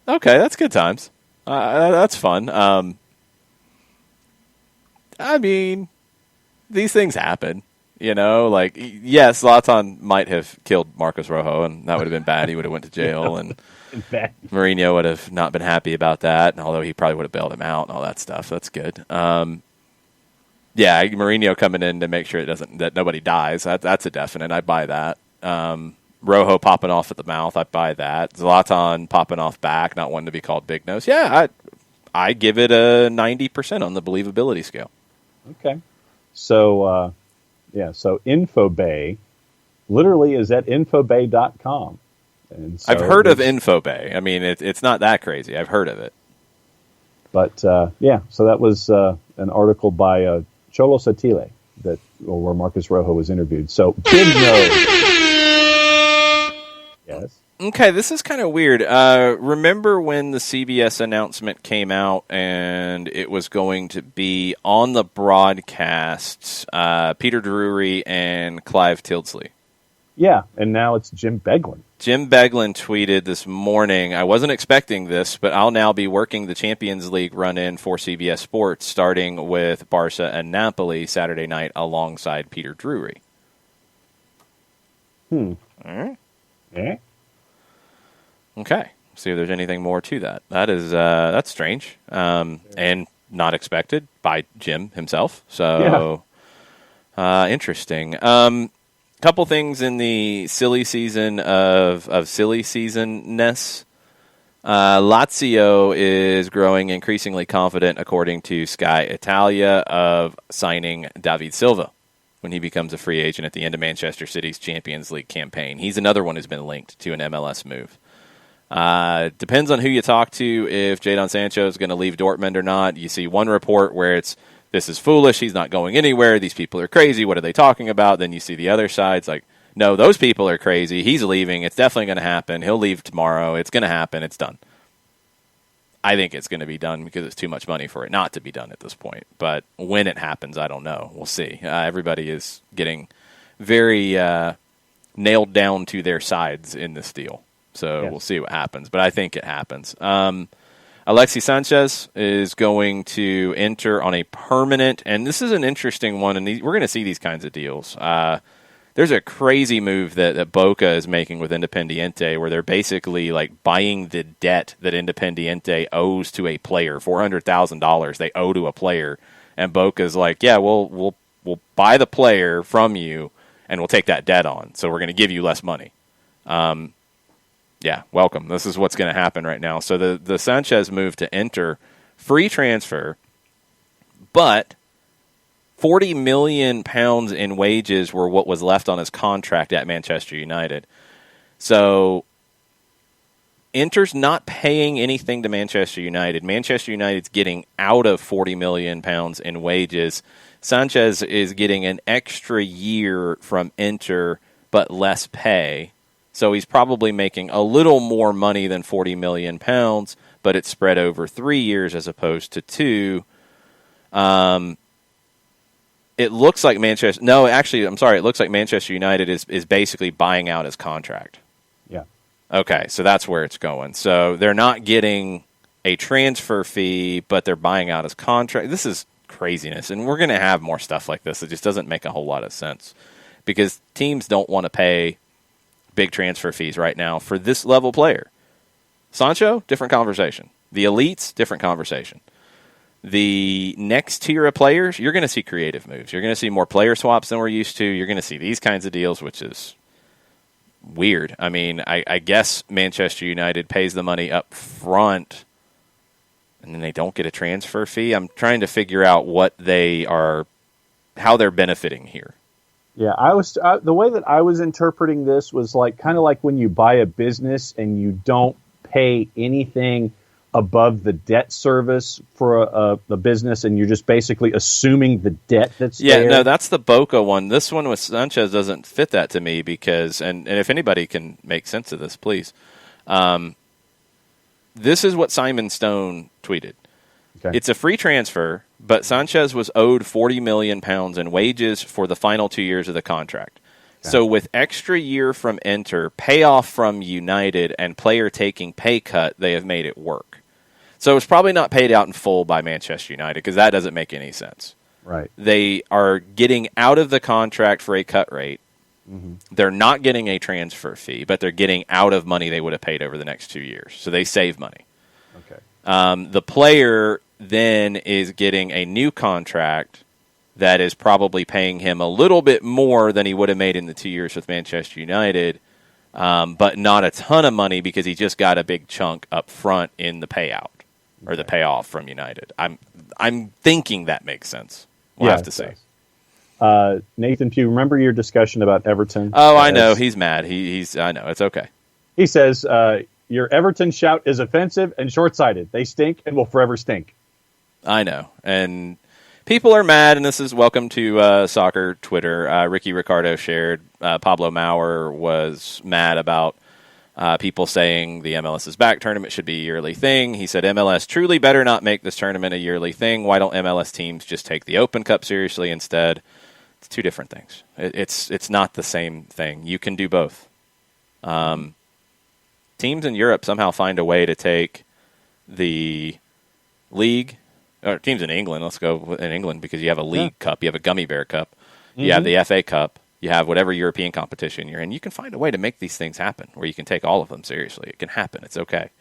Okay, that's good times. That's fun. I mean... These things happen, you know, like, yes, Zlatan might have killed Marcos Rojo, and that would have been bad. He would have went to jail, and Mourinho would have not been happy about that, although he probably would have bailed him out and all that stuff. That's good. Yeah, Mourinho coming in to make sure that nobody dies, that's a definite. I buy that. Rojo popping off at the mouth, I buy that. Zlatan popping off back, not wanting to be called Big Nose. Yeah, I give it a 90% on the believability scale. Okay. So, so Infobay literally is at infobay.com. And so I've heard of Infobay. I mean, it's not that crazy. I've heard of it. But, so that was an article by Cholo Satile where Marcus Rojo was interviewed. So, Big Nose. Yes. Okay, this is kind of weird. Remember when the CBS announcement came out and it was going to be on the broadcasts, Peter Drury and Clive Tildesley? Yeah, and now it's Jim Beglin. Jim Beglin tweeted this morning, I wasn't expecting this, but I'll now be working the Champions League run-in for CBS Sports, starting with Barca and Napoli Saturday night alongside Peter Drury. All right. Yeah. Okay. See if there's anything more to that. That's strange and not expected by Jim himself. So interesting. Couple things in the silly season of silly season-ness. Lazio is growing increasingly confident, according to Sky Italia, of signing David Silva when he becomes a free agent at the end of Manchester City's Champions League campaign. He's another one who's been linked to an MLS move. Depends on who you talk to if Jadon Sancho is going to leave Dortmund or not. You see one report where this is foolish, he's not going anywhere, these people are crazy, what are they talking about? Then you see the other side, it's like, no, those people are crazy, he's leaving, it's definitely going to happen, he'll leave tomorrow, it's going to happen, it's done. I think it's going to be done because it's too much money for it not to be done at this point. But when it happens, I don't know. We'll see. Everybody is getting very nailed down to their sides in this deal. So We'll see what happens. But I think it happens. Alexis Sanchez is going to enter on a permanent, and this is an interesting one, and we're going to see these kinds of deals. There's a crazy move that Boca is making with Independiente where they're basically like buying the debt that Independiente owes to a player, $400,000 they owe to a player, and Boca's like, yeah, we'll buy the player from you, and we'll take that debt on, so we're going to give you less money. Yeah, welcome. This is what's going to happen right now. So the Sanchez move to enter, free transfer, but 40 million pounds in wages were what was left on his contract at Manchester United. So Inter's not paying anything to Manchester United. Manchester United's getting out of 40 million pounds in wages. Sanchez is getting an extra year from Inter, but less pay. So he's probably making a little more money than 40 million pounds, but it's spread over 3 years as opposed to 2. It looks like Manchester... No, actually, I'm sorry. It looks like Manchester United is basically buying out his contract. Yeah. Okay, so that's where it's going. So they're not getting a transfer fee, but they're buying out his contract. This is craziness, and we're going to have more stuff like this. It just doesn't make a whole lot of sense because teams don't want to pay big transfer fees right now for this level player. Sancho, different conversation. The elites, different conversation. The next tier of players, you're going to see creative moves. You're going to see more player swaps than we're used to. You're going to see these kinds of deals, which is weird. I mean, I guess Manchester United pays the money up front, and then they don't get a transfer fee. I'm trying to figure out how they're benefiting here. Yeah, the way that I was interpreting this was kind of like when you buy a business and you don't pay anything above the debt service for a business, and you're just basically assuming the debt that's there. Yeah, no, that's the Boca one. This one with Sanchez doesn't fit that to me because, and if anybody can make sense of this, please. This is what Simon Stone tweeted. Okay. It's a free transfer, but Sanchez was owed 40 million pounds in wages for the final 2 years of the contract. Okay. So with extra year from Inter, payoff from United, and player taking pay cut, they have made it work. So it's probably not paid out in full by Manchester United because that doesn't make any sense. Right. They are getting out of the contract for a cut rate. Mm-hmm. They're not getting a transfer fee, but they're getting out of money they would have paid over the next 2 years. So they save money. Okay. The player then is getting a new contract that is probably paying him a little bit more than he would have made in the 2 years with Manchester United, but not a ton of money because he just got a big chunk up front in the payout or the payoff from United. I'm thinking that makes sense. We'll have to see. Nathan, do you remember your discussion about Everton? Oh, I know. He's mad. I know. It's okay. He says, your Everton shout is offensive and short-sighted. They stink and will forever stink. I know. And people are mad, and this is welcome to soccer Twitter. Ricky Ricardo shared Pablo Maurer was mad about people saying the MLS's back tournament should be a yearly thing. He said MLS truly better not make this tournament a yearly thing. Why don't MLS teams just take the Open Cup seriously instead? It's two different things. It's not the same thing. You can do both. Teams in Europe somehow find a way to take the league, or teams in England, let's go in England, because you have a league cup, you have a gummy bear cup, you have the FA Cup, you have whatever European competition you're in. You can find a way to make these things happen where you can take all of them seriously. It can happen. It's okay.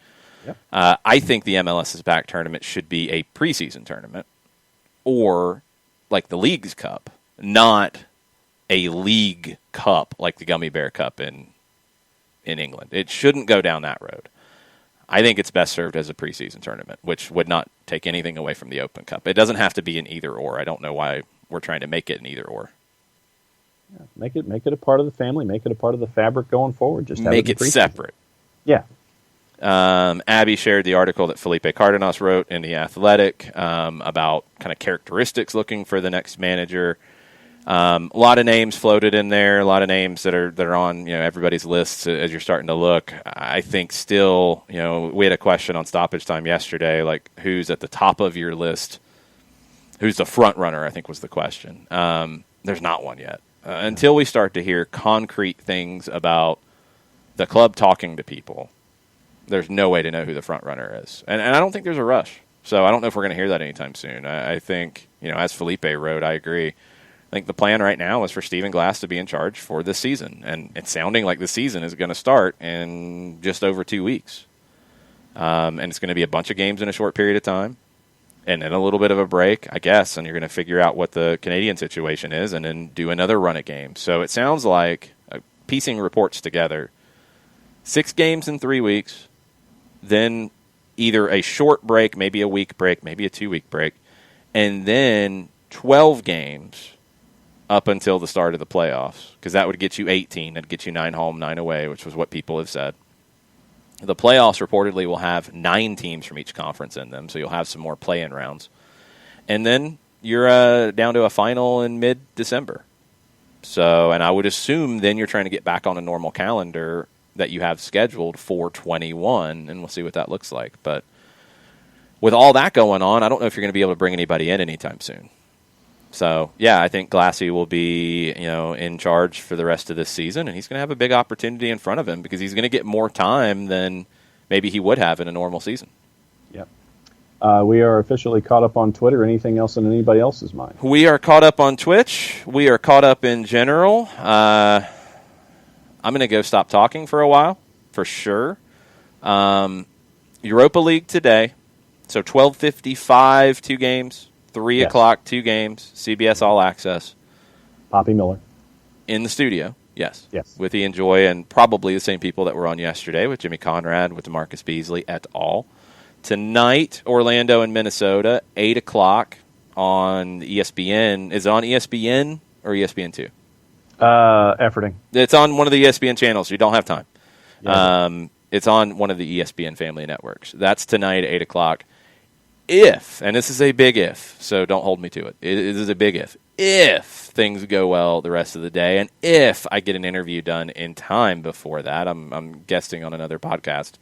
Yep. I think the MLS's back tournament should be a preseason tournament or like the League's Cup, not a league cup like the Gummy Bear Cup in England. It shouldn't go down that road. I think it's best served as a preseason tournament, which would not take anything away from the Open Cup. It doesn't have to be an either-or. I don't know why we're trying to make it an either-or. Yeah, make it a part of the family. Make it a part of the fabric going forward. Just have make it separate. Yeah. Abby shared the article that Felipe Cardenas wrote in The Athletic about kind of characteristics looking for the next manager. A lot of names floated in there, a lot of names that are on everybody's lists as you're starting to look. I think still, we had a question on Stoppage Time yesterday, like who's at the top of your list, who's the front runner, I think was the question. There's not one yet. Until we start to hear concrete things about the club talking to people, there's no way to know who the front runner is. And I don't think there's a rush. So I don't know if we're going to hear that anytime soon. I think, as Felipe wrote, I agree. I think the plan right now is for Stephen Glass to be in charge for this season. And it's sounding like the season is going to start in just over 2 weeks. And it's going to be a bunch of games in a short period of time. And then a little bit of a break, I guess. And you're going to figure out what the Canadian situation is and then do another run at games. So it sounds like, piecing reports together, 6 games in 3 weeks, then either a short break, maybe a week break, maybe a 2-week break, and then 12 games up until the start of the playoffs, because that would get you 18. That'd get you 9 home, 9 away, which was what people have said. The playoffs reportedly will have 9 teams from each conference in them, so you'll have some more play-in rounds. And then you're down to a final in mid-December. So, and I would assume then you're trying to get back on a normal calendar that you have scheduled for 21, and we'll see what that looks like. But with all that going on, I don't know if you're going to be able to bring anybody in anytime soon. So, yeah, I think Glassy will be, in charge for the rest of this season, and he's going to have a big opportunity in front of him because he's going to get more time than maybe he would have in a normal season. Yep. We are officially caught up on Twitter. Anything else in anybody else's mind? We are caught up on Twitch. We are caught up in general. I'm going to go stop talking for a while, for sure. Europa League today, so 12:55, 2 games. 3 o'clock, 2 games, CBS All Access. Poppy Miller. In the studio, yes. Yes. With Ian Joy and probably the same people that were on yesterday, with Jimmy Conrad, with DeMarcus Beasley et al. Tonight, Orlando and Minnesota, 8 o'clock on ESPN. Is it on ESPN or ESPN2? Efforting. It's on one of the ESPN channels. You don't have time. Yeah. It's on one of the ESPN family networks. That's tonight at 8 o'clock. If, and this is a big if, so don't hold me to it. It is a big if things go well the rest of the day, and if I get an interview done in time before that, I'm guesting on another podcast,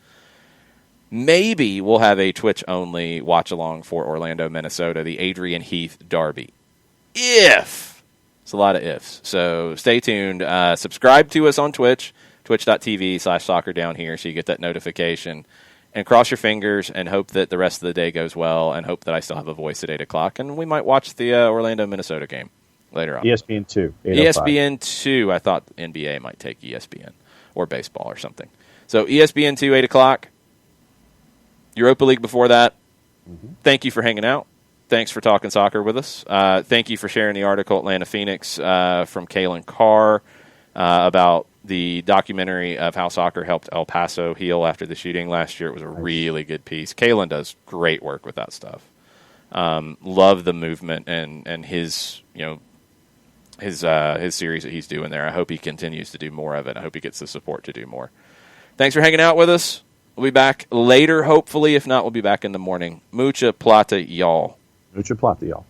maybe we'll have a Twitch-only watch-along for Orlando, Minnesota, the Adrian Heath Derby. If. It's a lot of ifs. So stay tuned. Subscribe to us on Twitch, twitch.tv/soccerdownhere, so you get that notification. And cross your fingers and hope that the rest of the day goes well and hope that I still have a voice at 8 o'clock. And we might watch the Orlando-Minnesota game later on. ESPN2. ESPN2. I thought NBA might take ESPN or baseball or something. So ESPN2, 8 o'clock. Europa League before that. Mm-hmm. Thank you for hanging out. Thanks for talking soccer with us. Thank you for sharing the article Atlanta Phoenix from Kalen Carr about the documentary of how soccer helped El Paso heal after the shooting last year. It was a really good piece. Kalen does great work with that stuff. Love the movement and his series that he's doing there. I hope he continues to do more of it. I hope he gets the support to do more. Thanks for hanging out with us. We'll be back later, hopefully. If not, we'll be back in the morning. Mucha plata, y'all. Mucha plata, y'all.